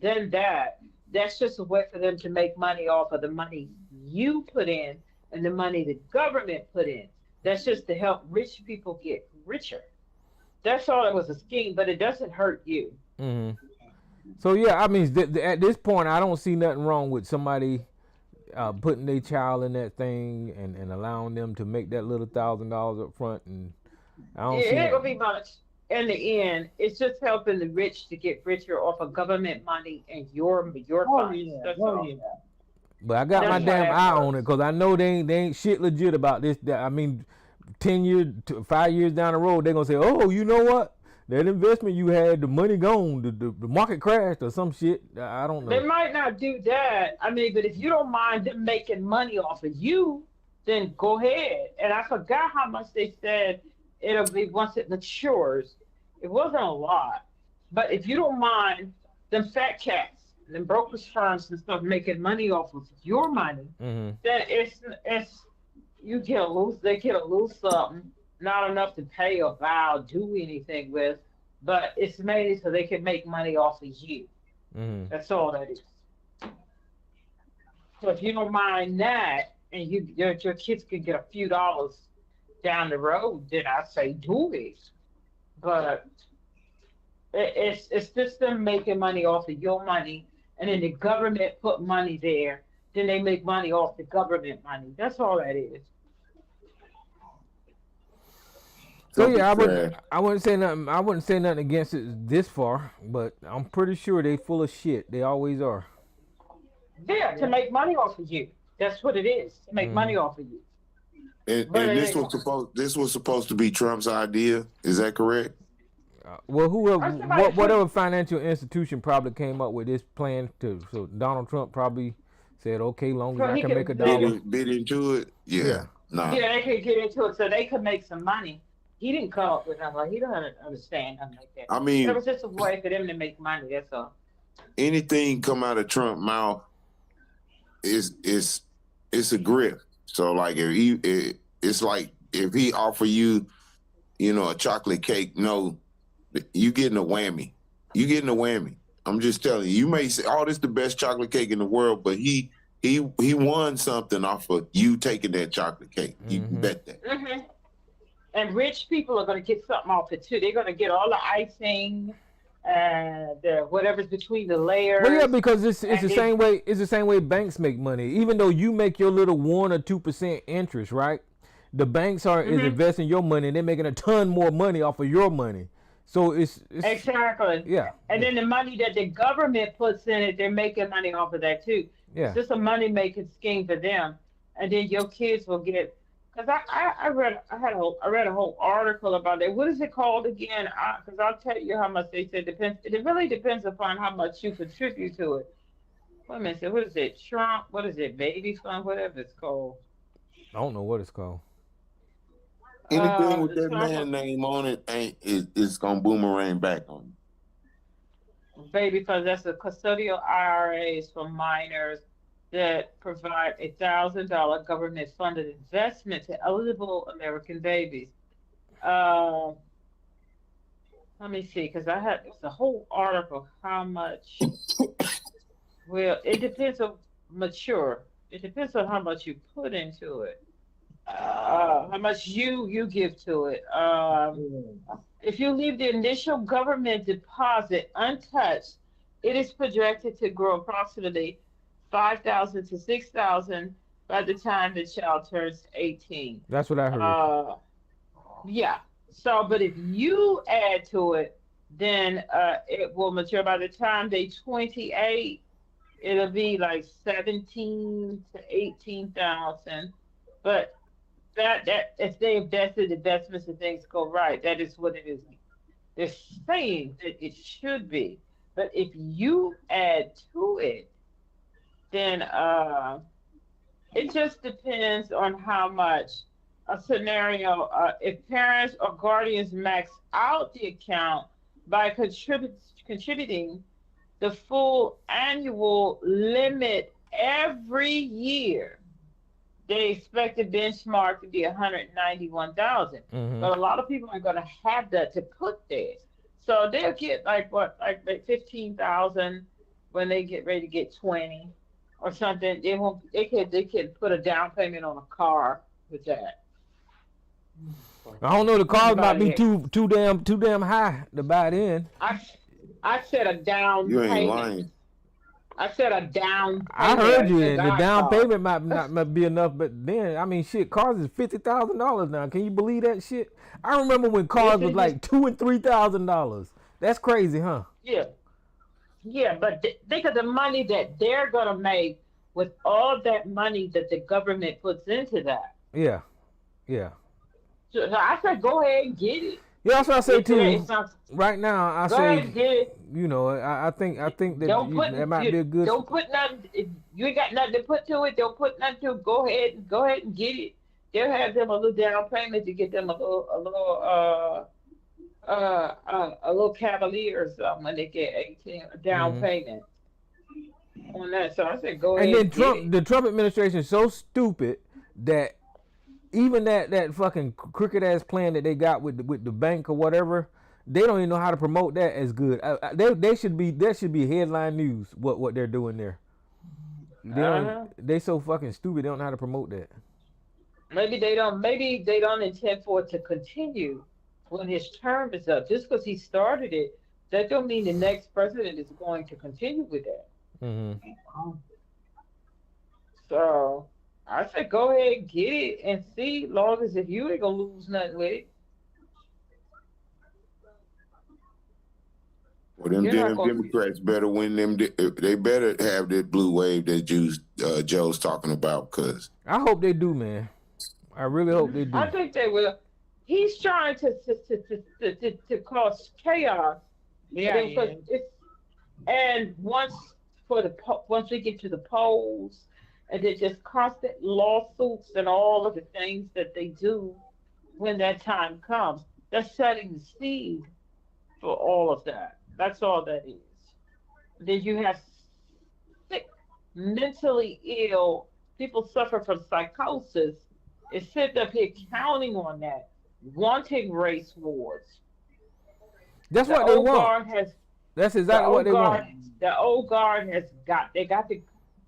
than that. That's just a way for them to make money off of the money you put in and the money the government put in. That's just to help rich people get richer. That's all it was a scheme, but it doesn't hurt you. Mm-hmm. So yeah, I mean, at this point, I don't see nothing wrong with somebody putting their child in that thing and allowing them to make that little $1,000 up front. And I don't see it ain't gonna be much. In the end, it's just helping the rich to get richer off of government money and your funds. That's all. Yeah. But I got my damn eye on it because I know they ain't shit legit about this. I mean, 10 years, 5 years down the road, they're gonna say, "Oh, you know what? That investment you had, the money gone, the market crashed or some shit." I don't know. They might not do that. I mean, but if you don't mind them making money off of you, then go ahead. And I forgot how much they said it'll be once it matures. It wasn't a lot. But if you don't mind them fat cats and brokerage firms and stuff making money off of your money, Mm-hmm. then it's you get a loose, they get a loose something, not enough to pay or buy or do anything with, but it's made so they can make money off of you. Mm-hmm. That's all that is. So if you don't mind that, and your kids can get a few dollars down the road, then I say do it. But it's just them making money off of your money, and then the government put money there. Then they make money off the government money. That's all that is. So Don't be yeah, trash. I wouldn't say nothing. I wouldn't say nothing against it this far, but I'm pretty sure they full of shit. They always are. Yeah, to make money off of you. That's what it is. To make money off of you. And, But and it this ain't was supposed to be Trump's idea. Is that correct? Well, whoever, somebody whatever financial institution probably came up with this plan to, so Donald Trump probably said, okay, long as So I he can make a could dollar. Bid into it? Yeah. Yeah. Nah. yeah, they could get into it so they could make some money. He didn't come up with nothing. He don't understand nothing like that. I mean, It was just a way for them to make money. That's all. anything come out of Trump's mouth is it's a grip. So like it's like if he offer you, a chocolate cake, no, you getting a whammy. You getting a whammy. I'm just telling you. You may say, "Oh, this is the best chocolate cake in the world," but he won something off of you taking that chocolate cake. You can bet that. Mm-hmm. And rich people are going to get something off it too. They're going to get all the icing and whatever's between the layers. Well, yeah, because it's the And same way. It's the same way banks make money. Even though you make your little 1 or 2% interest, right? The banks is investing your money, and they're making a ton more money off of your money. So it's exactly. Yeah. And then the money that the government puts in it, they're making money off of that too. Yeah. It's just a money making scheme for them. And then your kids will get. Because I read a whole article about it. What is it called again? Because I'll tell you how much they said depends. It really depends upon how much you contribute to it. Wait a minute. What is it? Trump? What is it? Baby fund? Whatever it's called. I don't know what it's called. Anything with that Trump, man name on it it's gonna boomerang back on you. Baby fund. That's the custodial IRAs for minors that provide $1,000 government-funded investment to eligible American babies. Let me see, because it's a whole article. How much? Well, it depends on mature. It depends on how much you put into it. How much you give to it. If you leave the initial government deposit untouched, it is projected to grow approximately 5,000 to 6,000 by the time the child turns 18. That's what I heard. Yeah. So, but if you add to it, then it will mature by the time they 28. It'll be like 17 to 18,000. But that if they invested investments and things go right, that is what it is. They're saying that it should be. But if you add to it, then it just depends on how much a scenario. If parents or guardians max out the account by contributing the full annual limit every year, they expect the benchmark to be 191,000. But a lot of people are going to have that to put there, so they'll get like 15,000 when they get ready to get 20. Or something, they can put a down payment on a car with that. I don't know. The cars might be too damn high to buy it in. I said a down You ain't payment. lying. I said a down payment. I heard you, and the down car. payment might be enough, but then I mean, shit, cars is $50,000 now. Can you believe that shit? I remember when cars was like $2,000 and $3,000. That's crazy, huh? Yeah. Yeah, but think of the money that they're going to make with all that money that the government puts into that. Yeah. Yeah. So I said, go ahead and get it. Yeah, that's what I say too. Not, right now, I go say, ahead and get it. I think that that might be a good. Don't put nothing. If you ain't got nothing to put to it, don't put nothing to it. Go ahead and get it. They'll have them a little down payment to get them a little Cavalier or something when they get 18 down payment. on that. So I said, go And ahead then and get it. the Trump administration is so stupid that even that fucking crooked ass plan that they got with the bank or whatever, they don't even know how to promote that as good. They should be that should be headline news. What they're doing there. They don't. Uh-huh. They so fucking stupid. They don't know how to promote that. Maybe they don't. Maybe they don't intend for it to continue when his term is up. Just because he started it, that don't mean the next president is going to continue with that. Mm-hmm. So I said, go ahead and get it and see. Long as if you ain't gonna lose nothing with it, Well, them you're not damn gonna. Democrats better win them. They better have that blue wave that Joe's talking about. Cause I hope they do, man. I really hope they do. I think they will. He's trying to cause chaos. Yeah, And yeah. and once once we get to the polls, and then just constant lawsuits and all of the things that they do when that time comes, that's setting the seed for all of that. That's all that is. Then you have sick, mentally ill people suffer from psychosis. Is sitting up here counting on that, wanting race wars. That's The what they old want. guard has That's exactly what they want. The old guard has got. They got the.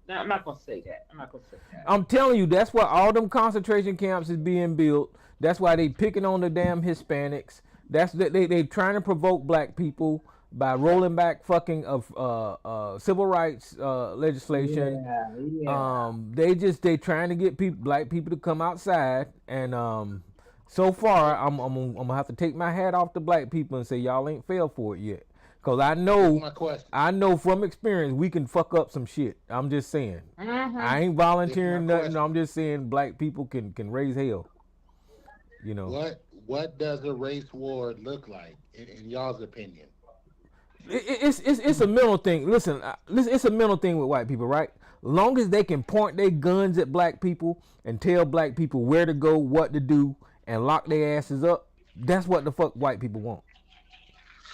No, I'm not gonna say that. I'm not gonna say that. I'm telling you, that's why all them concentration camps is being built. That's why they picking on the damn Hispanics. That's they trying to provoke black people by rolling back fucking of civil rights legislation. Yeah. They trying to get black people to come outside, and so far I'm gonna have to take my hat off to black people and say y'all ain't fell for it yet. Cause I know from experience we can fuck up some shit. I'm just saying. Mm-hmm. I ain't volunteering nothing. I'm just saying black people can raise hell. You know. What does a race war look like in y'all's opinion? It's a mental thing. Listen, it's a mental thing with white people, right? Long as they can point their guns at black people and tell black people where to go, what to do, and lock their asses up, that's what the fuck white people want.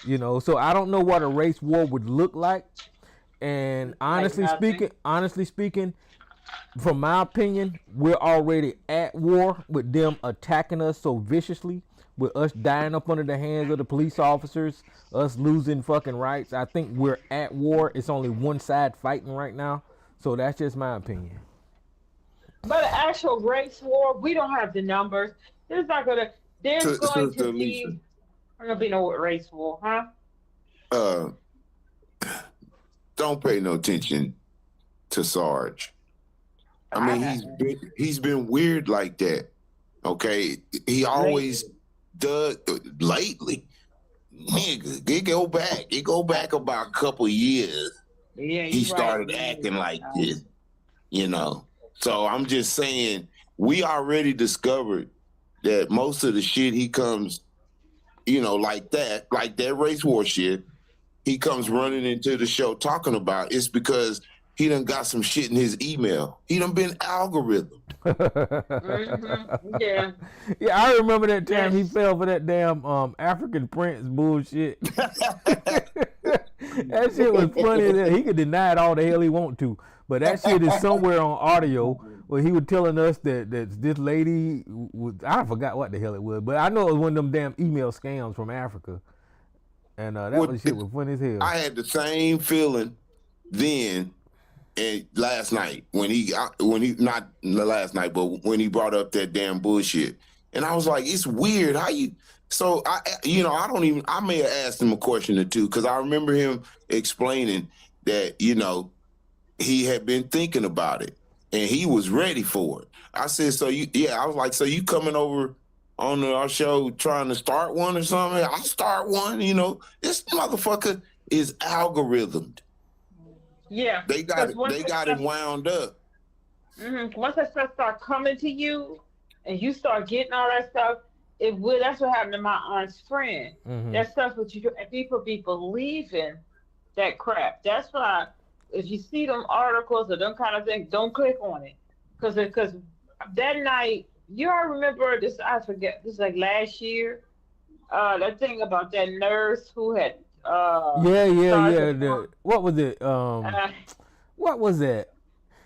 You know, so I don't know what a race war would look like. And honestly speaking, from my opinion, we're already at war with them attacking us so viciously, with us dying up under the hands of the police officers, us losing fucking rights. I think we're at war. It's only one side fighting right now. So that's just my opinion. But an actual race war, we don't have the numbers. There's going to be no race war, huh? Don't pay no attention to Sarge. I mean, he's been weird like that. Okay, he always does lately. Nigga, it go back about a couple years. Yeah, he started acting like this, you know. So I'm just saying, we already discovered that most of the shit he comes, you know, like that race war shit, he comes running into the show talking about, it's because he done got some shit in his email. He done been algorithmed. Mm-hmm. Yeah. Yeah, I remember that time he fell for that damn African Prince bullshit. That shit was funny as hell. He could deny it all the hell he want to, but that shit is somewhere on audio where he was telling us that this lady was, I forgot what the hell it was, but I know it was one of them damn email scams from Africa, and shit was funny as hell. I had the same feeling then. And last night, when he not last night, but when he brought up that damn bullshit, and I was like, it's weird how you. So I may have asked him a question or two because I remember him explaining that he had been thinking about it and he was ready for it. I said, I was like, so you coming over on our show trying to start one or something? I'll start one. This motherfucker is algorithmed. Yeah, they got it wound up. Mm-hmm. Once that stuff start coming to you, and you start getting all that stuff, that's what happened to my aunt's friend. Mm-hmm. That stuff what people be believing that crap. That's why if you see them articles or them kind of things, don't click on it, because that night you all remember this. I forget. This is like last year. That thing about that nurse who had. Yeah. What was it? What was that?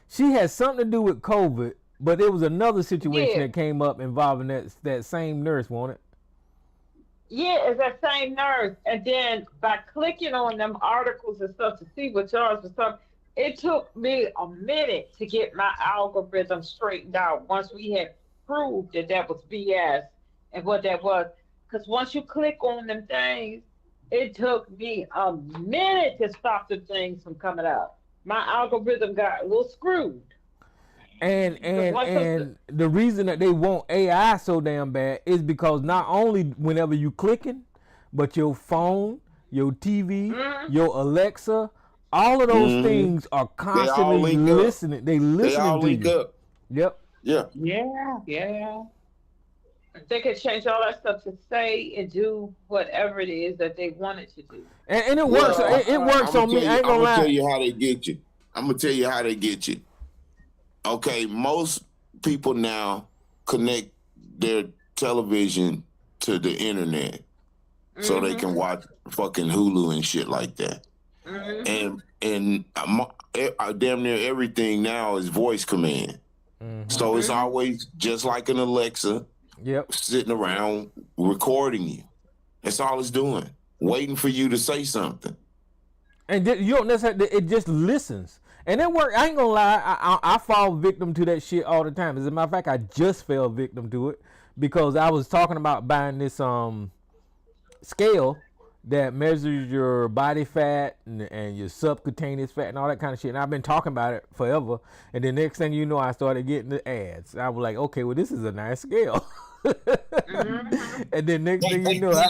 She had something to do with COVID, but there was another situation Yeah. that came up involving that same nurse, wasn't it? Yeah, it's that same nurse. And then by clicking on them articles and stuff to see what yours was something, it took me a minute to get my algorithm straightened out once we had proved that that was BS and what that was. Because once you click on them things, it took me a minute to stop the things from coming up. My algorithm got a little screwed. And Because once and the reason that they want AI so damn bad is because not only whenever you clicking, but your phone, your TV, your Alexa, all of those things are They all constantly link up. listening. They They listening all to link you. up. Yep. Yeah. Yeah. they could change all that stuff to say and do whatever it is that they wanted to do. And it works. Well, It works on me. I ain't gonna I'm gonna tell lie. you how they get you. I'm gonna tell you how they get you. Okay, most people now connect their television to the internet so they can watch fucking Hulu and shit like that. And damn near everything now is voice command. So it's always just like an Alexa. Yep. Sitting around recording you. That's all it's doing. Waiting for you to say something. And you don't necessarily. It just listens. And it work. I ain't gonna lie. I fall victim to that shit all the time. As a matter of fact, I just fell victim to it because I was talking about buying this scale that measures your body fat and your subcutaneous fat and all that kind of shit. And I've been talking about it forever. And the next thing you know, I started getting the ads. I was like, okay, well, this is a nice scale. And then next thing you know,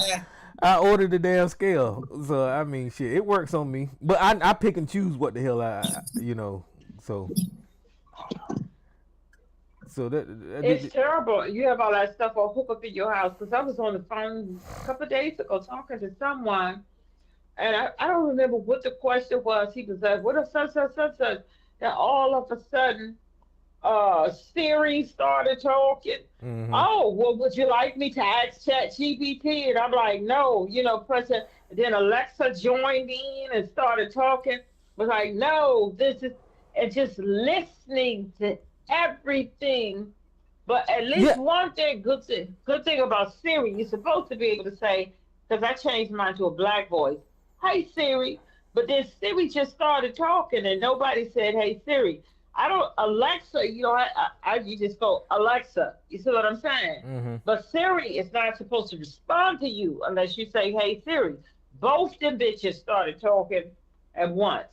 I ordered the damn scale. So I mean, shit, it works on me. But I pick and choose what the hell so that It's terrible. You have all that stuff all hooked up in your house. Because I was on the phone a couple of days ago talking to someone, and I don't remember what the question was. He was like, "What if such?" Then all of a sudden, Siri started talking. Oh, well, would you like me to ask ChatGPT? And I'm like, no, pressing. And then Alexa joined in and started talking. Was like, no, this is, and just listening to everything. But at least one thing, good thing about Siri, you're supposed to be able to say, because I changed mine to a black voice. Hey Siri, but then Siri just started talking and nobody said, hey Siri. Alexa, you just go, Alexa. You see what I'm saying? But Siri is not supposed to respond to you unless you say, hey, Siri. Both them bitches started talking at once.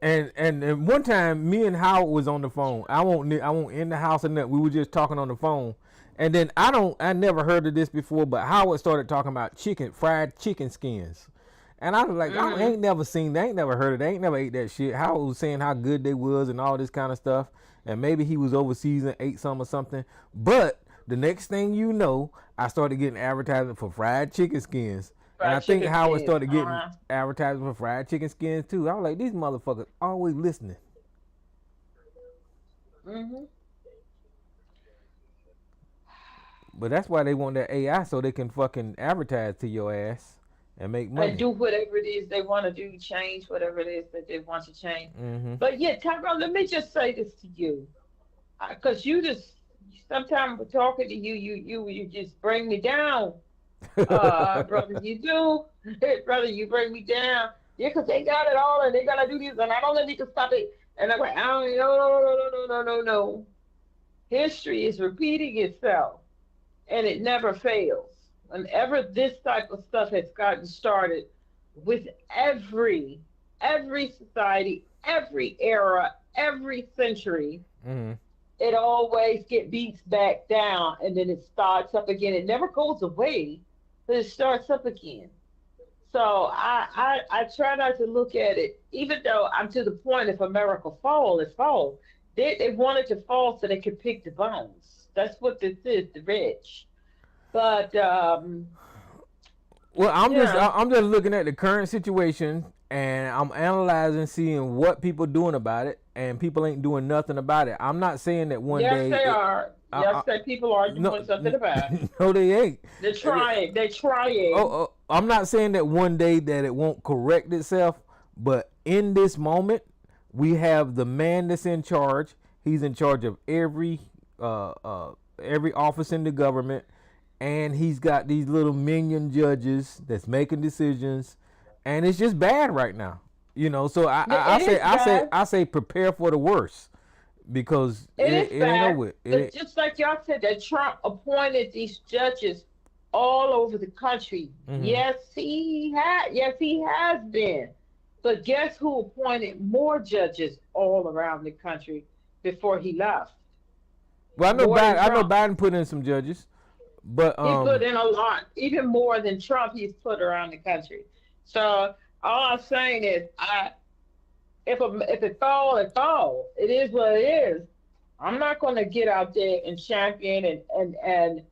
And one time, me and Howard was on the phone. I won't in the house or nothing. We were just talking on the phone. And then I never heard of this before, but Howard started talking about fried chicken skins. And I was like, I ain't never seen that, I ain't never heard of that, I ain't never ate that shit. Howard was saying how good they was and all this kind of stuff. And maybe he was overseas and ate some or something. But the next thing you know, I started getting advertising for fried chicken skins. And I think Howard started getting advertising for fried chicken skins too. I was like, these motherfuckers always listening. But that's why they want that AI so they can fucking advertise to your ass and make money. And do whatever it is they want to do, change whatever it is that they want to change. But yeah, Tyrone, let me just say this to you. Because sometimes we're talking to you, you just bring me down. Brother, you do. Brother, you bring me down. Yeah, because they got it all and they got to do this and I don't need to stop it. And I'm like, no. History is repeating itself and it never fails. Whenever this type of stuff has gotten started with every society, every era, every century, it always beats back down and then it starts up again. It never goes away, but it starts up again. So I try not to look at it, even though I'm to the point if America fall, it's fall. They wanted to fall so they could pick the bones. That's what this is, the rich. But well, I'm just looking at the current situation and I'm analyzing, seeing what people doing about it, and people ain't doing nothing about it. I'm not saying that one day. Yes, they are. People are doing something about it. No, they ain't. They're trying. Oh, I'm not saying that one day that it won't correct itself, but in this moment, We have the man that's in charge. He's in charge of every office in the government, and he's got these little minion judges that's making decisions, and it's just bad right now. So I say prepare for the worst, because it ain't over. Just like y'all said, that Trump appointed these judges all over the country. Mhm. Yes, he has been. But guess who appointed more judges all around the country before he left? Well, I know More than Trump. Biden put in some judges, but He put in a lot, even more than Trump. He's put around the country. So all I'm saying is, if it fall, it fall. It is what it is. I'm not going to get out there and champion and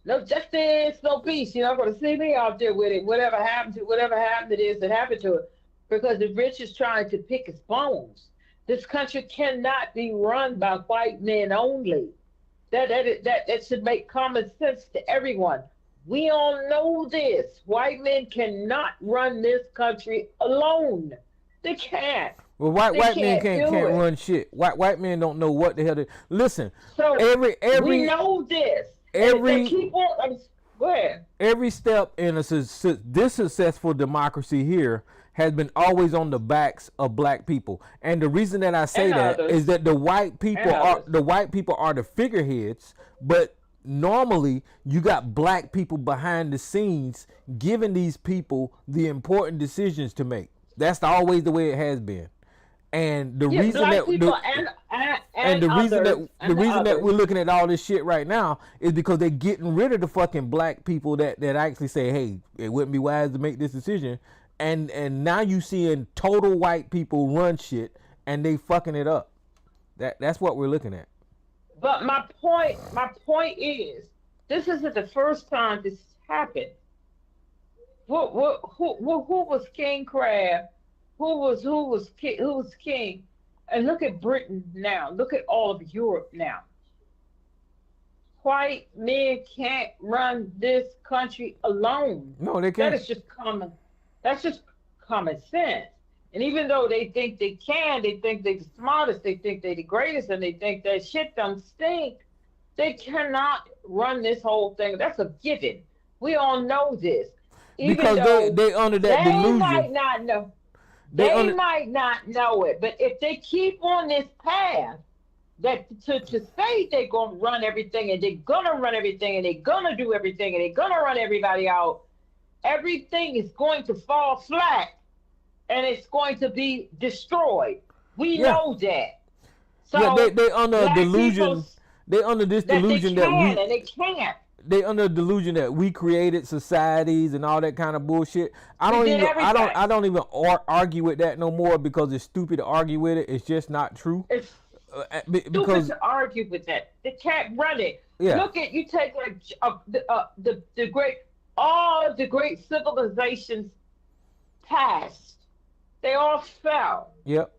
no justice, no peace. You're not going to see me out there with it. Whatever happened, it is that happened to it, because the rich is trying to pick its bones. This country cannot be run by white men only. That should make common sense to everyone. We all know this. White men cannot run this country alone. They can't. Well, white men can't run shit. White men don't know what the hell they listen. So we know this. Every keep on. Go ahead. Every step in this successful democracy here has been always on the backs of black people, and the reason that I say that is that the white people are the figureheads, but normally you got black people behind the scenes giving these people the important decisions to make. That's always the way it has been. And the reason that we're looking at all this shit right now is because they're getting rid of the fucking black people that actually say, hey, it wouldn't be wise to make this decision. And now you seeing total white people run shit and they fucking it up. That's what we're looking at. But my point is, this isn't the first time this happened. Who was King Crab? Who was king? And look at Britain now. Look at all of Europe now. White men can't run this country alone. No, they can't. That's just common sense. And even though they think they can, they think they're the smartest, they think they're the greatest, and they think that shit don't stink, they cannot run this whole thing. That's a given. We all know this. Because they under that delusion. They might not know. They might not know it, but if they keep on this path, that to say they're gonna run everything and they're gonna run everything and they're gonna do everything and they're gonna run everybody out, everything is going to fall flat and it's going to be destroyed. We know that. So they under a delusion. They under this delusion that they can't. They under the delusion that we created societies and all that kind of bullshit. I don't even argue with that no more, because it's stupid to argue with it. It's just not true. It's stupid to argue with that. They can't run it. Yeah. Look at, you take like all the great civilizations past. They all fell. Yep.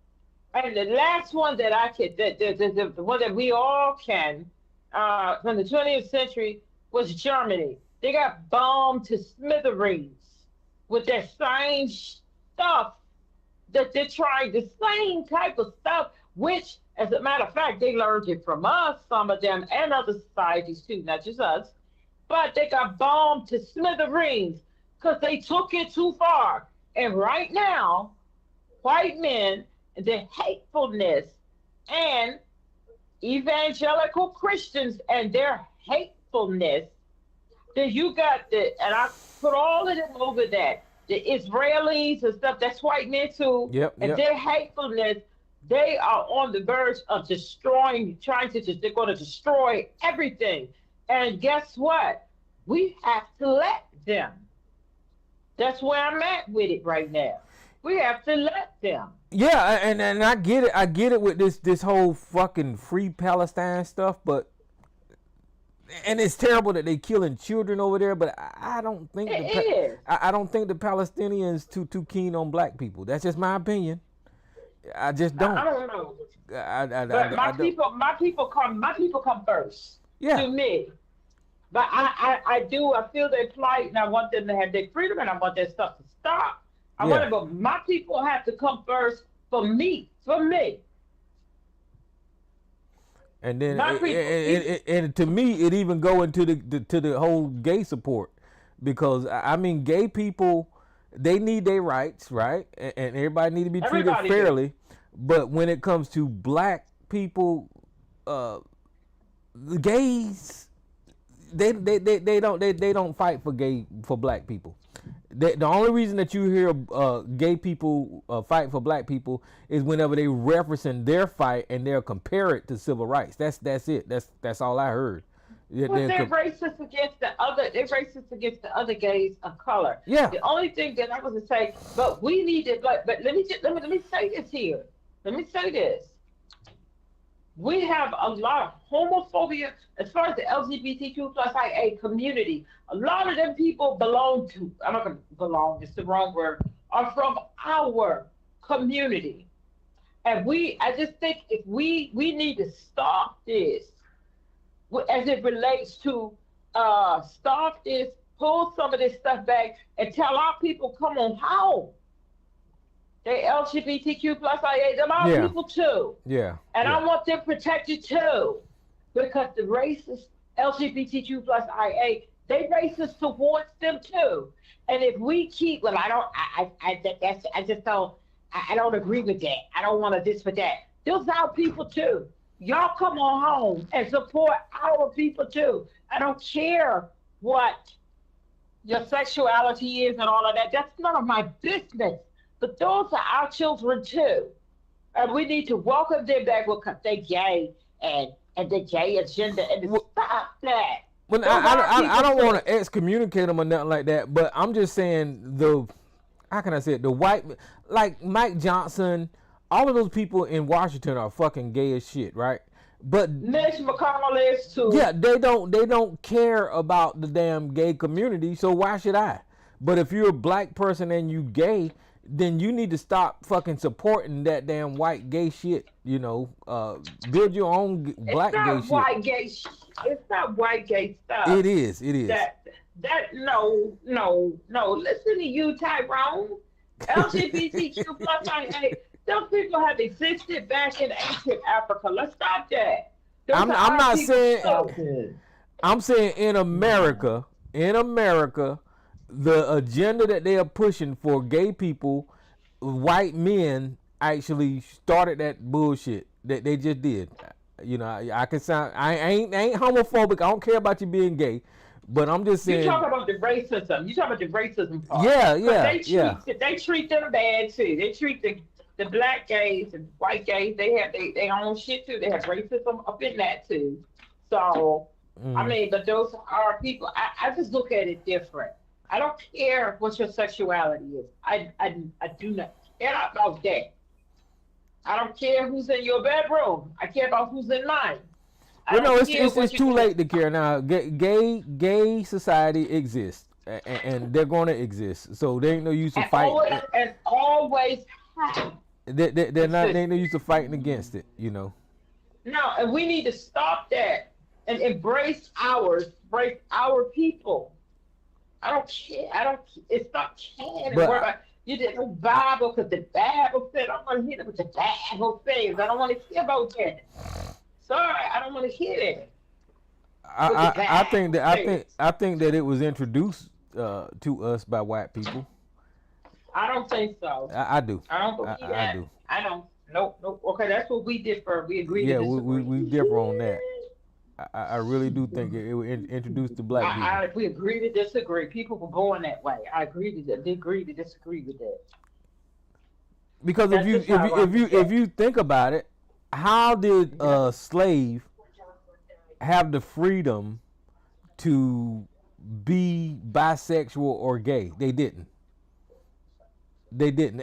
And the last one that the one that we all can from the 20th century was Germany. They got bombed to smithereens with that same stuff that they're trying, the same type of stuff, which, as a matter of fact, they learned it from us, some of them, and other societies too, not just us. But they got bombed to smithereens because they took it too far. And right now, white men, the hatefulness, and evangelical Christians and their hatefulness, that you got and I put all of them over that. The Israelis and stuff, that's white men too. And their hatefulness, they are on the verge of destroying, they're going to destroy everything. And guess what? We have to let them. That's where I'm at with it right now. We have to let them. Yeah, and I get it. I get it with this whole fucking free Palestine stuff, but and it's terrible that they killing children over there. But I don't think I don't think the Palestinians too keen on black people. That's just my opinion. I just don't. I don't know. But my people come first. Yeah. To me. But I feel their plight, and I want them to have their freedom, and I want that stuff to stop. But my people have to come first For me. And then, My people, and to me, it even go into the whole gay support, because I mean, gay people, they need their rights, right? And everybody need to be treated everybody fairly. But when it comes to black people, the gays, they don't fight for black people. The only reason that you hear gay people fight for black people is whenever they referencing their fight and they'll compare it to civil rights. That's it. That's all I heard. But they're racist against the other. They're racist against the other gays of color. Yeah. The only thing that I was to say, but we need to. But let me say this here. Let me say this. We have a lot of homophobia as far as the LGBTQ plus IA community. A lot of them people belong to, I'm not going to belong, it's the wrong word, are from our community. And I just think if we need to stop this as it relates to stop this, pull some of this stuff back and tell our people, come on home. They LGBTQ plus IA, they're our people too. Yeah. And I want them protected too. Because the racist LGBTQ plus IA, they racist towards them too. And if we keep, well, I don't agree with that. I don't want to this with that. Those are our people too. Y'all come on home and support our people too. I don't care what your sexuality is and all of that. That's none of my business. But those are our children too. And we need to welcome them back because they're gay and the gay agenda and stop that. Well, I don't want to excommunicate them or nothing like that, but I'm just saying how can I say it? The white, like Mike Johnson, all of those people in Washington are fucking gay as shit, right? But Mitch McConnell is too. Yeah, they don't care about the damn gay community, so why should I? But if you're a black person and you gay, then you need to stop fucking supporting that damn white gay shit. You know, build your own black gay shit. It's not white gay. It's not white gay stuff. It is. No. Listen to you, Tyrone. LGBTQ plus IA. Those people have existed back in ancient Africa. Let's stop that. I'm not saying. I'm saying in America, the agenda that they are pushing for gay people, white men actually started that bullshit that they just did. You know, I can sound, I ain't homophobic. I don't care about you being gay, but I'm just saying. You talk about the racism. You talk about the racism part. Yeah. They treat them bad too. They treat the black gays and white gays. They have their own shit too. They have racism up in that too. So I mean, but those are people. I just look at it different. I don't care what your sexuality is. I do not care about that. I don't care who's in your bedroom. I care about who's in mine. Well, no, it's too late to care now. Gay society exists, and they're going to exist. So there ain't no use of fighting. And always have. They ain't no use of fighting against it. You know. No, and we need to stop that and embrace our people. I don't care. It's not caring. You did no Bible because the Bible said. I don't want to hear what the Bible says. I don't want to hear about that. Sorry, I don't want to hear that. I think that it was introduced to us by white people. I don't think so. I do. I don't believe that. I do. I don't. Nope. Okay, that's what we differ. We agree. Yeah, to disagree. we differ on that. I really do think it was introduced to black people. We agree to disagree. People were born that way. I agree to disagree with that. Because if you think about it, how did a slave have the freedom to be bisexual or gay? They didn't.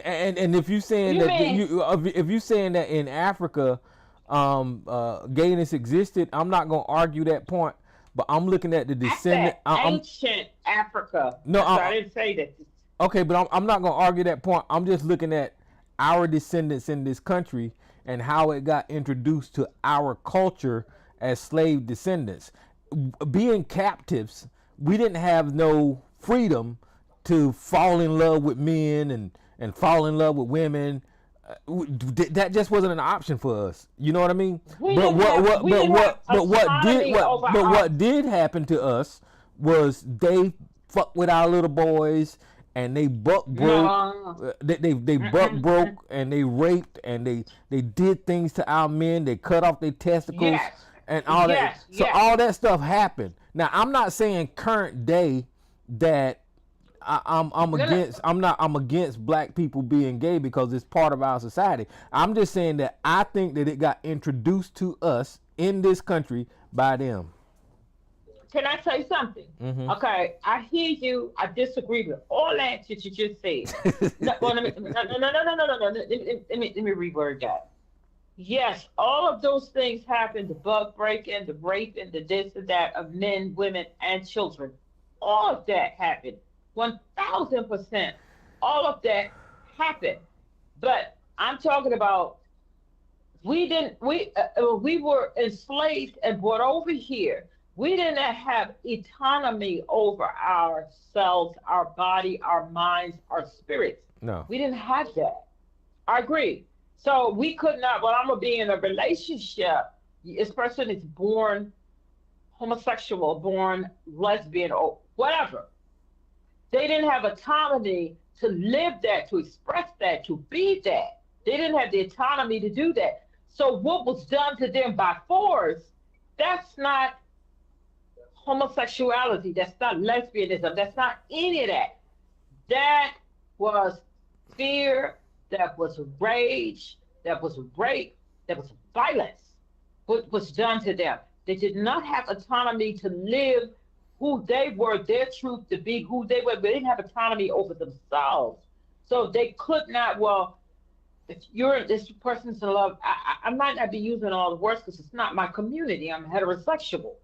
And if you're saying if you're saying that in Africa, gayness existed, I'm not gonna argue that point. But I'm looking at the descendant. Ancient Africa. No, I didn't say that. Okay, but I'm not gonna argue that point. I'm just looking at our descendants in this country and how it got introduced to our culture as slave descendants. Being captives, we didn't have no freedom to fall in love with men and fall in love with women. that just wasn't an option for us. You know what I mean? We But didn't have autonomy over our. what did happen to us was they fucked with our little boys and they buck broke. No. They buck broke and they raped and they did things to our men. They cut off their testicles Yes. and all that. Yes, So yes. all that stuff happened. Now I'm not saying current day that I'm against black people being gay because it's part of our society. I'm just saying that I think that it got introduced to us in this country by them. Can I say something? Okay, I hear you. I disagree with all that you just said. No, let me reword that. Yes, all of those things happened, the bug breaking, the raping, the this and that of men, women, and children. All of that happened. 1,000%. All of that happened. But I'm talking about we were enslaved and brought over here. We didn't have autonomy over ourselves, our body, our minds, our spirits. No. We didn't have that. I agree. So we could not, well, I'm going to be in a relationship. This person is born homosexual, born lesbian, or whatever. They didn't have autonomy to live that, to express that, to be that. They didn't have the autonomy to do that. So what was done to them by force, that's not homosexuality, that's not lesbianism, that's not any of that. That was fear, that was rage, that was rape, that was violence. What was done to them. They did not have autonomy to live who they were, their truth, to be who they were. They didn't have autonomy over themselves. So they could not, well, if this person's in love, I might not be using all the words because it's not my community. I'm heterosexual.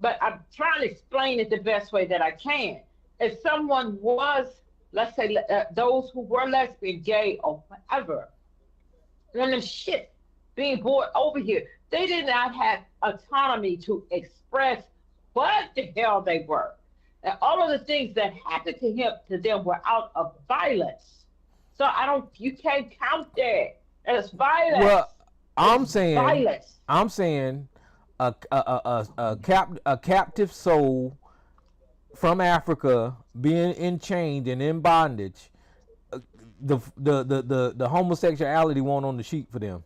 But I'm trying to explain it the best way that I can. If someone was, let's say, those who were lesbian, gay, or whatever, one of them shit being brought over here, they did not have autonomy to express what the hell they were. And all of the things that happened to them were out of violence. So you can't count that as violence. Well, I'm saying violence. A captive soul from Africa being enchained and in bondage, the homosexuality won't on the sheet for them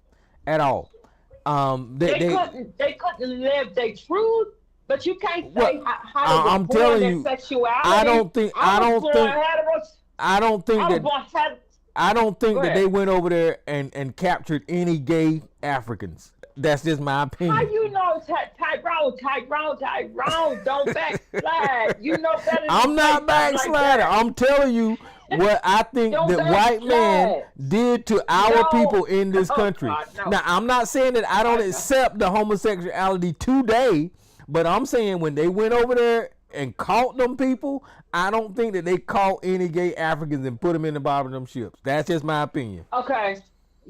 at all. They couldn't live their truth, but you can't say how I'm telling you, sexuality. I don't think that they went over there and captured any gay Africans. That's just my opinion. How you know, Tyrone, don't backslide. You know better than I'm not backsliding. Like I'm telling you what I think that white man did to our people in this country. God, no. Now, I'm not saying that I don't accept the homosexuality today, but I'm saying when they went over there and caught them people, I don't think that they caught any gay Africans and put them in the bottom of them ships. That's just my opinion. Okay,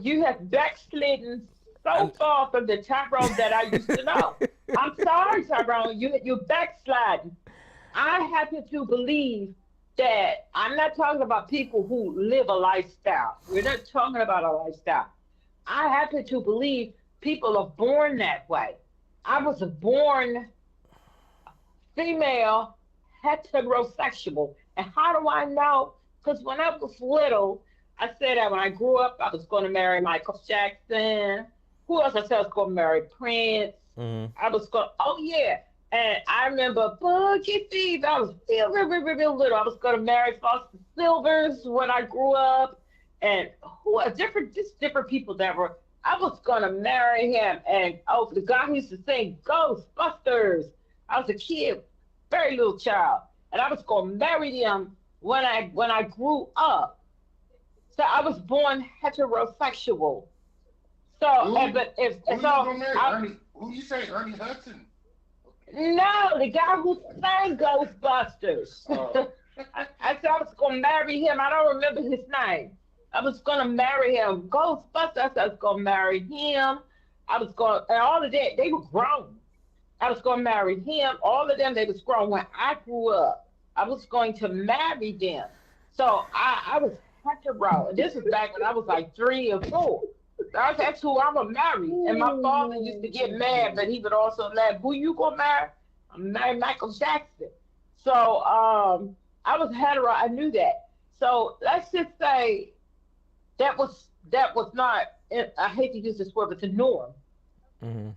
you have backslidden so far from the Tyrone that I used to know. I'm sorry, Tyrone, you're backsliding. I happen to believe that I'm not talking about people who live a lifestyle. We're not talking about a lifestyle. I happen to believe people are born that way. I was born female, heterosexual. And how do I know? Because when I was little, I said that when I grew up, I was going to marry Michael Jackson. Who else I said I was going to marry? Prince. I was going, oh yeah. And I remember Boogie Fever. I was real little. I was going to marry Foster Silvers when I grew up. And different people that were, I was going to marry him. And the guy who used to sing Ghostbusters. I was a kid, very little child. And I was going to marry him when I grew up. So I was born heterosexual. So, who you say, Ernie Hudson? No, the guy who sang Ghostbusters. I said I was going to marry him. I don't remember his name. I was going to marry him. Ghostbusters, I said I was going to marry him. And all of that, they were grown. I was going to marry him. All of them, they was grown. When I grew up, I was going to marry them. So I was hunter route. And this was back when I was like 3 or 4. That's who I'm gonna marry. And my father used to get mad, but he would also laugh. Who you gonna marry? I'm marrying Michael Jackson. So I was hetero. I knew that. So let's just say that was not. I hate to use this word, but the norm. Mm-hmm.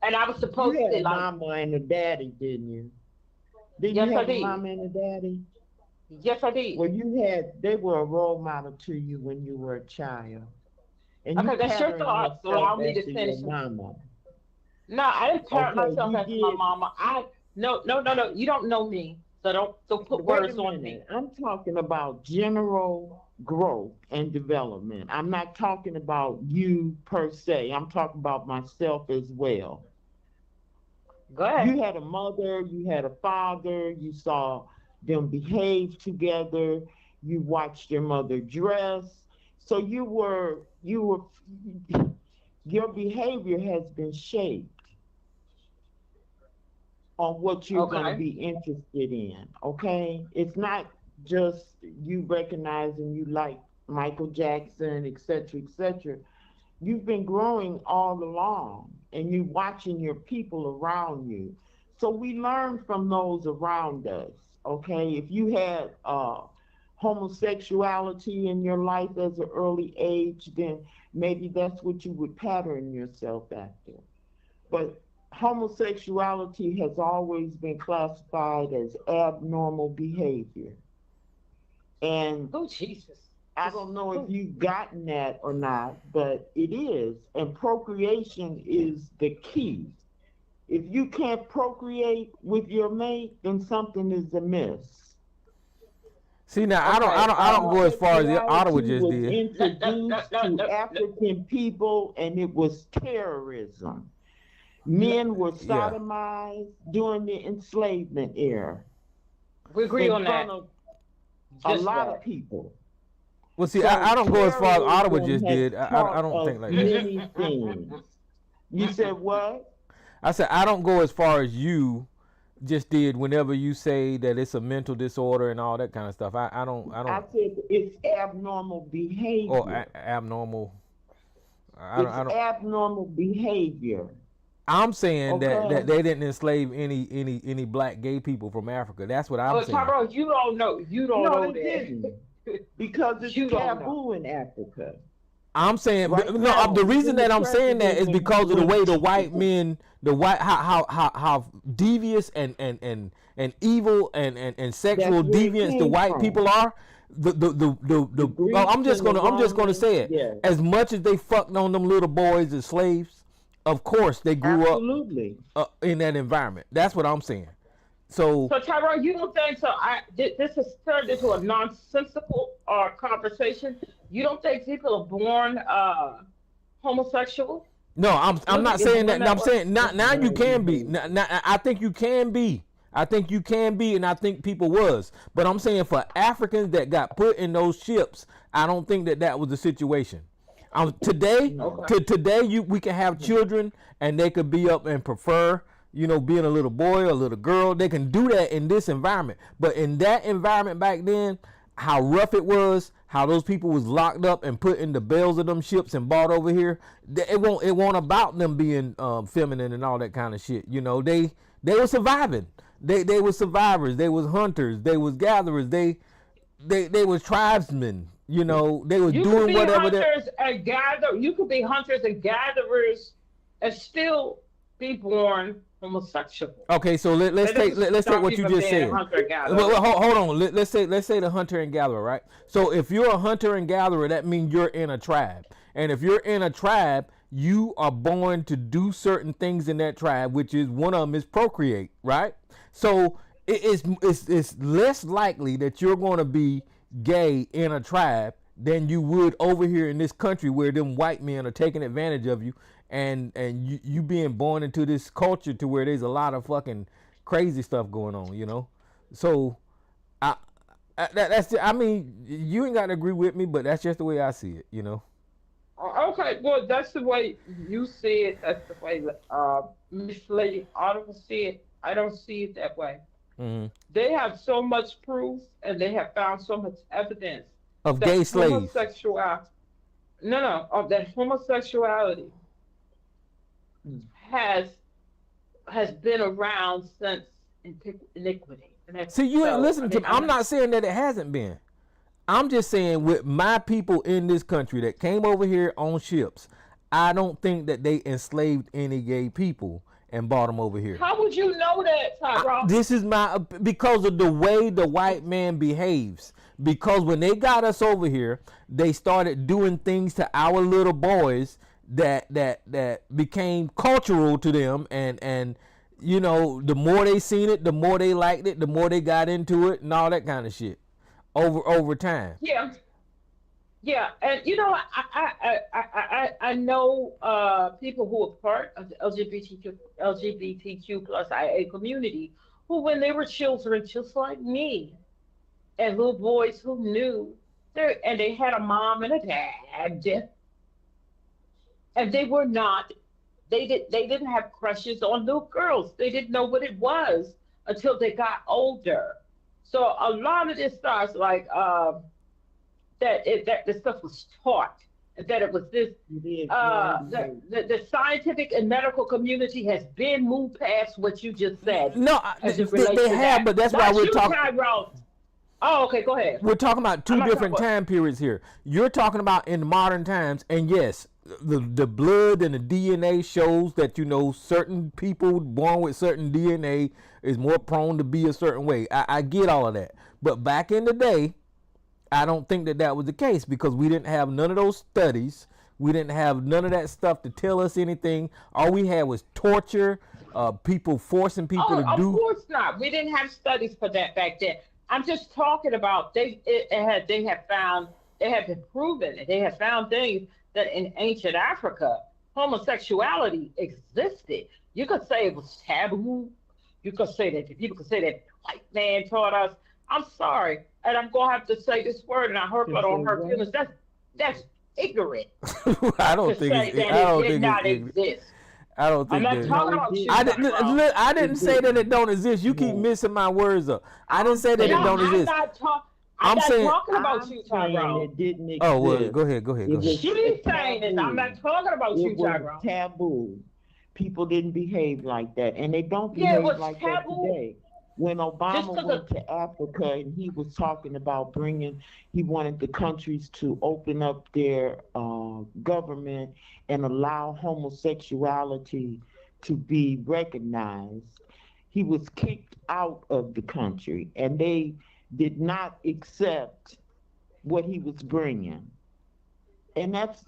And I was supposed you had to a like. mama and a daddy, didn't you? Did Yes, you have I did. a mama and a daddy? Yes, I did. Well, they were a role model to you when you were a child. And Okay, you that's your patterned thoughts. yourself Allow me to after finish. your mama. No, I didn't parent Okay, myself you after did. my mama. No. You don't know me, so don't put Wait words a on me. minute. I'm talking about general growth and development. I'm not talking about you per se. I'm talking about myself as well. Go ahead. You had a mother, you had a father, you saw them behave together, you watched your mother dress. So your behavior has been shaped on what you're going to be interested in, okay? It's not just you recognizing you like Michael Jackson, et cetera, et cetera. You've been growing all along, and you're watching your people around you. So we learn from those around us, okay? If you had homosexuality in your life as an early age, then maybe that's what you would pattern yourself after. But homosexuality has always been classified as abnormal behavior. And oh, Jesus. I don't know if you've gotten that or not, but it is. And procreation is the key. If you can't procreate with your mate, then something is amiss. See, now I don't go as far as Ottawa just was did. Introduced to African people, and it was terrorism. Men were sodomized during the enslavement era. We agree on that. A lot of people. Well, see, So I don't go as far as Ottawa just terrorism has did. I taught don't us think like that. many things. You said what? I said I don't go as far as you just did whenever you say that it's a mental disorder and all that kind of stuff. I don't. I said it's abnormal behavior. Or abnormal. It's abnormal behavior. I'm saying Okay. that they didn't enslave any black gay people from Africa. That's what I'm saying. Tyrone, you don't know. You don't know they that. didn't. Because it's taboo in Africa. I'm saying Right no. now, The reason in that the I'm saying that is president because of the was- way the white men, how devious and evil and sexual That's where it deviants the came white from. people are. Greeks I'm just and the gonna say it. Romans, yes. As much as they fucked on them little boys as slaves, of course they grew Absolutely. up in that environment. That's what I'm saying. So Tyrone, you don't think so? This has turned into a nonsensical conversation. You don't think people are born homosexual? no, I'm not saying that. I'm saying not now. You can be. Now, I think you can be. I think you can be, and I think people was. But I'm saying for Africans that got put in those ships, I don't think that was the situation. Today, we can have children, and they could be up and prefer, being a little boy or a little girl. They can do that in this environment. But in that environment back then, how rough it was, how those people was locked up and put in the bells of them ships and brought over here, it won't about them being feminine and all that kind of shit. They were surviving. They were survivors. They was hunters. They was gatherers. They was tribesmen. They was doing whatever. You could be hunters and gatherers and still be born homosexual. Okay, so let's take what you just said. Well, hold on. Let's say the hunter and gatherer, right? So if you're a hunter and gatherer, that means you're in a tribe, and if you're in a tribe, you are born to do certain things in that tribe, which is one of them is procreate, right? So it's less likely that you're going to be gay in a tribe than you would over here in this country where them white men are taking advantage of you and you being born into this culture to where there's a lot of fucking crazy stuff going on, So I mean, you ain't got to agree with me, but that's just the way I see it, Okay, well, that's the way you see it. That's the way Miss Lady Autumn see it. I don't see it that way. Mm-hmm. They have so much proof, and they have found so much evidence of that gay slaves. That homosexuality has been around since iniquity. See, you ain't listening to me. I'm not saying that it hasn't been. I'm just saying with my people in this country that came over here on ships, I don't think that they enslaved any gay people and brought them over here. How would you know that, Tyrone? This is because of the way the white man behaves. Because when they got us over here, they started doing things to our little boys that became cultural to them, and you know, the more they seen it, the more they liked it, the more they got into it, and all that kind of shit over time. Yeah, and you know, I know people who are part of the LGBTQ plus IA community who, when they were children, just like me, and little boys who knew, and they had a mom and a dad, and they didn't have crushes on little girls. They didn't know what it was until they got older. So a lot of this starts like. That the stuff was taught, that it was this. The scientific and medical community has been moved past what you just said. No, they have, but that's why we're talking. Oh, okay, go ahead. We're talking about two different time periods here. You're talking about in modern times, and yes, the blood and the DNA shows that, you know, certain people born with certain DNA is more prone to be a certain way. I get all of that, but back in the day, I don't think that was the case, because we didn't have none of those studies. We didn't have none of that stuff to tell us anything. All we had was torture, people forcing people to do. Of course not. We didn't have studies for that back then. I'm just talking about they have been proven, they have found things that in ancient Africa, homosexuality existed. You could say it was taboo. You could say that people could say that white man taught us. I'm sorry, and I'm gonna have to say this word, and I hope I don't hurt feelings. That's ignorant. I don't think it exist. I don't think I'm not talking about you. I didn't say that it don't exist. You keep missing my words up. I didn't say that it don't exist. I'm not talking about you, Tyrone. It didn't exist. Oh, well, go ahead. She's saying it. I'm not talking about you, Tyrone. Taboo. People didn't behave like that, and they don't behave like that today. When Obama went to Africa and he was talking about he wanted the countries to open up their government and allow homosexuality to be recognized, he was kicked out of the country, and they did not accept what he was bringing. And that's,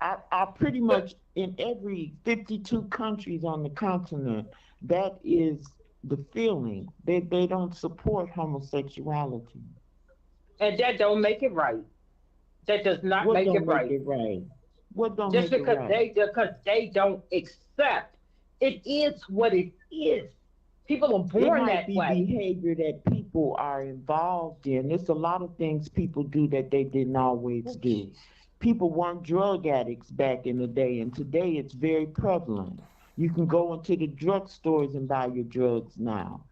I pretty much, in every 52 countries on the continent, that is the feeling. They don't support homosexuality. And that don't make it right. That does not make it right. What don't just make because it right? because they don't accept. It is what it is. People are born that way. Behavior that people are involved in. There's a lot of things people do that they didn't always do. People weren't drug addicts back in the day, and today it's very prevalent. You can go into the drugstores and buy your drugs now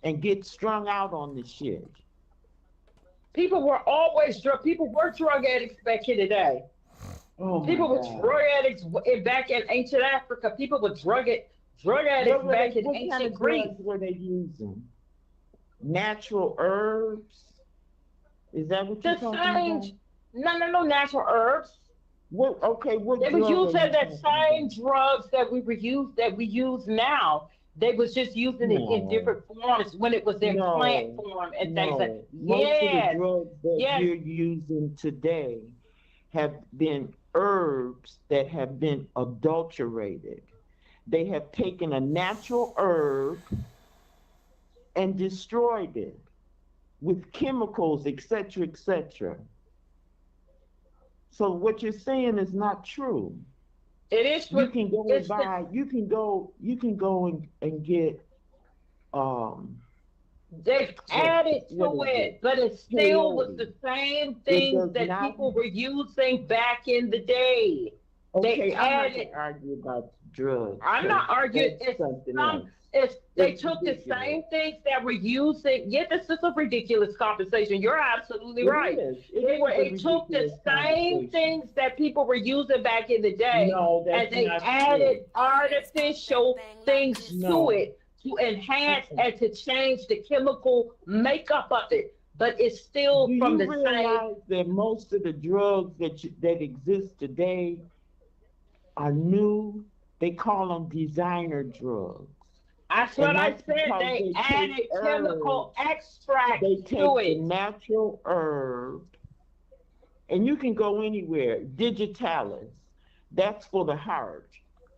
and get strung out on the shit. People were drug addicts back in the day. People were drug addicts back in ancient Africa. People were drug addicts back in ancient Greece. What were they using? Natural herbs? Is that what you're talking about? No, natural herbs. What they were using that same drugs that we use now. They was just using it in different forms when it was in plant form and things like that. Most of the drugs that you're using today have been herbs that have been adulterated. They have taken a natural herb and destroyed it with chemicals, etc., etc. So what you're saying is not true. It is. You can go and buy. You can go and get. They've added to it, but it still was the same things that people were using back in the day. Okay, I'm not added. gonna argue about drugs. I'm not arguing. That's It's something some. else. It's they It's took the ridiculous. same things that were using. Yeah, this is a ridiculous conversation. You're absolutely It right. is. It They is were. a It took the ridiculous same conversation. things that people were using back in the day, No, and that's they not added true. artificial things to No. it to enhance Uh-uh. and to change the chemical makeup of it. But it's still Do from you the same. realize that most of the drugs that exist today are new? They call them designer drugs. That's And what I that's said. because They they added take chemical herbs. extracts They to take the it. natural herb, and you can go anywhere. Digitalis, that's for the heart.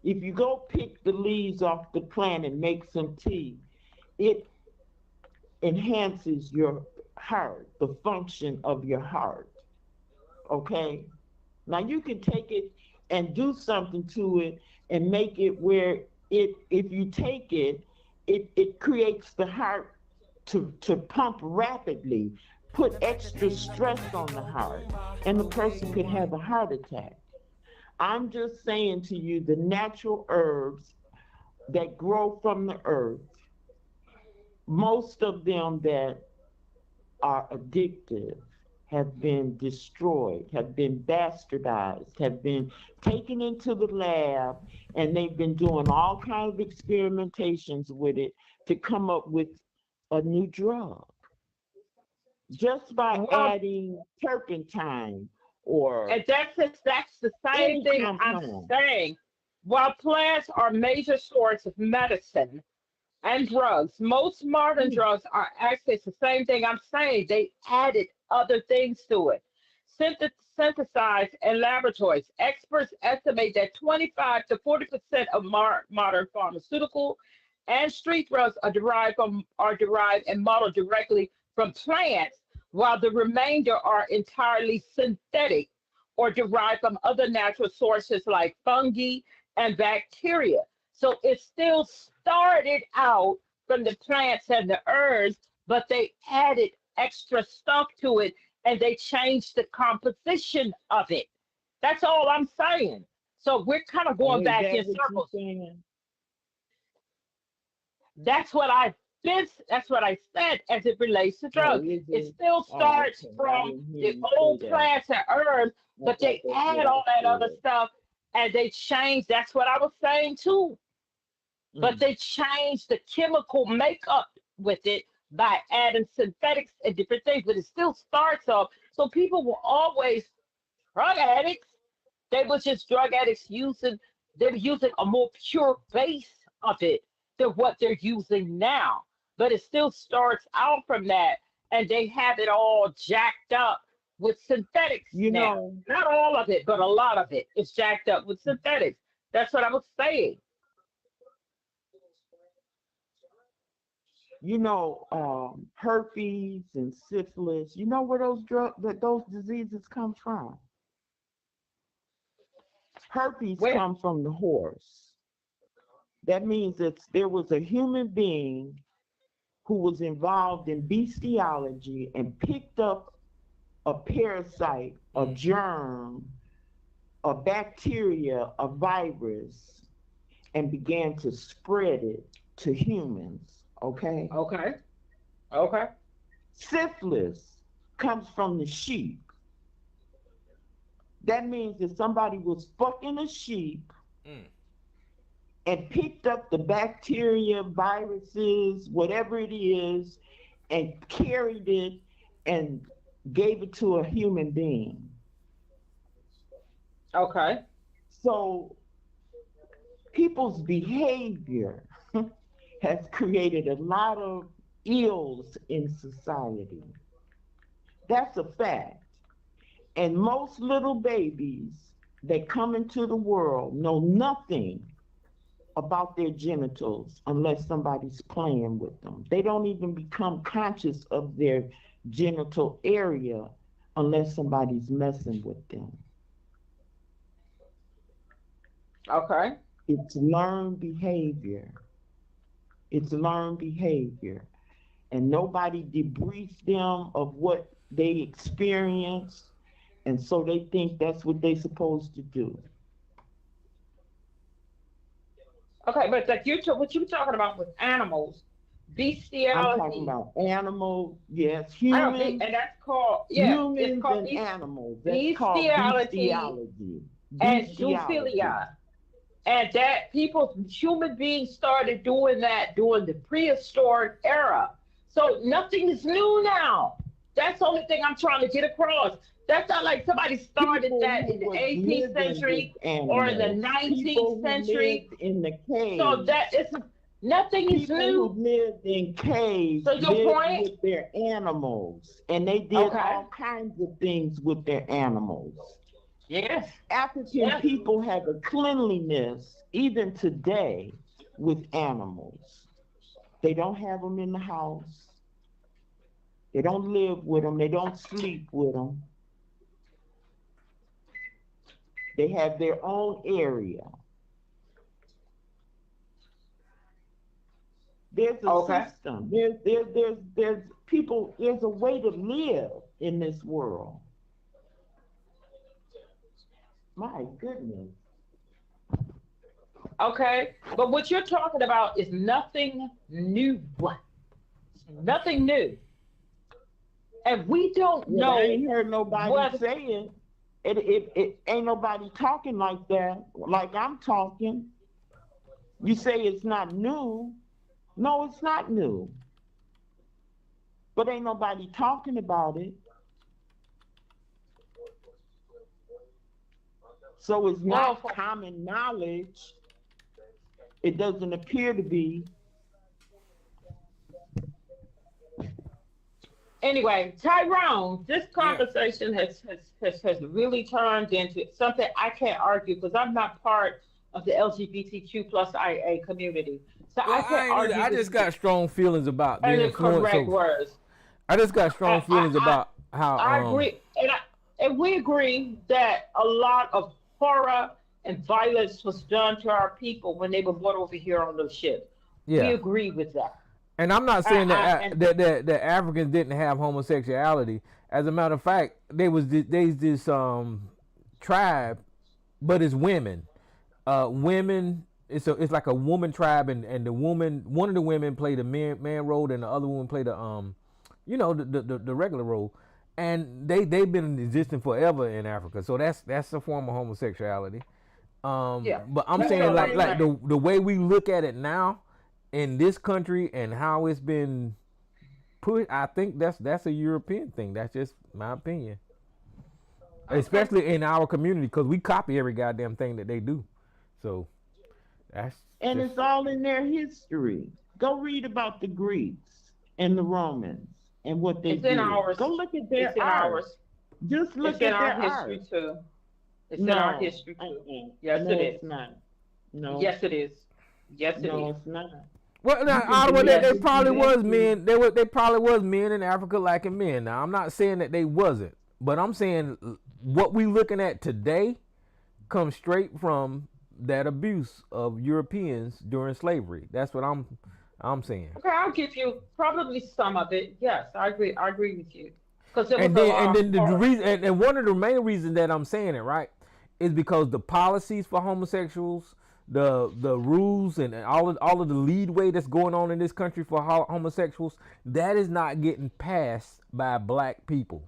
If you go pick the leaves off the plant and make some tea, it enhances your heart, the function of your heart. Okay? Now you can take it and do something to it and make it where if you take it, it creates the heart to pump rapidly, put extra stress on the heart, and the person could have a heart attack. I'm just saying to you, the natural herbs that grow from the earth, most of them that are addictive have been destroyed, have been bastardized, have been taken into the lab, and they've been doing all kinds of experimentations with it to come up with a new drug just by Well, adding turpentine or and that's the same any thing I'm compound. saying. While plants are major source of medicine and drugs, most modern Mm. drugs are actually it's the same thing I'm saying. They added other things to it. Synthesized in laboratories. Experts estimate that 25 to 40% of modern pharmaceutical and street drugs are derived and modeled directly from plants, while the remainder are entirely synthetic or derived from other natural sources like fungi and bacteria. So it still started out from the plants and the herbs, but they added extra stuff to it and they changed the composition of it. That's all I'm saying. So we're kind of Oh, going is back that in what you're circles. saying? That's what I that's what I said as it relates to Oh, drugs. is It it? still Oh, starts okay. I from didn't hear the you say old that. plants and herbs, I but thought they that's add what I all that other said. stuff and they change. That's what I was saying too. But Mm. they change the chemical makeup with it by adding synthetics and different things. But it still starts off. So people were always drug addicts. They were just drug addicts they were using a more pure base of it than what they're using now. But it still starts out from that, and they have it all jacked up with synthetics You now. know, Not all of it, but a lot of it is jacked up with synthetics. That's what I was saying. herpes and syphilis. You know where those diseases come from? Herpes Where? come from the horse. That means that there was a human being who was involved in bestiology and picked up a parasite, a germ, a bacteria, a virus, and began to spread it to humans. Okay? Okay. Okay. Syphilis comes from the sheep. That means that somebody was fucking a sheep and picked up the bacteria, viruses, whatever it is, and carried it and gave it to a human being. Okay. So people's behavior has created a lot of ills in society. That's a fact. And most little babies that come into the world know nothing about their genitals unless somebody's playing with them. They don't even become conscious of their genital area unless somebody's messing with them. Okay. It's learned behavior. It's learned behavior. And nobody debriefed them of what they experienced. And so they think that's what they're supposed to do. Okay, but like what you talking about with animals, I'm talking bestiality. about animals, yes, I don't humans, think, and that's called, yeah, it's humans called and animals. That's called bestiality bestiality. and Bestiality. zoophilia. And that human beings started doing that during the prehistoric era. So nothing is new now. That's the only thing I'm trying to get across. That's not like somebody started People that who in the was 18th living with century or in the animals. 19th People who century. lived in the So caves. that is nothing is People who new. lived in caves So your lived point? with their animals, and they did Okay. all kinds of things with their animals. Yes. African Yes. people have a cleanliness even today with animals. They don't have them in the house. They don't live with them. They don't sleep with them. They have their own area. There's a Okay. system. There's people, there's a way to live in this world. My goodness. Okay. But what you're talking about is nothing new. Nothing new. And we don't Well, know I ain't heard nobody what. say it. It ain't nobody talking like that, like I'm talking. You say it's not new. No, it's not new. But ain't nobody talking about it. So it's not common knowledge. It doesn't appear to be. Anyway, Tyrone, this conversation has really turned into something I can't argue because I'm not part of the LGBTQ plus IA community. So Well, I can't argue. I just got strong feelings about the and the influence correct of. words. I just got strong feelings about how. I agree, and we agree that a lot of horror and violence was done to our people when they were brought over here on those ships. Yeah. We agree with that. And I'm not saying that Africans didn't have homosexuality. As a matter of fact, there's this tribe, but it's women. Women. It's like a woman tribe, and the woman, one of the women played a man role, and the other woman played the regular role. And they've been existing forever in Africa. So that's a form of homosexuality. But I'm saying like the way we look at it now in this country and how it's been put, I think that's a European thing. That's just my opinion. Okay. Especially in our community, because we copy every goddamn thing that they do. So it's all in their history. Go read about the Greeks and the Romans and what they did. In ours. Go look at their art. Just look at their art. It's in our history too. It's in our history too. Yes, it is. It's not. No. Yes, it is. Yes, it is. No, it's not. Well, now, Ottawa, they probably was men. They probably was men in Africa liking men. Now, I'm not saying that they wasn't, but I'm saying what we looking at today comes straight from that abuse of Europeans during slavery. That's what I'm saying. Okay, I'll give you probably some of it. Yes, I agree. I agree with you. Because and then the reason, and one of the main reasons that I'm saying it, right, is because the policies for homosexuals, the rules, and all of the leadway that's going on in this country for homosexuals, that is not getting passed by black people.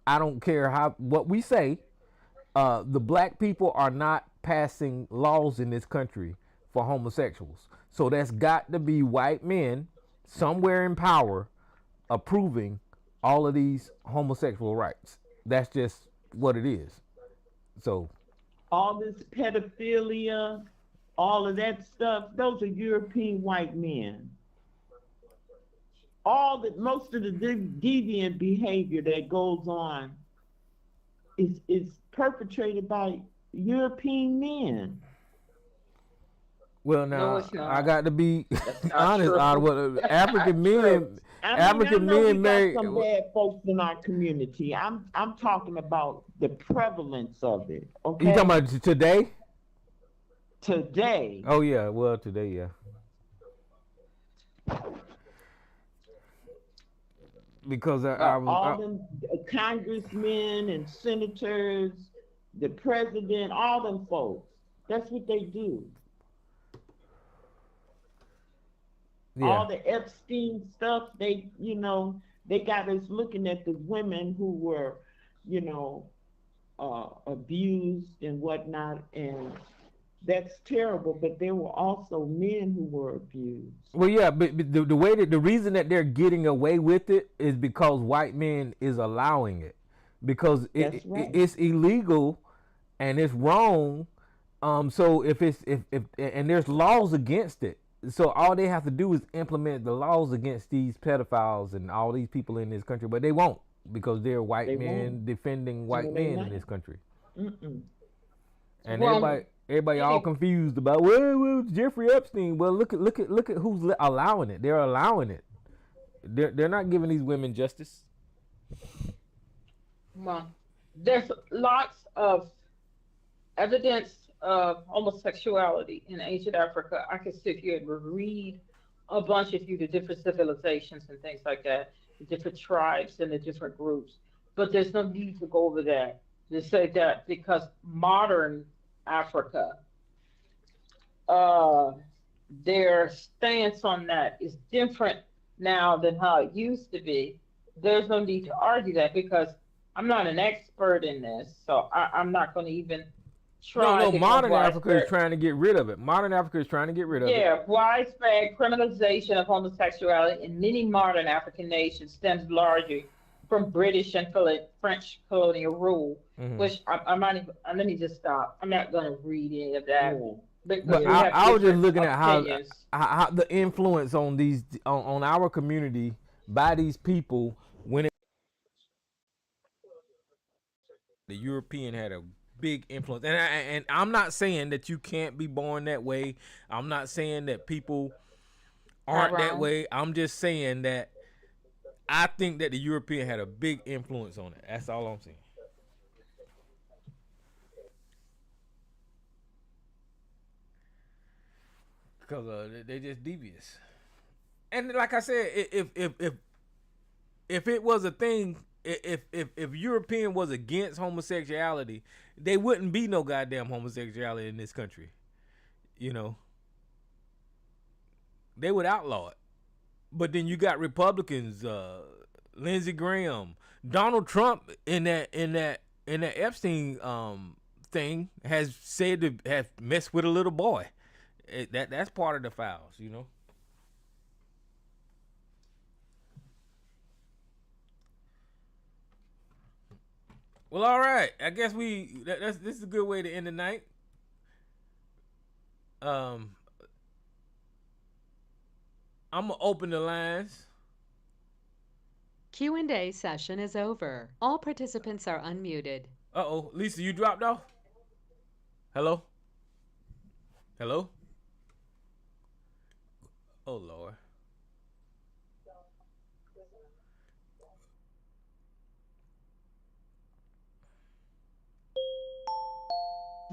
I don't care what we say. The black people are not passing laws in this country for homosexuals. So that's got to be white men somewhere in power approving all of these homosexual rights. That's just what it is. So all this pedophilia, all of that stuff, those are European white men. Most of the deviant behavior that goes on is perpetrated by European men. Well, now I got to be honest. African men, African men marry some bad folks in our community. I'm talking about the prevalence of it. Okay. You talking about today? Today. Oh yeah, well today, yeah. Because all them congressmen and senators, the president, all them folks. That's what they do. all the Epstein stuff, they got us looking at the women who were, you know, abused and whatnot, and that's terrible. But there were also men who were abused. Well, yeah, but the way that the reason that they're getting away with it is because white men is allowing it, because That's right. it's illegal and it's wrong. So if and there's laws against it. So all they have to do is implement the laws against these pedophiles and all these people in this country, but they won't because they're white They men won't. defending No, white they men in not. this country. Mm-mm. And Well, everybody all any- confused about well Jeffrey Epstein. Well, look at who's allowing it. They're allowing it. They're not giving these women justice. well, there's lots of evidence of homosexuality in ancient Africa. I could sit here and read a bunch of you the different civilizations and things like that, the different tribes and the different groups. But there's no need to go over that to say that because modern Africa, uh, their stance on that is different now than how it used to be. There's no need to argue that because I'm not an expert in this, so I'm not going to even try No, to go modern Africa is widespread. trying to get rid of it. Modern Africa is trying to get rid of it. Yeah, widespread criminalization of homosexuality in many modern African nations stems largely from British and French colonial rule, Mhm. which I'm not even, let me just stop. I'm not going to read any of that Yeah. because But we have I was just different looking at opinions. how the influence on these on our community by these people when the European had a big influence. And I'm not saying that you can't be born that way. I'm not saying that people aren't that Tyrone. way. I'm just saying that I think that the European had a big influence on it. That's all I'm saying. Because they just devious. And like I said, if it was a thing, if European was against homosexuality, they wouldn't be no goddamn homosexuality in this country. You know, they would outlaw it. But then you got Republicans, Lindsey Graham, Donald Trump in that Epstein thing has said to have messed with a little boy. That's part of the files, you know. Well, all right. I guess this is a good way to end the night. Um, I'm gonna open the lines. Q&A session is over. All participants are unmuted. Uh-oh, Lisa, you dropped off? Hello? Hello? Oh, Lord.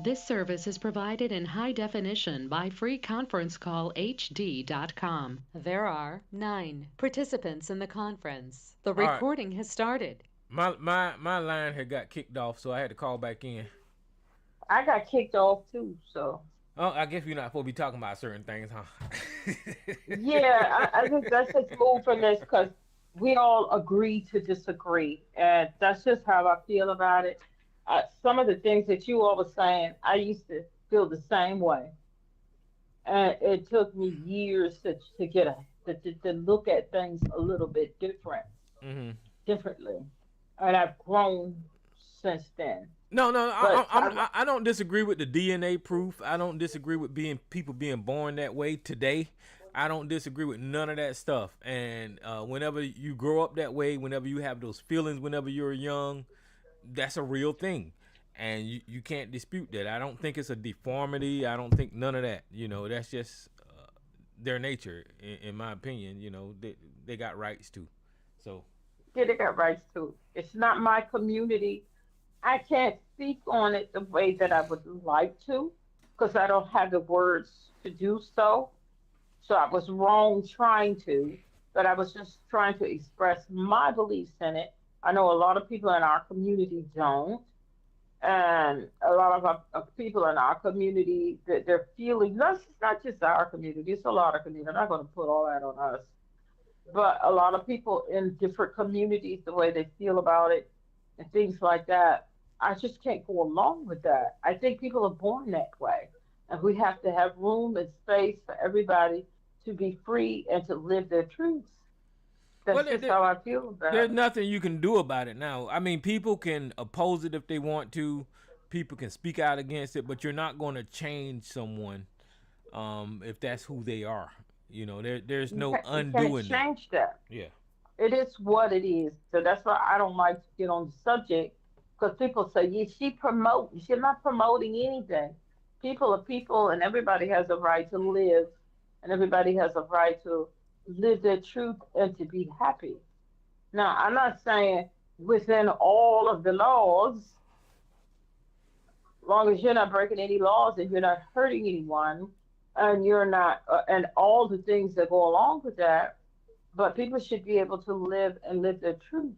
This service is provided in high definition by freeconferencecallhd.com. There are 9 participants in the conference. The right. recording has started. My line had got kicked off, so I had to call back in. I got kicked off too, so. Oh, I guess we're not supposed to be talking about certain things, huh? Yeah, I think let's just move from this because we all agree to disagree, and that's just how I feel about it. Some of the things that you all were saying, I used to feel the same way, and it took me years to get to look at things a little bit differently, and I've grown since then. No, But I don't disagree with the DNA proof. I don't disagree with people being born that way today. I don't disagree with none of that stuff. And whenever you grow up that way, whenever you have those feelings, whenever you're young, that's a real thing. And you can't dispute that. I don't think it's a deformity. I don't think none of that. You know, that's just their nature, in my opinion. You know, they got rights too. So. Yeah, they got rights too. It's not my community. I can't speak on it the way that I would like to because I don't have the words to do so. So I was wrong trying to, but I was just trying to express my beliefs in it. I know a lot of people in our community don't. and a lot of people in our community that they're feeling. It's not just our community; it's a lot of community. I'm not going to put all that on us, but a lot of people in different communities, the way they feel about it, and things like that. I just can't go along with that. I think people are born that way, and we have to have room and space for everybody to be free and to live their truths. Well, That's just how I feel about there's it. nothing you can do about it now. I mean, people can oppose it if they want to. People can speak out against it, but you're not going to change someone if that's who they are. You know, there's no You can't undoing that. change that. Yeah. It is what it is. So that's why I don't like to get on the subject because people say, yeah, she's not promoting anything. People are people and everybody has a right to live and everybody has a right to live their truth and to be happy. Now, I'm not saying within all of the laws, as long as you're not breaking any laws and you're not hurting anyone and you're not, and all the things that go along with that, but people should be able to live and live their truth.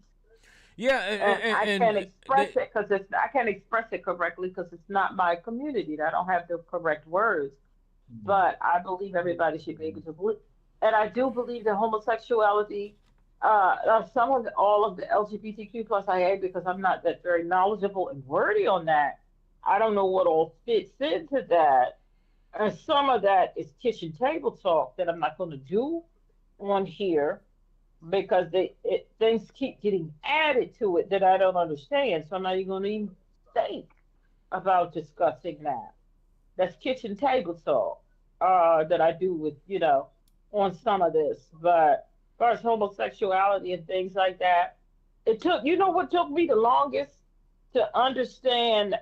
Yeah, And I can't express they, it because I can't express it correctly because it's not my community. I don't have the correct words. But I believe everybody should be able to believe, and I do believe that homosexuality. Some of all of the LGBTQ plus IA because I'm not that very knowledgeable and wordy on that. I don't know what all fits into that, and some of that is kitchen table talk that I'm not going to do on here because things keep getting added to it that I don't understand. So I'm not even going to even think about discussing that. That's kitchen table talk that I do with, on some of this. But as far as homosexuality and things like that, it took, what took me the longest to understand,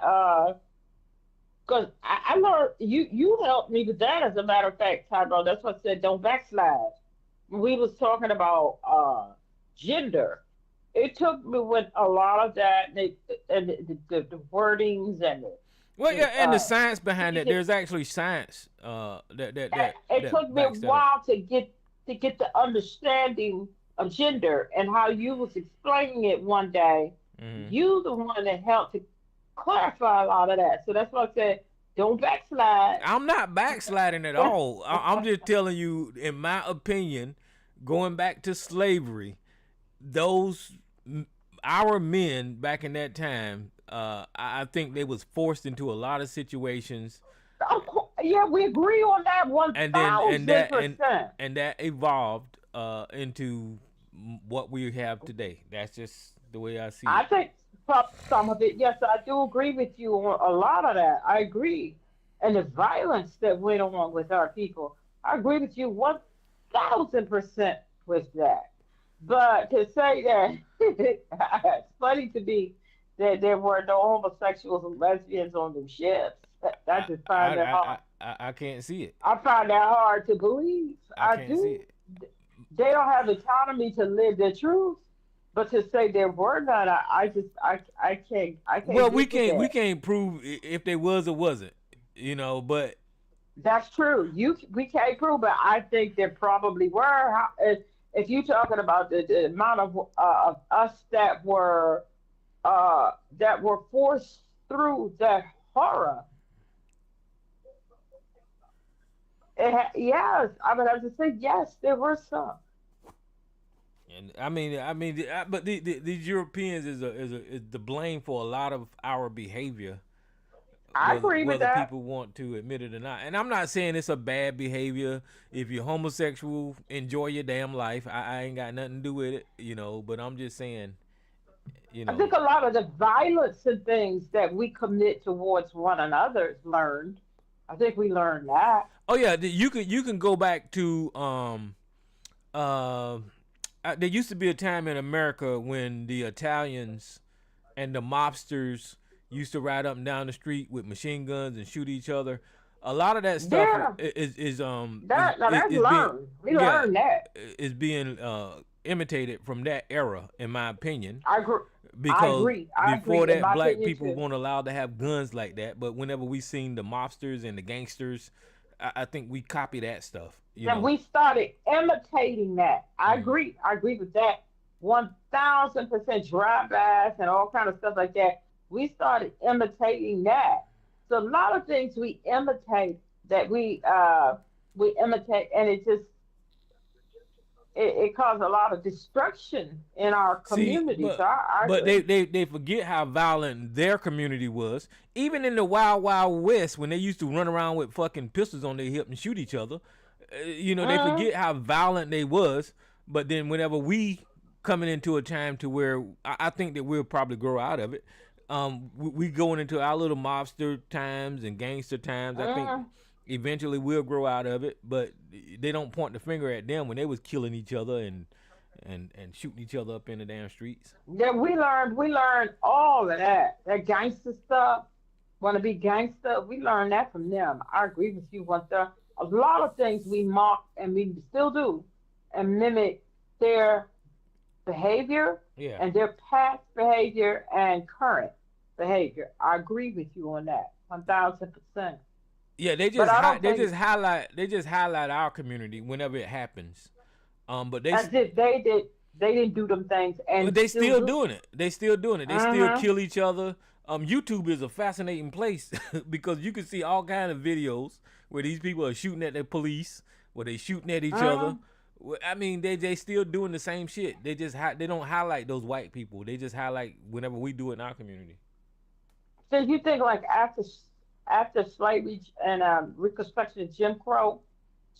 because I learned, you helped me with that, as a matter of fact, Tyrone. That's what I said, don't backslide. We was talking about gender. It took me with a lot of that and the wordings and well, yeah, and the uh, science behind it. There's actually science it that took me a backs that up. while to get the understanding of gender and how you was explaining it one day. Hmm. You the one that helped to clarify a lot of that. So that's why I said don't backslide. I'm not backsliding at all. I'm just telling you, in my opinion, going back to slavery, those our men back in that time, I think they was forced into a lot of situations, Yeah, we agree on that one and then thousand percent. and that evolved into what we have today. That's just the way I see I it. think some of it, yes, I do agree with you on a lot of that. I agree. And the violence that went on with our people, I agree with you 1000% with that. But to say that, it's funny to me that there were no homosexuals and lesbians on them ships. I I just I find that hard. I can't see it. I find that hard to believe. I I can't see do. it. They don't have autonomy to live their truth. But to say there were none, I can't Well, we get with can't that. prove if they was or wasn't, but That's true. We can't prove it. I think there probably were. If you're talking about the amount of us that were forced through that horror, yes, I would have to say yes. There were some. and but these Europeans is the blame for a lot of our behavior, I agree with whether that. people want to admit it or not. And I'm not saying it's a bad behavior. If you're homosexual, enjoy your damn life. I ain't got nothing to do with it, But I'm just saying, you I know. think a lot of the violence and things that we commit towards one another is learned. I think we learned that. Oh yeah, you can go back to there used to be a time in America when the Italians and the mobsters used to ride up and down the street with machine guns and shoot each other. A lot of that stuff Yeah, that's is being, learned. We yeah, learned that. is being imitated from that era, in my opinion. I agree. I Because agree. I before agree. In that, my black opinion people too. weren't allowed to have guns like that. But whenever we seen the mobsters and the gangsters, I think we copy that stuff. Then we started imitating that. I Mm. agree. I agree with that. 1000% drive-bys and all kind of stuff like that. we started imitating that. So a lot of things we imitate that we imitate, and it caused a lot of destruction in our See, communities. but I but agree. they forget how violent their community was. Even in the Wild Wild West, when they used to run around with fucking pistols on their hip and shoot each other, they Mm-hmm. forget how violent they was. But then whenever we coming into a time to where I think that we'll probably grow out of it. We going into our little mobster times and gangster times. I think Mm-hmm. eventually we'll grow out of it, but they don't point the finger at them when they was killing each other and shooting each other up in the damn streets. Yeah, we learned all of that gangster stuff. Want to be gangster? We learned that from them. I agree with you. What the a lot of things we mock and we still do, and mimic their behavior Yeah. and their past behavior and current behavior. I agree with you on that, 1,000%. Yeah, they But just I don't they think just highlight our community whenever it happens. But as if they didn't do them things and they still still do. doing it. They still doing it. They still Uh-huh. kill each other. YouTube is a fascinating place because you can see all kind of videos where these people are shooting at the police, where they shooting at each Uh-huh. other. I mean, they still doing the same shit. They just they don't highlight those white people. They just highlight whenever we do it in our community. So you think like after slavery and Reconstruction and Jim Crow,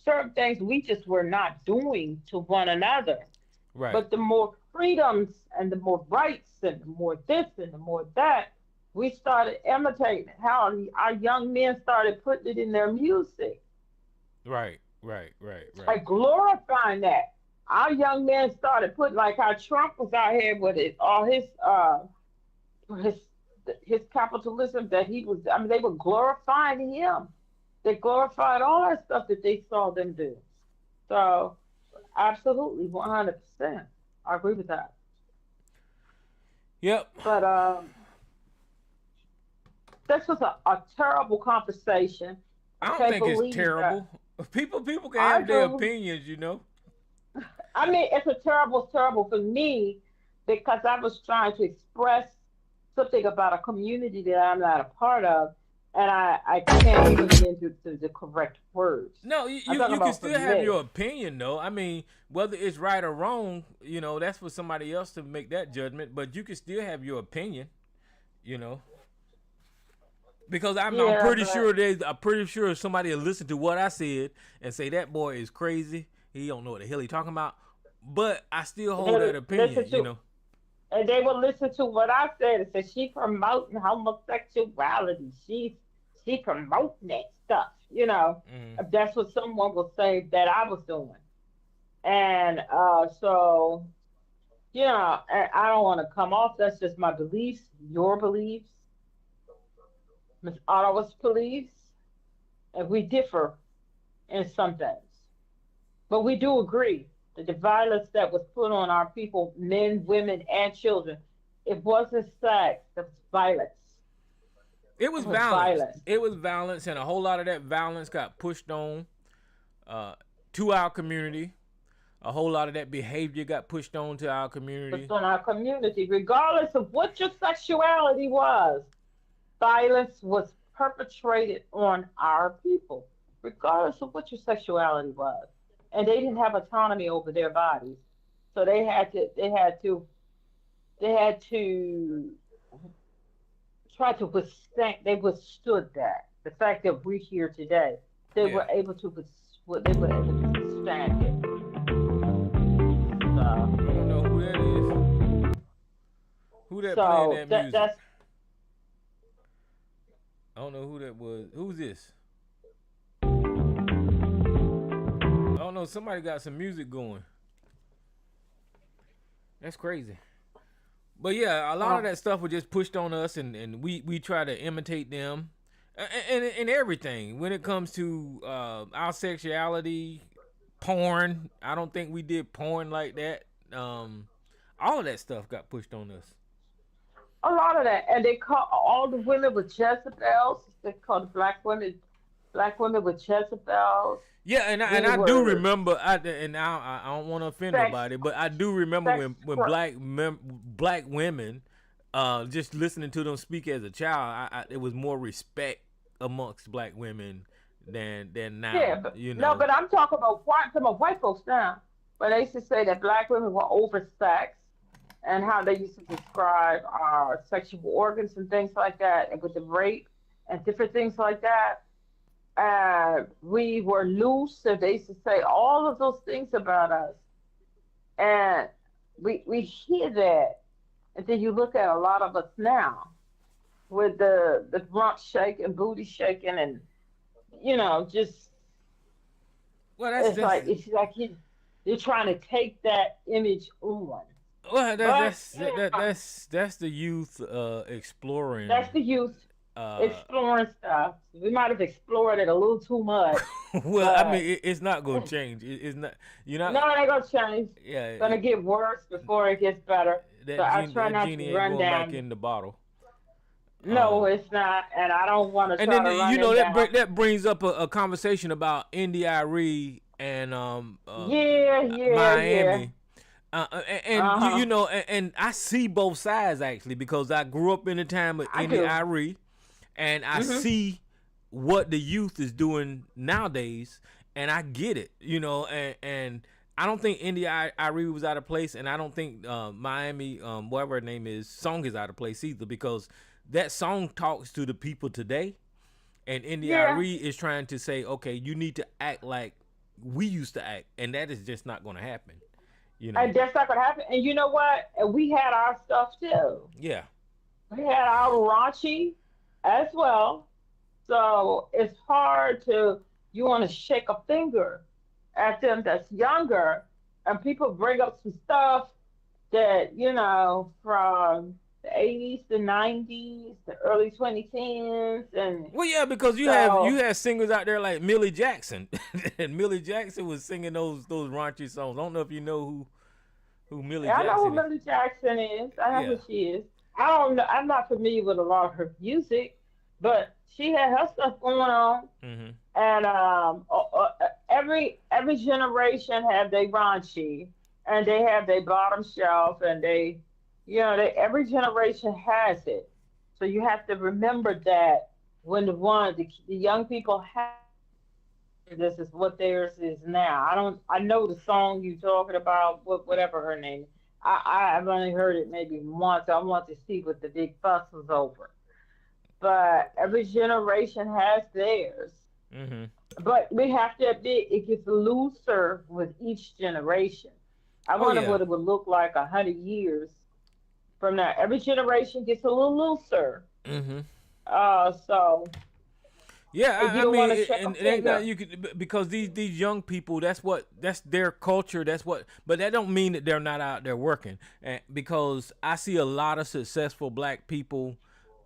certain things we just were not doing to one another. Right. But the more freedoms and the more rights and the more this and the more that, we started imitating how our young men started putting it in their music, Right. Right. Right. Right. like glorifying that. Our young men started putting like how Trump was out here with all his his capitalism that he was. I mean, they were glorifying him. They glorified all that stuff that they saw them do. So, absolutely, 100%, I agree with that. Yep. But this was a terrible conversation. I I don't can't think it's believe terrible. that. People can I have their do. opinions. I mean, it's a terrible for me because I was trying to express something about a community that I'm not a part of, and I can't put it into the correct words. No, you, I'm you talking you can about for still have me. your opinion though. I mean, whether it's right or wrong, that's for somebody else to make that judgment. But you can still have your opinion, you know. Because I'm Yeah, pretty but sure somebody will listen to what I said and say that boy is crazy. He don't know what the hell he talking about. But I still hold that listen opinion. to, and they will listen to what I said and say she promoting homosexuality. She promoting that stuff. Mm. That's what someone will say that I was doing, and so I don't want to come off. That's just my beliefs, your beliefs, Miss Ottawa's beliefs, and we differ in some things, but we do agree that the violence that was put on our people, men, women, and children, it wasn't sex, it was violence. It was It was violence. violence. It was violence, and a whole lot of that violence got pushed on to our community. A whole lot of that behavior got pushed on to our community. It's on our community, regardless of what your sexuality was. Violence was perpetrated on our people, regardless of what your sexuality was. And they didn't have autonomy over their bodies. So they had to try to withstand. They withstood that. The fact that we're here today, they Yeah. were able to withstand it. So, I don't know who that is. Who that playing that music? that's I don't know who that was. Who's this? I don't know. Somebody got some music going. That's crazy. But yeah, a lot of that stuff was just pushed on us, and we try to imitate them, and everything. When it comes to our sexuality, porn, I don't think we did porn like that. All of that stuff got pushed on us. a lot of that. And they call all the women with Jezebels. They call the black women with Jezebels. Yeah, and We I do were remember. I don't want to offend sex, nobody, but I do remember sex, when black women just listening to them speak as a child, it was more respect amongst black women than Yeah, now. but You no, know. but I'm talking about white folks now. But they used to say that black women were oversexed and how they used to describe our sexual organs and things like that, and with the rape and different things like that. We were loose, so they used to say all of those things about us. And we hear that, and then you look at a lot of us now with the rump shaking, booty shaking, and just Well, you're trying to take that image on. well, But yeah, that's the youth exploring. that's the youth Uh, exploring stuff. We might have explored it a little too much, well, I mean, but it's not gonna change. It's not. You're not. no, it ain't gonna change. Yeah, It's gonna get worse before it gets better. So I try that not to genie ain't run going back down. in the bottle. No, it's not, and I don't want to And try then to run you it know down. that brings up a conversation about NDIRE and Yeah, yeah, yeah. Miami. And Uh huh. you know, and I see both sides actually because I grew up in the time of I do. NDIRE, and I Mhm. see what the youth is doing nowadays, and I get it, you know, and I don't think NDIRE was out of place, and I don't think Miami, whatever her name is, song is out of place either because that song talks to the people today, and NDIRE Yeah. is trying to say, okay, you need to act like we used to act, and that is just not going to happen, you know. And that's not gonna happen. And you know what? And we had our stuff too. Yeah. We had our raunchy as well. So it's hard to you want to shake a finger at them that's younger, and people bring up some stuff that from the 80s, the 90s, the early 2010s, and Well, yeah, because you so had singers out there like Millie Jackson, and Millie Jackson was singing those raunchy songs. I don't know if you know who Millie yeah, I know who Jackson is. Millie Jackson is. I know Yeah. who she is. I don't know. I'm not familiar with a lot of her music, but she had her stuff going on. Hmm. And every generation have their raunchy, and they have their bottom shelf, and every generation has it. So you have to remember that when the young people have this is what theirs is now. I know the song you talking about, whatever her name. I've only heard it maybe once. I want to see what the big fuss was over. But every generation has theirs. Hmm. But we have to admit it gets looser with each generation. I Oh wonder yeah. what it would look like 100 years from now. Every generation gets a little looser. Hmm. So Yeah, you I don't mean, want to shake a and it ain't not finger. you could because these young people, that's their culture, but that don't mean that they're not out there working. And because I see a lot of successful black people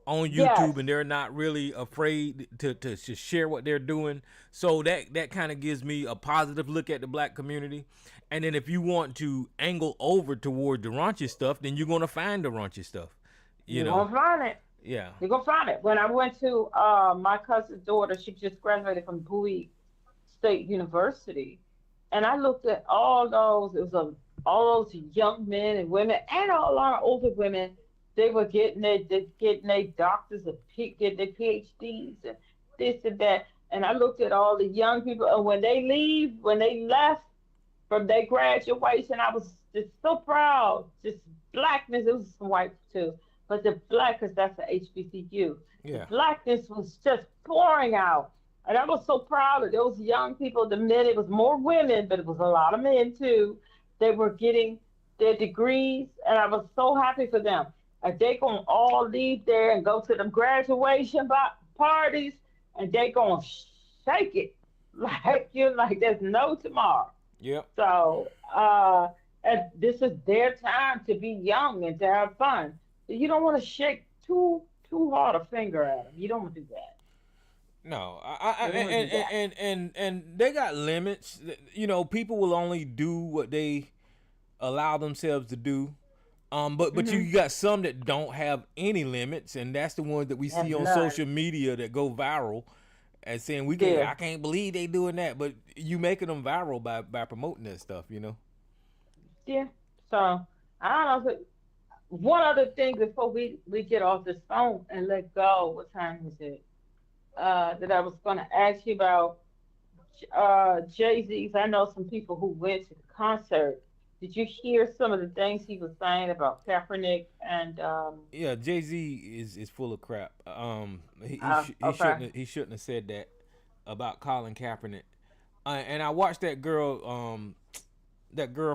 on Yes. YouTube, and they're not really afraid to share what they're doing. So that kind of gives me a positive look at the black community. And then if you want to angle over toward the raunchy stuff, then you're gonna find the raunchy stuff. You You're know, gonna find it. yeah. You're gonna find it. When I went to my cousin's daughter, she just graduated from Bowie State University, and I looked at all those. It was all those young men and women, and all our older women. They were getting their doctors, getting their PhDs, and this and that. And I looked at all the young people, and when they left from their graduation, I was just so proud. Just blackness. It was some white too, but the black, because that's the HBCU. The Yeah. blackness was just pouring out, and I was so proud of those young people. The men, it was more women, but it was a lot of men too. They were getting their degrees, and I was so happy for them. And they gonna all leave there and go to them graduation parties, and they gonna shake it like like there's no tomorrow. Yep. So, and this is their time to be young and to have fun. You don't want to shake too hard a finger at them. You don't want to do that. No, You don't want to do that. and they got limits. You know, people will only do what they allow themselves to do. But Mm-hmm. you got some that don't have any limits, and that's the ones that we Have see on none. social media that go viral, and saying Yeah, I can't believe they doing that, but you making them viral by promoting that stuff, you know. yeah. So I don't know. one other thing before we get off this phone and let go. What time is it? That I was going to ask you about Jay Z's. I know some people who went to the concert. Did you hear some of the things he was saying about Kaepernick and Yeah, Jay Z is full of crap. okay. He shouldn't have said that about Colin Kaepernick. And I watched that girl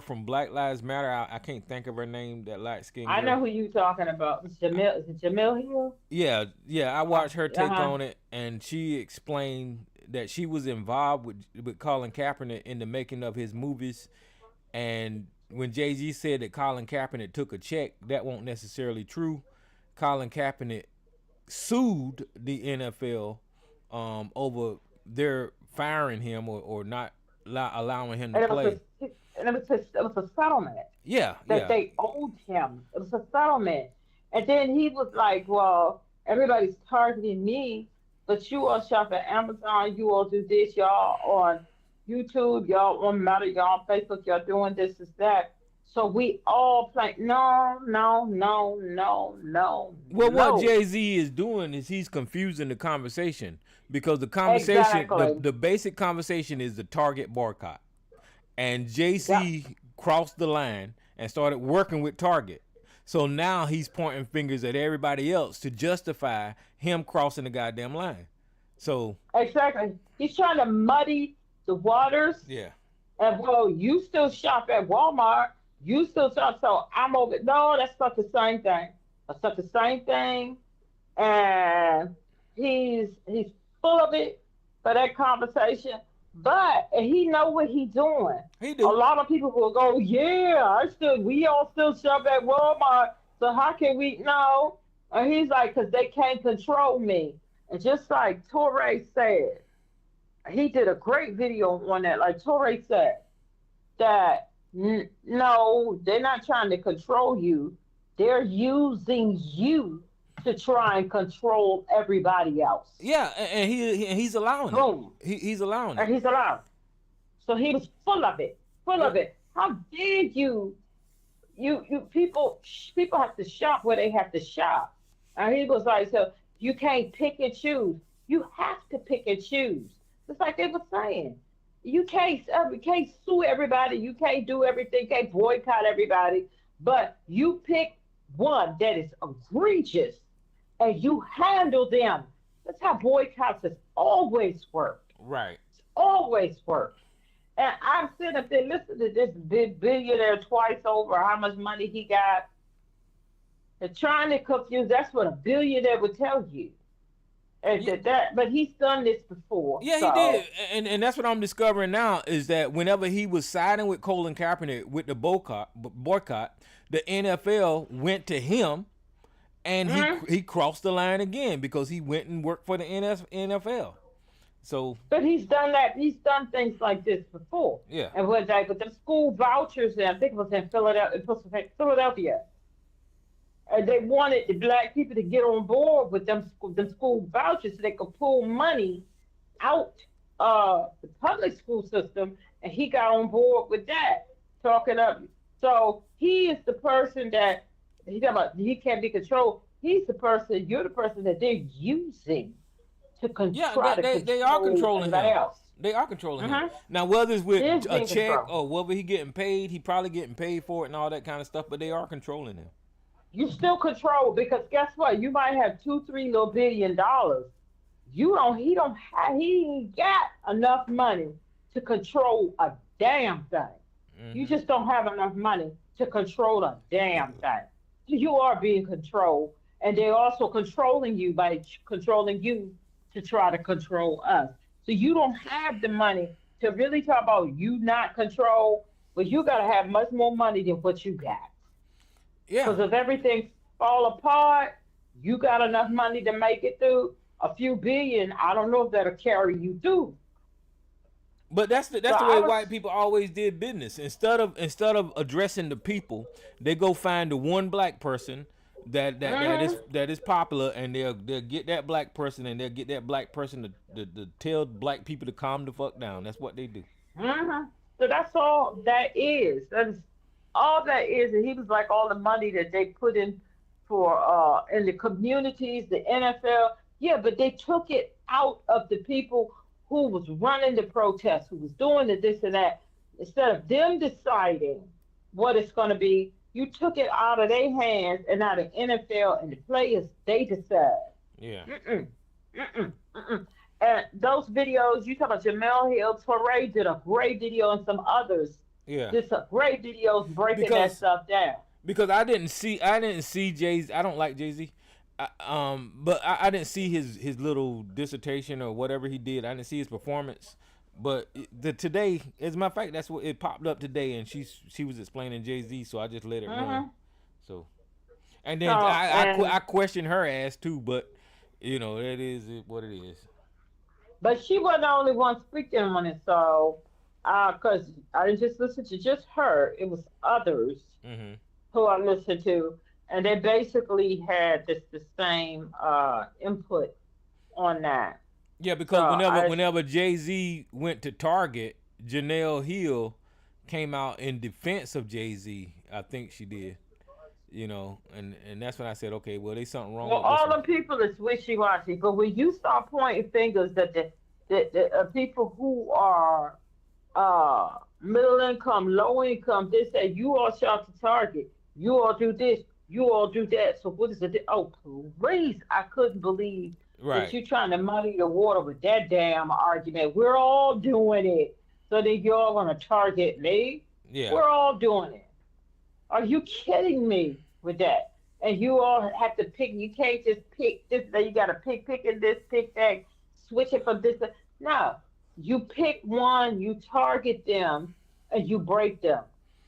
from Black Lives Matter. I can't think of her name. That light skinned I know girl. who you talking about. It's Jamil. Is it Jamil Hill? Yeah, yeah. I watched her take Uh-huh. on it, and she explained that she was involved with Colin Kaepernick in the making of his movies. And when Jay Z said that Colin Kaepernick took a check, that won't necessarily true. Colin Kaepernick sued the NFL over their firing him or not allowing him to And it was play. it was a settlement Yeah, that yeah. they owed him. It was a settlement. And then he was like, well, everybody's targeting me, but you all shop at Amazon, you all do this, y'all on YouTube, y'all on Meta, y'all on Facebook, y'all doing this, that. So we all play. No, no, no, no, no, Well, what no. Jay Z is doing is he's confusing the conversation because Exactly. the basic conversation is the Target boycott, and Yep. JC crossed the line and started working with Target. So now he's pointing fingers at everybody else to justify him crossing the goddamn line. So Exactly. He's trying to muddy the waters. yeah, And well, you still shop at Walmart. You still shop. So I'm over. No, that's not the same thing. That's not the same thing. And he's full of it for that conversation. But and he know what he's doing. he A do. lot of people will go, yeah, we all still shop at Walmart. So how can we no? And he's like, because they can't control me. And just like Torre said, he did a great video on that. Like Torre said, that no, they're not trying to control you. They're using you to try and control everybody else. Yeah, and he's allowing it. Boom. He's allowing it. And he's allowed. So he was full of it. Full Yeah. of it. How dare you? You people have to shop where they have to shop. And he was like, so you can't pick and choose. You have to pick and choose. It's like they were saying. You can't sue everybody. You can't do everything. You can't boycott everybody. But you pick one that is egregious and you handle them. That's how boycotts has always worked. Right. It's always worked. And I'm sitting up there listening to this big billionaire twice over how much money he got. And trying to confuse, that's what a billionaire would tell you. And but he's done this before. Yeah, he So did, and that's what I'm discovering now is that whenever he was siding with Colin Kaepernick with the boycott, the NFL went to him, and he crossed the line again because he went and worked for the NFL. So, but he's done that. He's done things like this before. yeah, And was like with the school vouchers, and I think it was in Philadelphia. And they wanted the black people to get on board with them school vouchers so they could pull money out the public school system, and he got on board with that, talking up. So he is the person that he's talking about. He can't be controlled. He's the person. You're the person that they're using to yeah, try to they are control controlling everybody him. else. They are controlling him. Mhm. Now, whether it's with Is a being check controlled. or whether he getting paid, he probably getting paid for it and all that kind of stuff. But they are controlling him. You still control because guess what? You might have 2-3 little $1 billion. You don't. He don't have. He ain't got enough money to control a damn thing. You just don't have enough money to control a damn thing. You are being controlled, and they're also controlling you by controlling you to try to control us. So you don't have the money to really talk about you not control, but you got to have much more money than what you got. Yeah. Because if everything fall apart, you got enough money to make it through. A few billion, I don't know if that'll carry you through. But that's the So way I was, white people always did business. Instead of addressing the people, they go find the one black person that is popular, and they'll get that black person, and they'll get that black person to tell black people to calm the fuck down. That's what they do. so that's all that is. all that is, and he was like all the money that they put in for in the communities, the NFL. Yeah, but they took it out of the people who was running the protests, who was doing the this and that. Instead of them deciding what it's going to be, you took it out of their hands and out of NFL and the players. They decide. Yeah. Mm-mm, mm-mm, mm-mm. And those videos, you talk about Jamel Hill, Torre did a great video, and some others Yeah. did some great videos breaking that stuff down. Because I didn't see Jay-Z. I don't like Jay-Z. But I didn't see his little dissertation or whatever he did. I didn't see his performance. But today, as a matter of fact, that's what it popped up today, and she was explaining Jay-Z, so I just let it run. So, and then I questioned her ass too, but you know, it is what it is. But she wasn't the only one speaking on it, so because I didn't just listen to just her, it was others who I listened to, and they basically had the same input on that. Yeah, because whenever Jay-Z went to Target, Janelle Hill came out in defense of Jay-Z. I think she did. You know, and that's when I said, okay, well, there's something wrong with this all one. the people is wishy-washy, but when you start pointing fingers that the people who are middle income, low income, they say you all shop to Target, you all do this, you all do that. So what is it? Oh, please, I couldn't believe that you're trying to muddy the water with that damn argument. We're all doing it, so that you're all gonna target me. Yeah, we're all doing it. Are you kidding me with that? And you all have to pick. You can't just pick this. You got to pick this, pick that, switch it from this. No, you pick one, you target them, and you break them.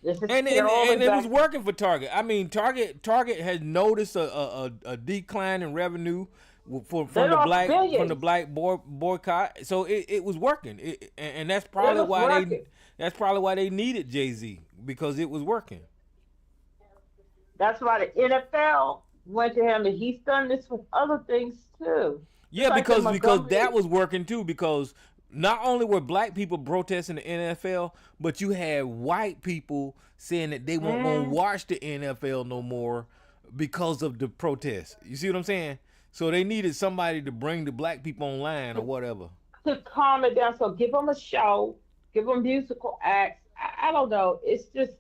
And it was working for Target. I mean, Target has noticed a decline in revenue from the black boycott. So it was working, and that's probably why they needed Jay-Z, because it was working. That's why the NFL went to him, and he's done this with other things too. Yeah, like because that was working too. Because not only were black people protesting the NFL, but you had white people saying that they won't go watch the NFL no more because of the protests. You see what I'm saying? So they needed somebody to bring the black people online or whatever. To calm it down. So give them a show, give them musical acts. I don't know. It's just.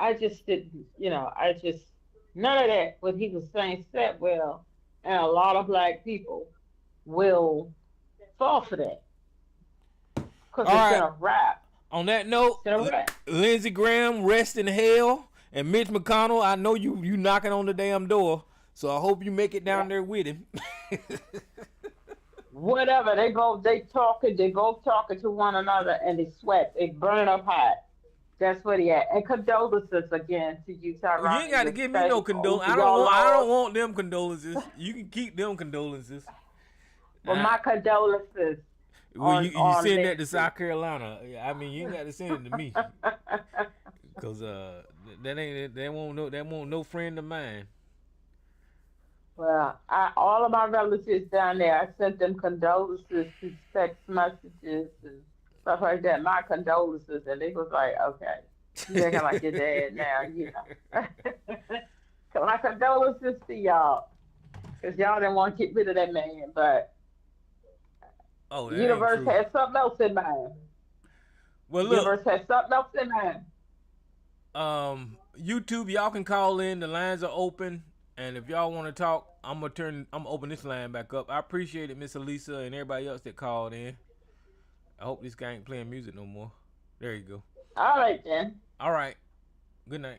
I just didn't, none of that, what he was saying set well, and a lot of black people will fall for that. Because it's in a rap. On that note, Lindsey Graham, rest in hell, and Mitch McConnell, I know you knocking on the damn door, so I hope you make it down there with him. Whatever, they both talking to one another, and they sweat, they burn up hot. That's what he had. And condolences again to you, Tyrone. You ain't got to give me no condolences. I don't want them condolences. You can keep them condolences. Well, my condolences. Well, you send that to South Carolina. I mean, you ain't got to send it to me, because that won't no friend of mine. Well, all of my relatives down there, I sent them condolences through text messages and stuff like that. My condolences, and they was like, okay, you acting like your dad now, you know. So my condolences to y'all, because y'all didn't want to get rid of that man, but the universe had something else in mind. Well, look, the universe had something else in mind. YouTube, y'all can call in. The lines are open, and if y'all want to talk, I'm gonna open this line back up. I appreciate it, Miss Elisa, and everybody else that called in. I hope this guy ain't playing music no more. There you go. All right, then. All right. Good night.